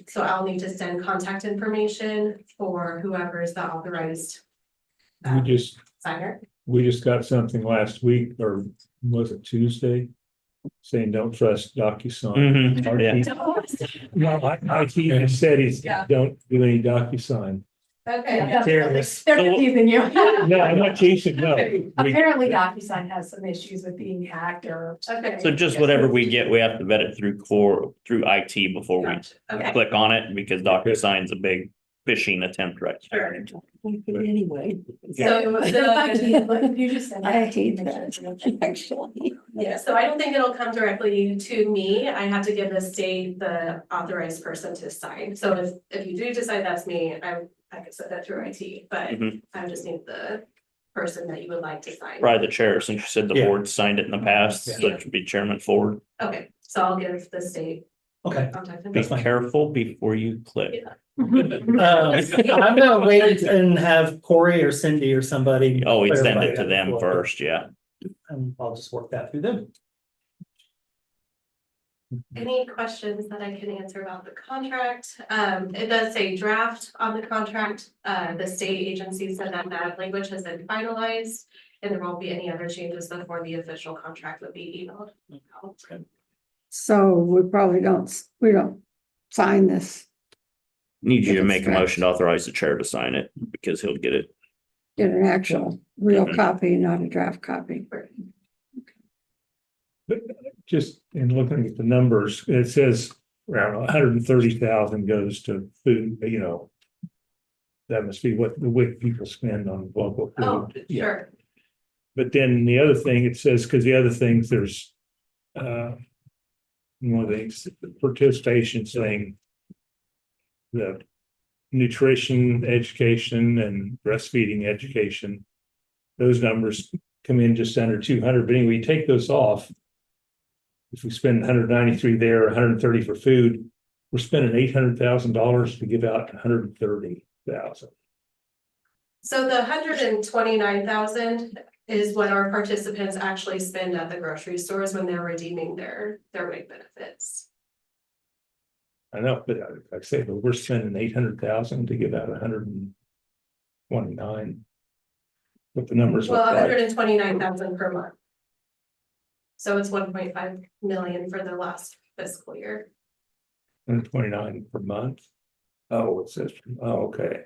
So I'll need to send contact information for whoever is the authorized signer. We just got something last week, or was it Tuesday? Saying don't trust DocuSign. IT said he's don't do any DocuSign. Okay. Serious. They're confusing you. No, I'm not teasing, no. Apparently DocuSign has some issues with being hacked or. Okay. So just whatever we get, we have to vet it through through IT before we Gotcha. Okay. click on it, because DocuSign's a big phishing attempt right there. Anyway. So You just said. I hate that, actually. yeah, so I don't think it'll come directly to me. I have to give the state the authorized person to sign. So if you do decide that's me, I could set that through IT, but Mhm. I just need the person that you would like to sign. Probably the chair, since you said the Yeah. board signed it in the past, so it should be Chairman Ford. Okay, so I'll give the state Okay. contact Be information. careful before you click. I'm gonna wait and have Corey or Cindy or somebody. Oh, we'd send clarify it to that them before. first, yeah. And I'll just work that through them. Any questions that I can answer about the contract? It does say draft on the contract. The state agency said that that language has been finalized and there won't be any other changes before the official contract would be emailed. So we we don't sign this, Need you to If it's make a draft. motion to authorize the chair to sign it, because he'll get it. get an actual real Mhm. copy, not a draft copy. But just in looking at the numbers, it says around 130,000 goes to food, you know. That must be what the WIC people spend on local Oh, food. Yeah. sure. But then the other thing it says, because the other things, there's one of the participation thing. The nutrition education and breastfeeding education. Those numbers come in just under 200, but anyway, you take those off. If we spend 193 there, 130 for food, we're spending $800,000 to give out 130,000. So the 129,000 is what our participants actually spend at the grocery stores when they're redeeming their WIC benefits. I know, but like I say, but we're spending 800,000 to give out 129. What the numbers Well, look like. 129,000 per month. So it's 1.5 million for the last fiscal year. 129 per month. Oh, it says, oh, okay.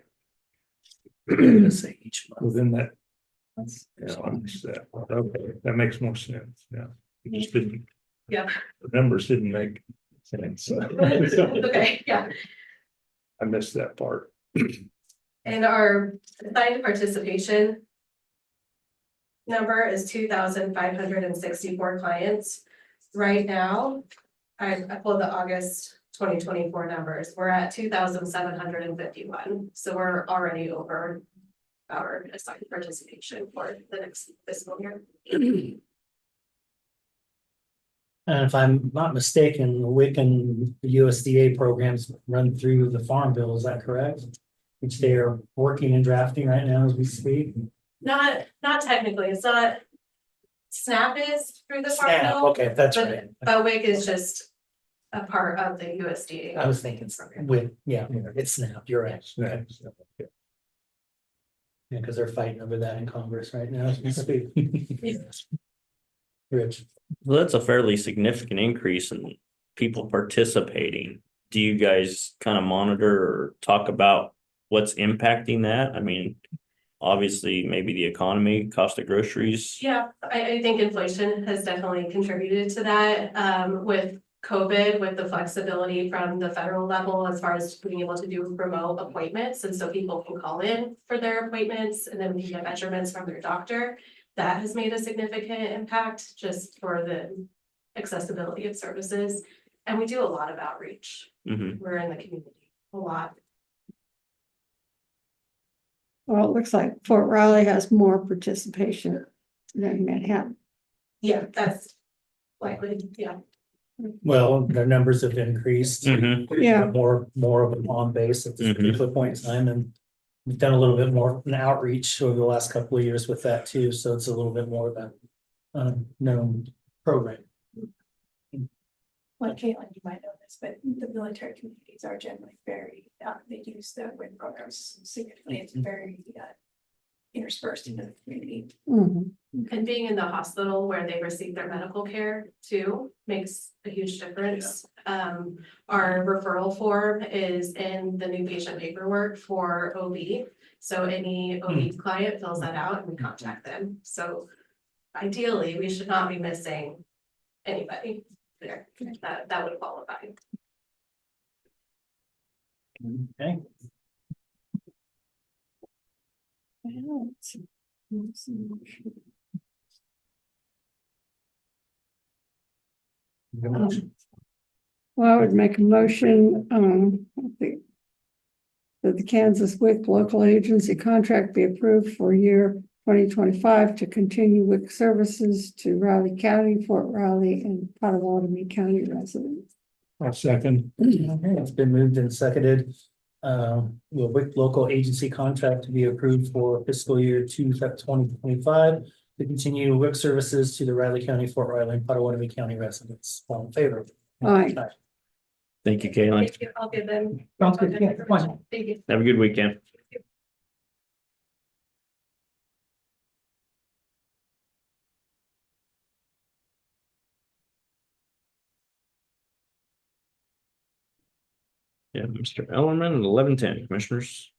Say each month. Well, then that. Okay, that makes more sense, yeah. It just didn't. Yeah. The numbers didn't make sense. Okay, yeah. I missed that part. And our assigned participation number is 2,564 clients. Right now, I pulled the August 2024 numbers. We're at 2,751. So we're already over our assigned participation for the next fiscal year. And if I'm not mistaken, the WIC and the USDA programs run through the Farm Bill, is that correct? Which they are working and drafting right now as we speak. Not technically, it's not. SNAP is through the Farm Snap, Bill, okay, that's but- right. but WIC is just a part of the USDA. I was thinking WIC, yeah, it's SNAP, you're right. Okay. Yeah. Yeah, because they're fighting over that in Congress right now as we speak. Rich. Well, that's a fairly significant increase in people participating. Do you guys kind of monitor or talk about what's impacting that? I mean, obviously, maybe the economy, cost of groceries. Yeah, I think inflation has definitely contributed to that, with COVID with the flexibility from the federal level as far as being able to do remote appointments. And so people can call in for their appointments and then we can get measurements from their doctor. That has made a significant impact just for the accessibility of services. And we do a lot of outreach. Mhm. We're in the community a lot. Well, it looks like Fort Riley has more participation than Manhattan. Yeah, that's likely, yeah. Well, their numbers have increased. Mhm. Yeah. More of them on base at this Mhm. particular point in time, and we've done a little bit more in outreach over the last couple of years with that too, so it's a little bit more of a known program. Like Caitlin, you might know this, but the military communities are generally very, they use the WIC programs significantly. It's very interspersed into the community. Mhm. And being in the hospital where they receive their medical care too makes a huge difference. Our referral form is in the new patient paperwork for OB. So any OB client fills that out and we contact them. So ideally, we should not be missing anybody there that would qualify. Okay. Well, I would make a motion, that the Kansas WIC local agency contract be approved for year 2025 to continue WIC services to Riley County, Fort Riley, and Pottawatomie County residents. I'll second. Okay, it's been moved and seconded. Will WIC local agency contract to be approved for fiscal year 2025 to continue WIC services to the Riley County, Fort Riley, and Pottawatomie County residents. All in favor? Aye. Thank you, Kaylee. Thank you. I'll give them. Sounds good. Yeah, come on. Thank you. Have a good weekend. Yeah, Mr. Ellerman, 11:10, commissioners.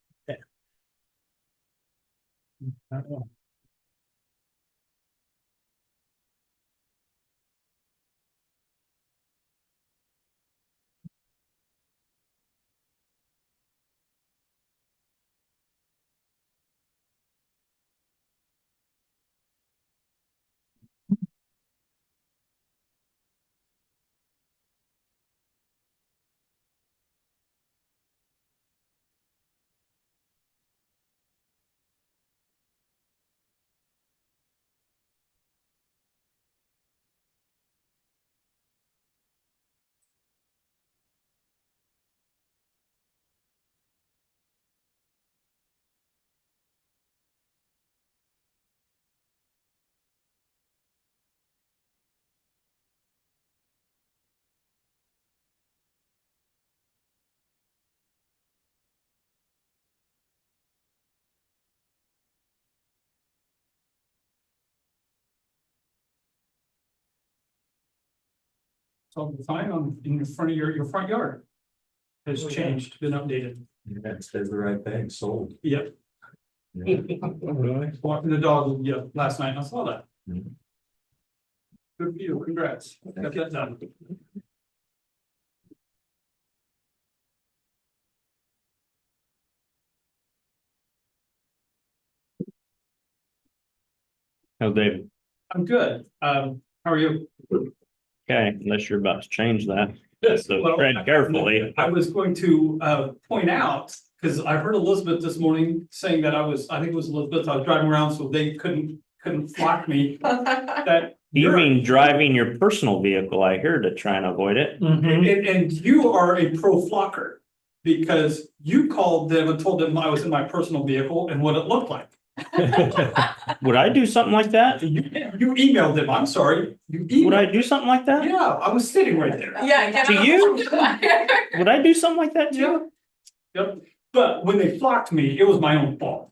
So the sign on in the front of your front yard has changed, been updated. Yeah, it says the right thing, sold. Yep. Really? Walking the dog, yeah, last night, and I saw that. Mhm. Good for you, congrats, got that done. How's David? I'm good, how are you? Okay, unless you're about to change that. Yes, So well, tread carefully. I was going to point out, because I heard Elizabeth this morning saying that I think it was Elizabeth, I was driving around, so they couldn't flock me. That You you're- mean driving your personal vehicle, I hear, to try and avoid it? And you are a pro flocker, because you called them and told them I was in my personal vehicle and what it looked like. Would I do something like that? You emailed them, I'm sorry, Would I do something like that? Yeah, I was sitting right there. Yeah. To you? Would I do something like that too? Yep, but when they flocked me, it was my own fault.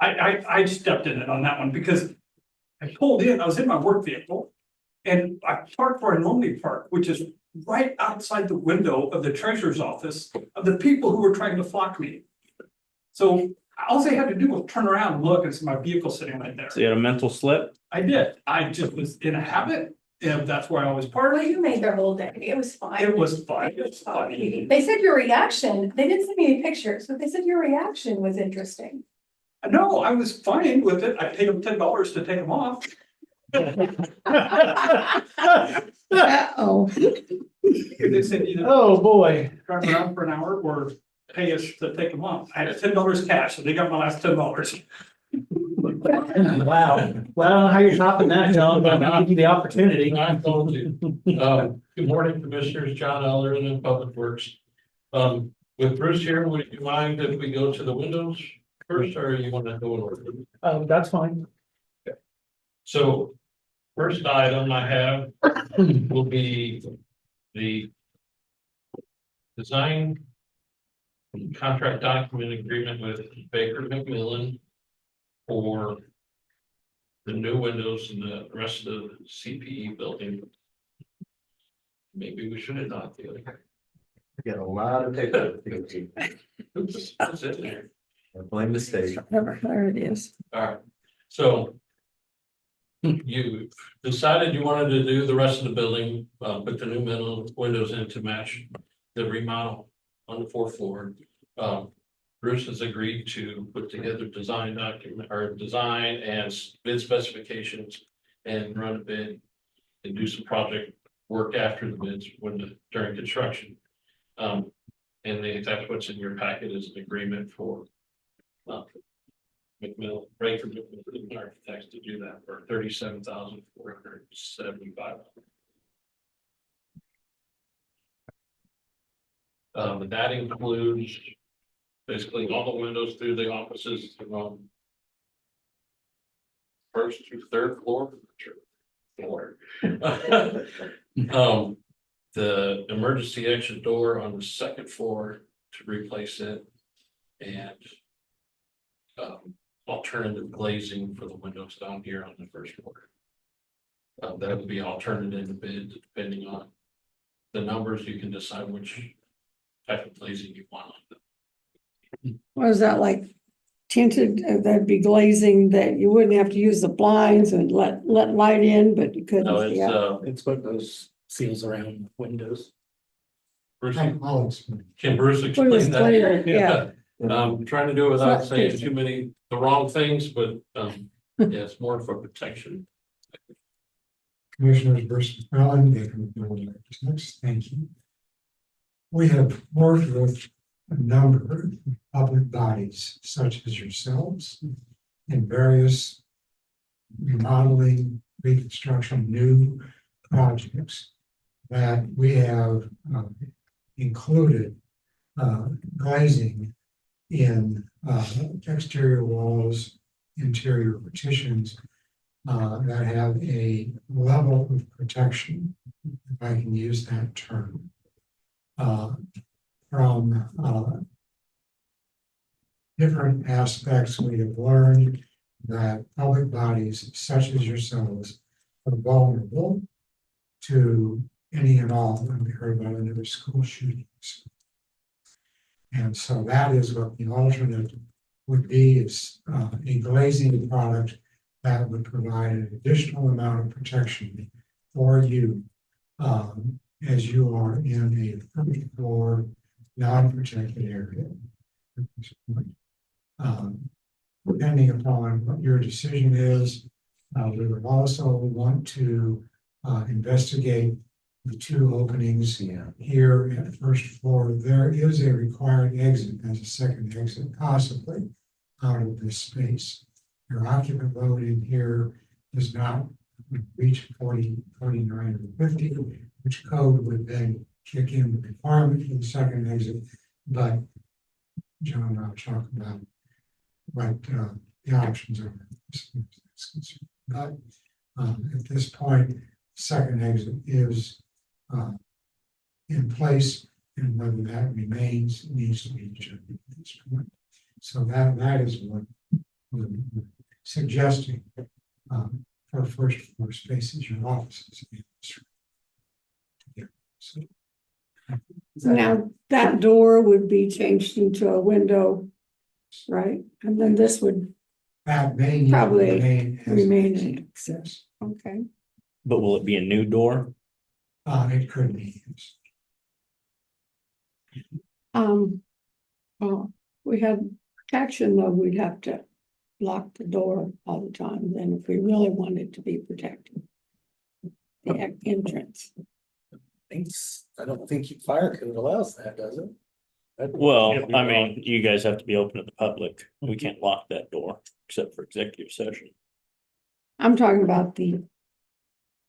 I stepped in it on that one because I pulled in, I was in my work vehicle. And I parked where I normally park, which is right outside the window of the treasurer's office of the people who were trying to flock me. So all they had to do was turn around and look and see my vehicle sitting right there. So you had a mental slip? I did. I just was in a habit and that's where I was Well, parked. you made their whole day. It was fine. It was fine, it was funny. They said your reaction, they didn't send me any pictures, but they said your reaction was interesting. No, I was fine with it. I paid them $10 to take them off. Uh-oh. They said either Oh, boy. drive around for an hour or pay us to take them off. I had $10 cash, so they got my last $10. Wow. Well, I don't know how you're topping that, John, but I'll give you the opportunity. I told you. Good morning, Commissioners, John Ellerin in Public Works. With Bruce here, would you mind if we go to the windows first, or you want to go in order? That's fine. So first item I have will be the design contract document agreement with Baker McMillan for the new windows in the rest of the CPE building. Maybe we should have not. Got a lot of paper. Oops, that's it there. Blame the state. There it is. All right, so you decided you wanted to do the rest of the building, put the new metal windows in to match the remodel on the fourth floor. Bruce has agreed to put together design document or design and bid specifications and run a bid and do some project work after the bids during construction. That's what's in your packet is an agreement for McMillan, Baker McMillan Architects to do that for $37,475. That includes basically all the windows through the offices from first to third floor. The emergency exit door on the second floor to replace it, and alternative glazing for the windows down here on the first floor. That would be alternative to bid, depending on the numbers. You can decide which type of glazing you want on them. Was that like tinted, that'd be glazing that you wouldn't have to use the blinds and let light in, but you couldn't. No, it's Yeah. It's what those seals around windows. Bruce, I'll explain. can Bruce What explain was that? clear, yeah. I'm trying to do it without It's not saying tasty. too many, the wrong things, but yeah, it's more for protection. Commissioners Bruce McMillan, Baker McMillan Architects, thank you. We have worked with a number of public bodies such as yourselves in various remodeling, reconstruction, new projects that we have included glazing in exterior walls, interior partitions that have a level of protection, if I can use that term, from different aspects. We have learned that public bodies such as yourselves are vulnerable to any and all, and we heard about another school shootings. And so that is what the alternate would be, is a glazing product that would provide an additional amount of protection for you as you are in a first floor non-protected area. Depending upon what your decision is, we would also want to investigate the two openings here at the first floor. There is a required exit as a second exit, possibly out of this space. Your occupant load in here does not reach 40, 49, or 50, which code would then kick in the requirement for the second exit. But John and I'll talk about what the options are. But at this point, second exit is in place, and whether that remains needs to be determined at this point. So that is what we're suggesting for first floor spaces, your offices. Yeah. So Now, that door would be changed into a window, right? And then this would that may probably remain as remain it an exists. Okay. But will it be a new door? It could be. Well, we had protection, though, we'd have to lock the door all the time, then if we really wanted to be protected. The entrance. I don't think fire code allows that, does it? Well, I mean, you guys have to be open to the public. We can't lock that door except for executive session. I'm talking about the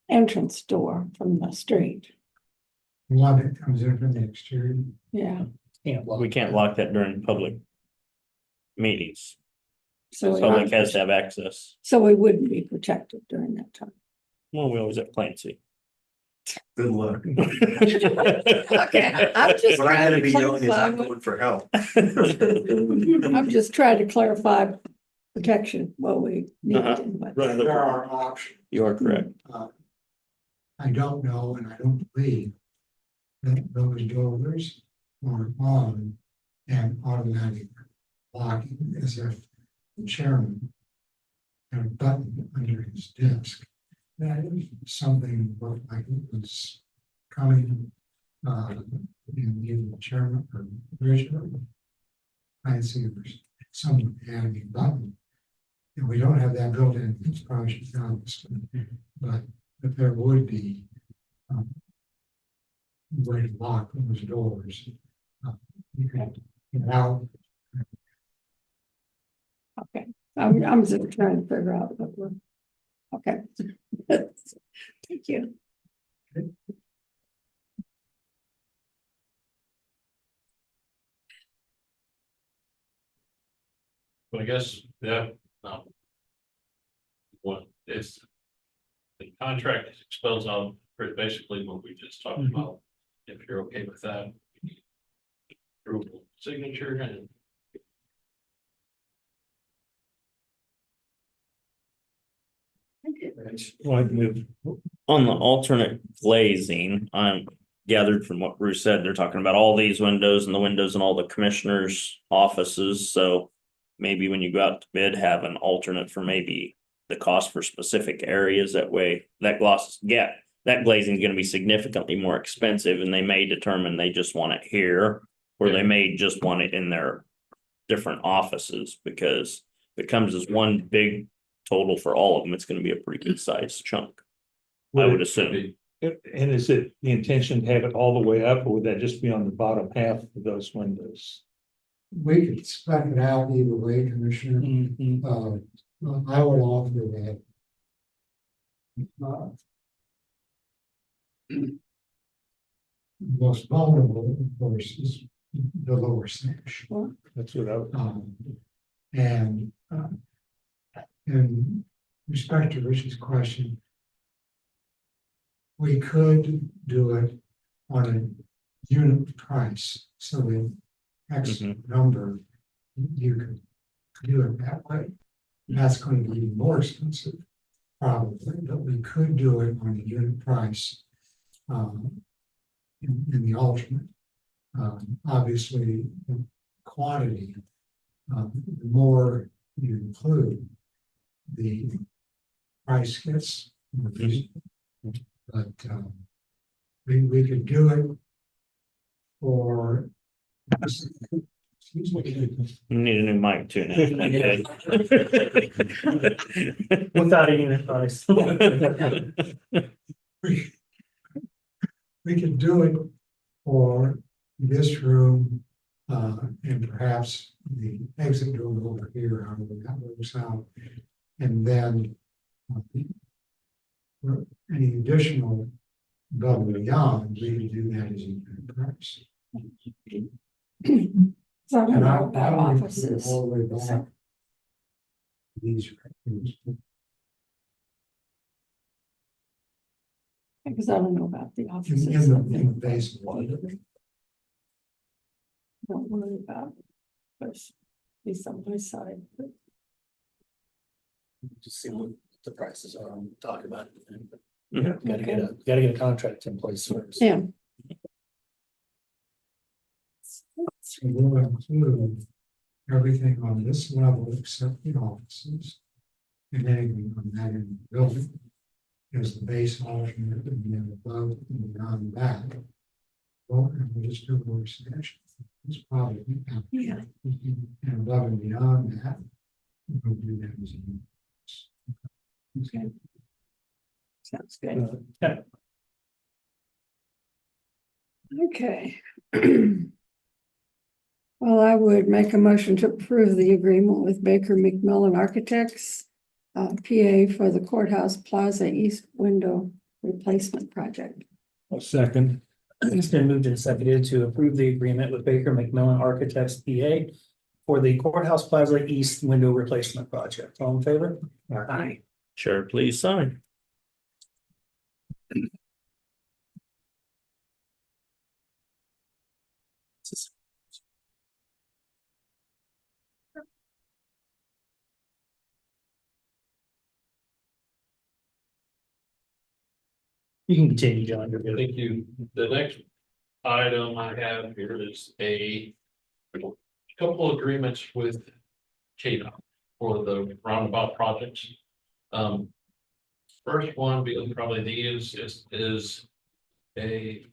entrance door from the street, One that comes in from the exterior. yeah. We can't lock that during public meetings. So, Public has to have access. so we wouldn't be protected during that time. Well, we always have Clancy. Good luck. Okay, I'm just What I had to be trying doing to is I'm clarify. going for help. I'm just trying to clarify protection, what we need, but There are options. You are correct. I don't know, and I don't believe that those doors are on and automatic locking as if the chairman had a button under his desk. That is something that looked like it was coming, in either the chairman or commissioner. Clancy or someone had a button. And we don't have that built in this project, obviously, but there would be a way to lock those doors. You can get out. okay, I'm just trying to figure out what we're, okay. Thank you. Well, I guess, yeah, what is. The contract spells out pretty basically what we just talked about, if you're okay with that. Approval, signature and. Well, I'd move. On the alternate glazing, I'm gathered from what Bruce said, they're talking about all these windows and the windows in all the commissioners' offices, so. Maybe when you go out to bid, have an alternate for maybe the cost for specific areas, that way that that glazing is gonna be significantly more expensive, and they may determine they just want it here. Or they may just want it in their different offices, because if it comes as one big total for all of them, it's gonna be a pretty good sized chunk. I would assume. And is it the intention to have it all the way up, or would that just be on the bottom half of those windows? We could spec it out either way, Commissioner. I would offer that. Most vulnerable, of course, is the lower sash. That's what I would. And in respect to Rich's question, we could do it on a unit price, so that X number, you could do it that way. That's going to be more expensive, probably, but we could do it on a unit price in the alternate. Obviously, the quantity, the more you include, the price gets more reasonable. But we could do it for. You need a new mic too now. Without a unit price. We could do it for this room, and perhaps the exit door over here, however that works out. And then for any additional above and beyond, we could do that as a unit price. So I don't And know about would put offices. all the way back. These. Because I don't know about the offices. In the basement. Don't worry about. But he's on my side. But Just see what the prices are and talk about it. Yeah. Gotta get a contract in place first. yeah, So we'll include everything on this level except the offices. And anything on that in the building. as the base alternate, and then above and beyond that. Well, and we'll just do work session. It's probably. Yeah. And above and beyond that. We'll do that as a. Okay. Sounds good. Okay. Well, I would make a motion to approve the agreement with Baker McMillan Architects, PA for the Courthouse Plaza East Window Replacement Project. A second. It's been moved and seconded to approve the agreement with Baker McMillan Architects, PA for the Courthouse Plaza East Window Replacement Project. All in favor? Aye. Chair, please sign. You can continue, John. You're good. Thank you. The next item I have here is a couple agreements with KDOT for the roundabout projects. First one being probably the easiest is a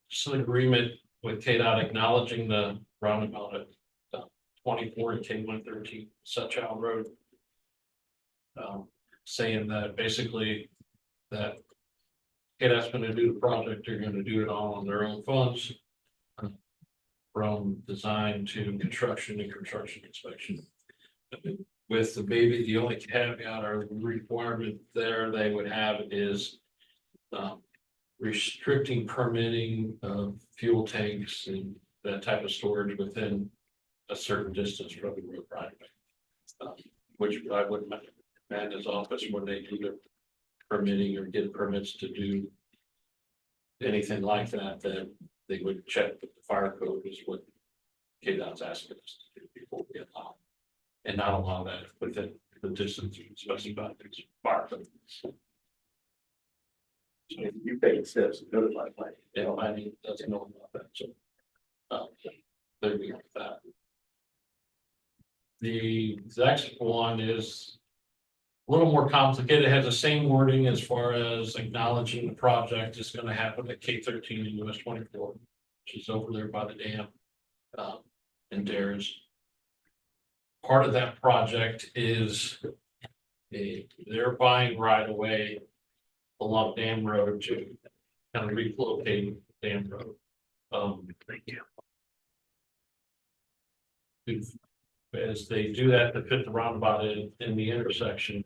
just an agreement with KDOT acknowledging the roundabout at 24 and K113 Sutchild Road. Saying that basically that KDOT's gonna do the project, they're gonna do it all on their own funds. From design to construction and construction inspection. With the only caveat or requirement there they would have is restricting permitting of fuel tanks and that type of storage within a certain distance from the road right away. Which I would recommend his office when they do their permitting or get permits to do anything like that, that they would check with the fire code is what KDOT's asking us to do before we allow. And not allow that within the distance specified in fire code. So you take steps to notify planning. Yeah, planning doesn't know about that, so. There we go with that. The next one is a little more complicated. It has the same wording as far as acknowledging the project is gonna happen at K13 and US 24, which is over there by the dam. And there's part of that project is they're buying right away along Dam Road to kind of relocate Dam Road. Thank you. As they do that to fit the roundabout in the intersection.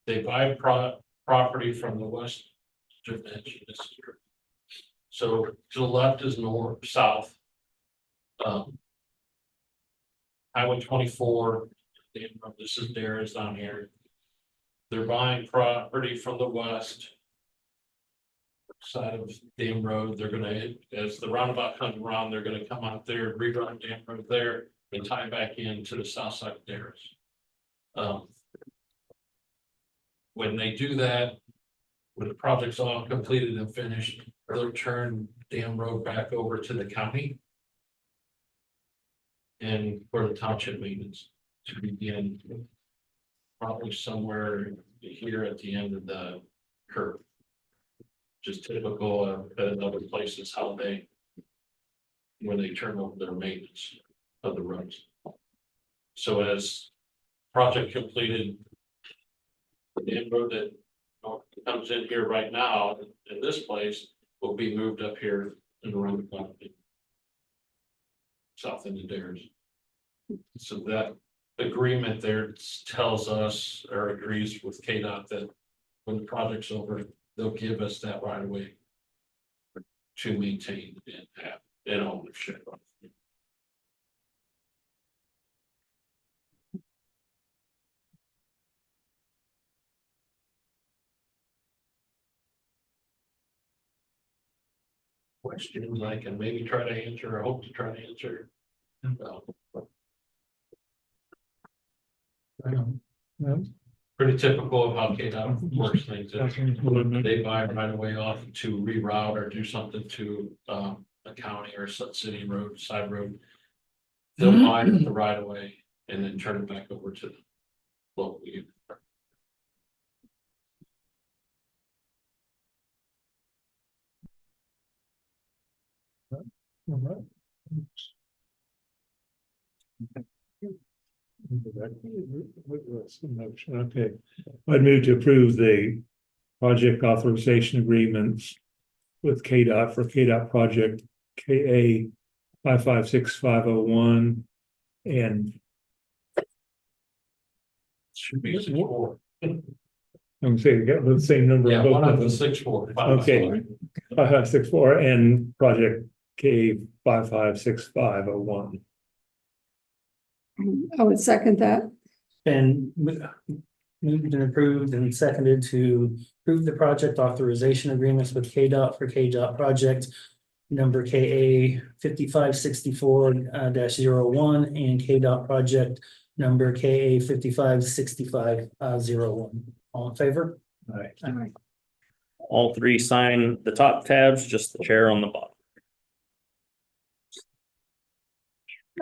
They buy property from the west. So to the left is north, south. Highway 24, this is theirs down here. They're buying property from the west side of Dam Road. They're gonna, as the roundabout comes around, they're gonna come out there, rerun Dam Road there and tie back into the south side of theirs. When they do that, when the project's all completed and finished, they'll turn Dam Road back over to the county. And for the township maintenance to begin probably somewhere here at the end of the curve. Just typical at other places, how they, when they turn over their maintenance of the roads. So as project completed, the road that comes in here right now in this place will be moved up here and around the property. South into theirs. So that agreement there tells us or agrees with KDOT that when the project's over, they'll give us that right away to maintain and have an ownership of. Questions I can maybe try to answer or hope to try to answer. Pretty typical of how KDOT works things. They buy right away off to reroute or do something to a county or a city road, side road. they'll mine the right of way and then turn it back over to the local unit. Okay, I'd move to approve the project authorization agreements with KDOT for KDOT project KA 556501 and Should be 6-4. I'm saying, we got the same number. Yeah, of both one of them. the 6-4. Okay. 5564 and project K 556501. I would second that. And moved and approved and seconded to approve the project authorization agreements with KDOT for KDOT project number KA 5564 -01 and KDOT project number KA 5565 All in favor? All right. All right. All three sign the top tabs, just the chair on the bottom.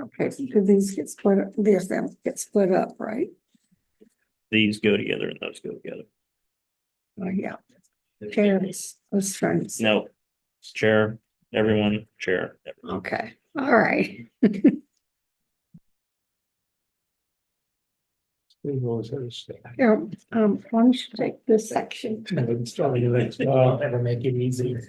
Okay, so do these get split up? These them get split up, right? These go together and those go together. Oh, yeah. Chairs, I was trying to say. No, it's chair, everyone, chair. Everyone. Okay, all right. Yeah, why don't you take this section? I'll ever make it easier.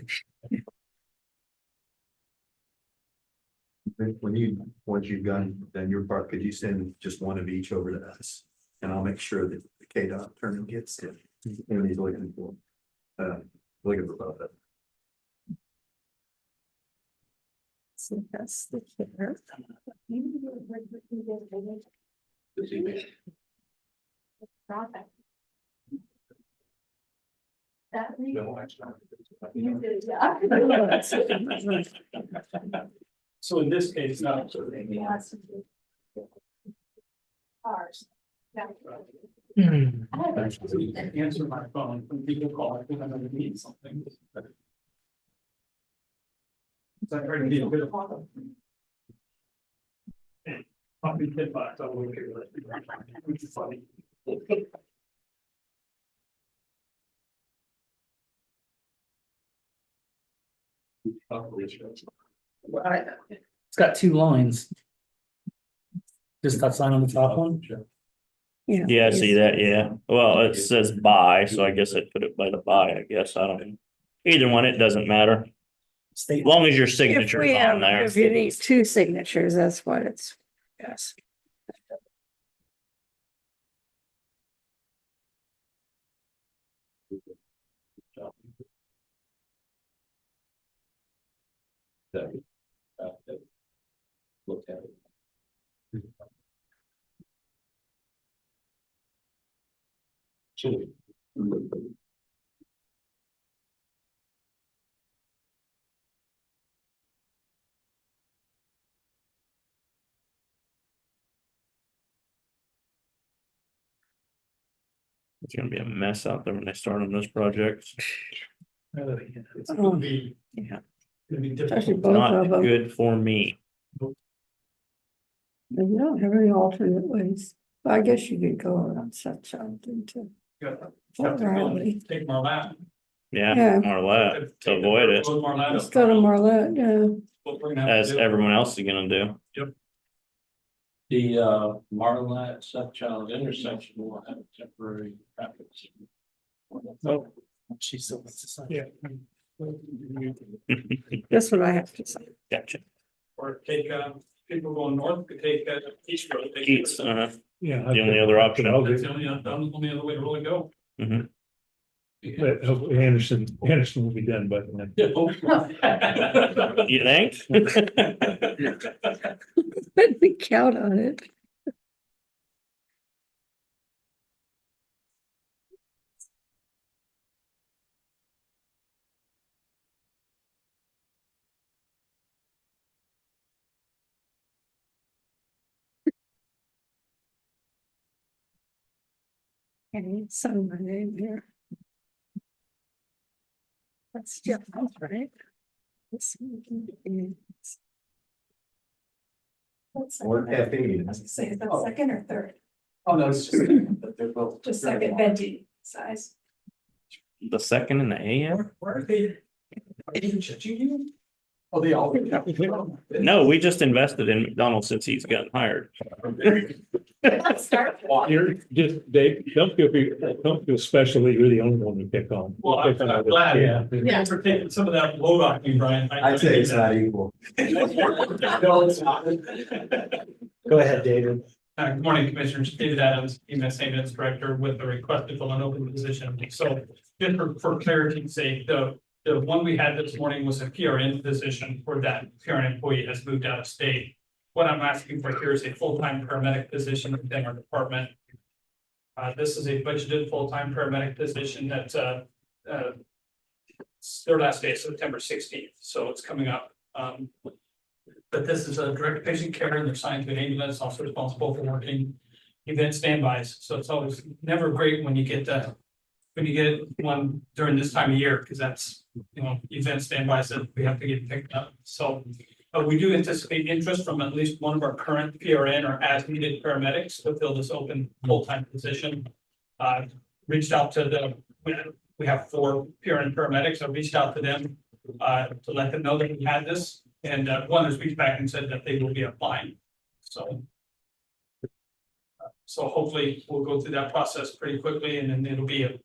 Once you've done your part, could you send just one of each over to us? And I'll make sure that the KDOT attorney gets it. And he's looking for both of them. So that's the chair. That we- You did, yeah. So in this case, not. Ours. Yeah. Answer my phone when people call, I think I'm gonna need something. So I heard you need a bit of. I'll be hit by it, I will hear that. Which is funny. It's got two lines. Just that sign on the top one. Yeah, I see that, yeah. Well, it says by, so I guess I put it by the by, I guess. I don't know. Either one, it doesn't matter. As long as your If signature's we on have, there. if you need two signatures, that's what it's, yes. Look at it. Chili. It's gonna be a mess out there when they start on those projects. It's gonna be. Yeah. Gonna be Especially difficult. both Not of them. good for me. And you don't have any alternate ways. Well, I guess you could go around such something too. Gotta Fort go Riley. and take Marlette. Yeah, Yeah. Marlette, to avoid it, Go to Marlette. Let's go to Marlette, yeah. What we're gonna have to as do. everyone else is gonna do. The Marlette Suffield intersection will have a temporary traffic signal. Oh, she still wants to sign. Yeah. That's what I have to say. Gotcha. Or take, people going north could take, East Road. Take- Keats, Yeah. The only other option. That's the only other way to really go. Mhm. But hopefully Anderson will be done by then. You think? Let me count on it. Okay, sign my name here. That's Jeff, right? This one is- Or caffeine. Say, is that second or third? Oh, no, it's just, but they're both. Just second venti size. The second in the AM? Where are they? Are they judging you? Oh, they all. No, we just invested in McDonald's since he's gotten hired. Let's start. You're just, Dave, don't feel special that you're the only one to pick on. Well, I'm glad. Yeah. Thanks for taking some of that load off me, Brian. I'd say it's not equal. No, it's not. Go ahead, David. Good morning, Commissioners. David Adams, EMS Maintenance Director, with the request to fill an open position. So just for clarity's sake, the one we had this morning was a PRN position where that PRN employee has moved out of state. What I'm asking for here is a full-time paramedic position within our department. This is a budgeted full-time paramedic position that their last day is September 16th, so it's coming up. But this is a direct patient care, and they're assigned to an ambulance, also responsible for working event standbys. So it's always never great when you get one during this time of year, because that's, event standbys that we have to get picked up. So we do anticipate interest from at least one of our current PRN or as needed paramedics to fill this open full-time position. Reached out to we have 4 PRN paramedics. I reached out to them to let them know that we had this. And one has reached back and said that they will be applying. So hopefully we'll go through that process pretty quickly, and then it'll be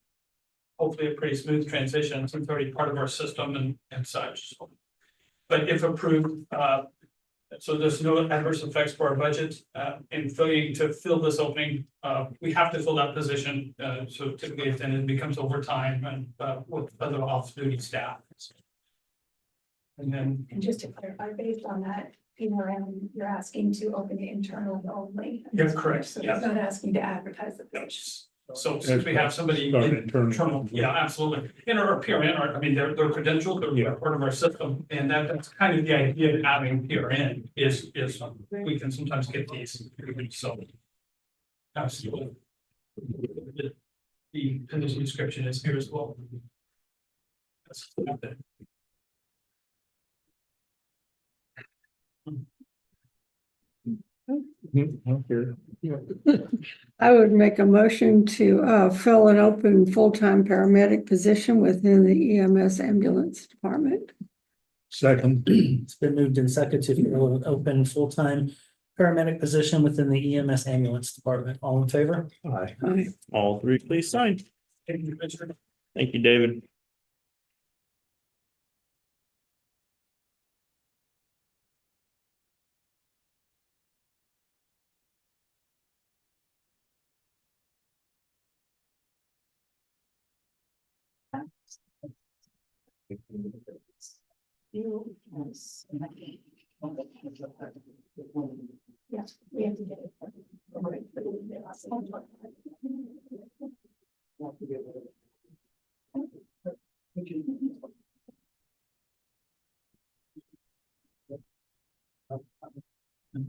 hopefully a pretty smooth transition. It's already part of our system and such. So, but if approved, so there's no adverse effects for our budget. In failing to fill this opening, we have to fill that position. So typically then it becomes overtime and with other off-duty staff. And just to clarify, based on that, you're asking to open the internal only. Yeah, correct. So Yeah. it's not asking to advertise the position. So since we have somebody Start internal, yeah, absolutely. In our PRN, I mean, they're credentialed, they're part of our system, and that's kind of the idea of having PRN is we can sometimes get these, so. Absolutely. The position description is here as well. That's it. I would make a motion to fill an open full-time paramedic position within the EMS ambulance department. Second. It's been moved and seconded to fill an open full-time paramedic position within the EMS ambulance department. All in favor? Aye. Aye. All 3, please sign. Thank you, Commissioner. Thank you, David. Yes, we have to get it.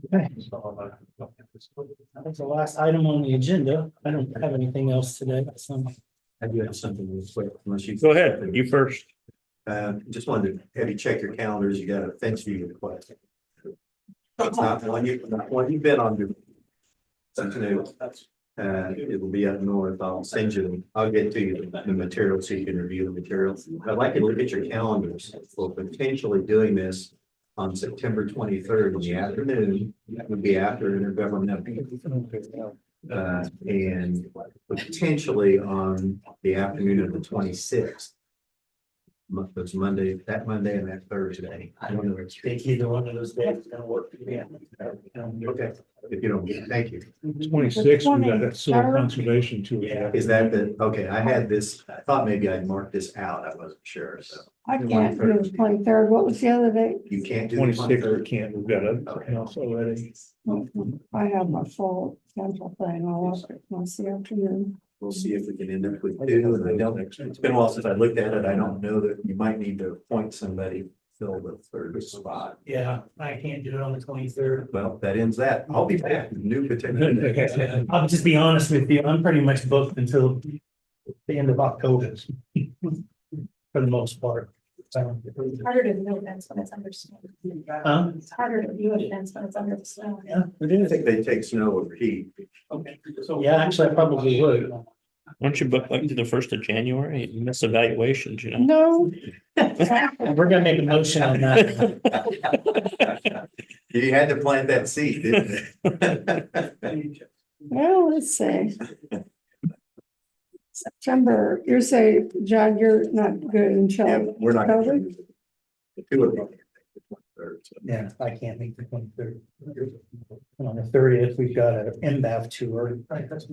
Okay. That's the last item on the agenda. I don't have anything else today. So I do have something real quick, unless you. Go ahead, you first. Just wanted to have you check your calendars. You got a fence view request. It's not one you've been on your. That's new. It will be up north. I'll get to you the material so you can review the materials. I'd like you to look at your calendars for potentially doing this on September 23rd in the afternoon. That would be after intergovernmental. And potentially on the afternoon of the 26th. That's Monday, that Monday and that Thursday. I don't know where to take either one of those days. It's gonna work. Yeah. Okay, if you don't get, thank you. 26, we got that soil conservation too. Is that okay, I had this, I thought maybe I'd marked this out, I wasn't sure, so. I can't do the 23rd. What was the other date? You can't do. 26, we can't, we've got a house already. I have my full schedule thing all up this afternoon. We'll see if we can end up with 2, and I don't, it's been a while since I looked at it, I don't know that you might need to appoint somebody to fill the 3rd spot. Yeah, I can't do it on the 23rd. Well, that ends that, I'll be back, with new potential. I'll just be honest with you. I'm pretty much booked until the end of October. For the most part. Harder to do events when it's under snow. It's harder to do events when it's under the snow. Yeah, we I do. think they take snow over heat. Yeah, actually, I probably would. Why don't you book like to the 1st of January? You miss evaluations, you know? No. We're gonna make a motion on that. You had to plant that seed, didn't you? Well, let's see. September, you're saying, John, you're not good Yeah, until we're not. October? The two of them. The 23rd, so. Yeah, I can't make the 23rd. And on the 30th, we've got an MBAV tour. Right, that's.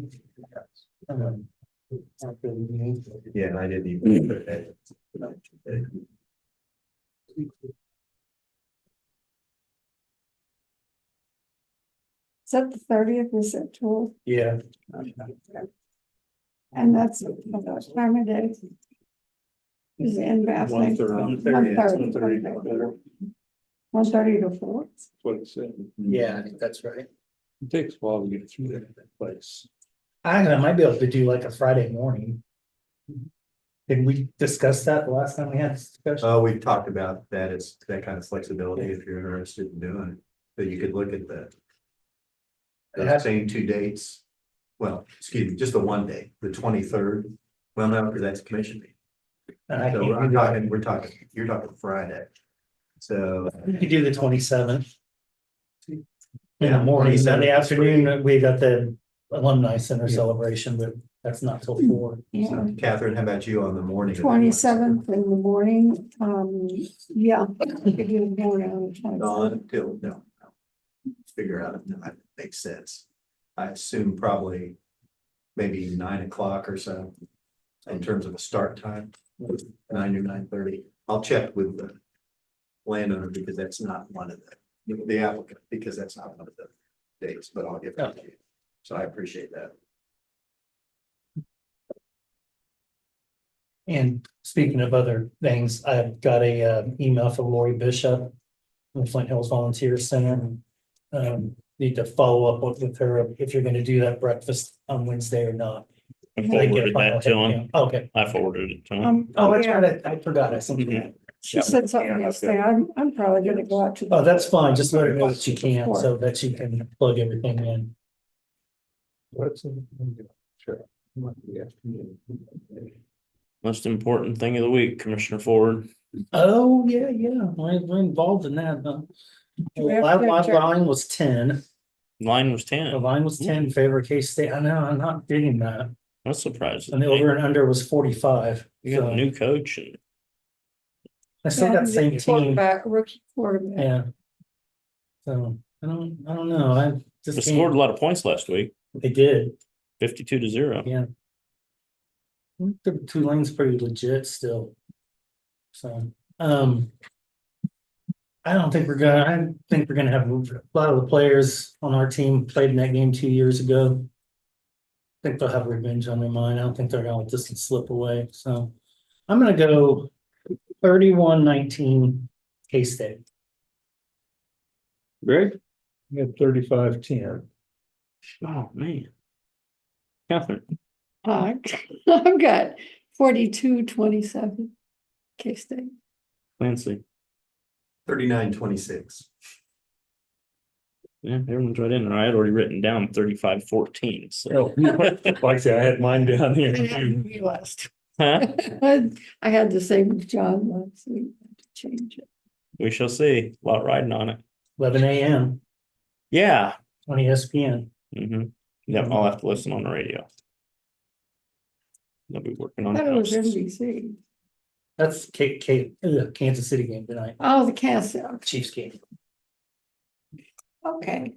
After the meeting. Yeah, I didn't even. put that. Is that the 30th, is it 12? Yeah. And that's what time of day? Is the end bath thing? 1:30 to 4? What it said. Yeah, I think that's right. It takes a while to get through that place. I might be able to do like a Friday morning. Did we discuss that the last time we had this discussion? Oh, we've talked about that, it's that kind of flexibility if you're interested in doing it, so you could look at the. The same 2 dates, well, excuse me, just the one day, the 23rd, well, no, because that's commission meeting. And I So can't do that. you're talking Friday. So. We could do the 27th. In the Yeah, morning, 27th. Sunday afternoon, we got the alumni center celebration, but that's not till 4. Yeah, Catherine, how about you on the morning? 27th in the morning, yeah. we could do the morning on the 27th. On till, no. Figure out if that makes sense. I assume probably maybe 9 o'clock or so. In terms of a start time, 9 to 9:30. I'll check with the landowner because that's not one of the applicant, because that's not one of the dates, but I'll get back to you. So I appreciate that. And speaking of other things, I've got a email from Lori Bishop from the Flint Hills Volunteer Center. Need to follow up with her if you're gonna do that breakfast on Wednesday or not. I Did I get a forwarded final that to head him. count? Okay. I forwarded it to him. Oh, that's yeah, right. I forgot. I sent you that. she said something yesterday, I'm probably gonna go out to. Oh, that's fine. Just let her know that you can, so that she can plug everything in. Sure. Most important thing of the week, Commissioner Ford. Oh, yeah, we're involved in that, huh? we have Live to check? line was 10. Line was The 10. line was 10 in favor of K-State. I know, I'm not digging that. That's surprising. And the over and under was 45. You got So a new coach and I still got the same team. Quarterback, rookie quarterback. Yeah. So I don't know. I they just scored a can't. lot of points last week, They did. 52-0. Yeah. The Tulane's pretty legit still. So, I think we're gonna have a lot of the players on our team played in that game 2 years ago. I think they'll have revenge on their mind. I don't think they're gonna let this one slip away. So I'm gonna go 31-19 K-State. Greg? You had 35-10. Oh, man. Catherine, I've got 42-27 K-State. Clancy. 39-26. Yeah, everyone's right in there. I had already written down 35-14. So, Like I said, I had mine down here. We lost. huh? I had the same with John last week, I had to change it. We shall see. A lot riding on it. 11 a.m. Yeah. on ESPN. Yep, I'll have to listen on the radio. They'll be working I on thought it was house. NBC. That's Kansas City game tonight. Oh, the Kansas, Chiefs game. okay.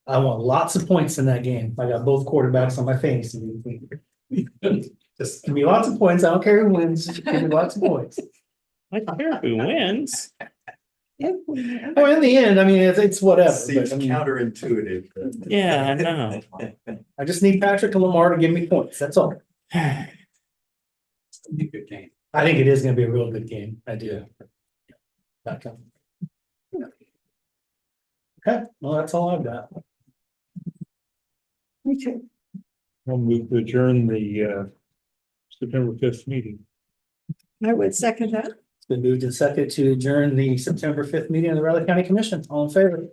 I want lots of points in that game. I got both quarterbacks on my fantasy league. Just give me lots of points. I don't care who wins. Just give me lots of points. I don't care who wins. Oh, in the end, I mean, it's whatever. Seems But, I mean, counterintuitive. Yeah, I know. I just need Patrick and Lamar to give me points. That's all. Good game. I think it is going to be a real good game. I do. Okay, well, that's all I've got. Me too. I'll move to adjourn the September 5th meeting. I would second that. It's Been moved and seconded to adjourn the September 5th meeting of the Riley County Commission. All in favor?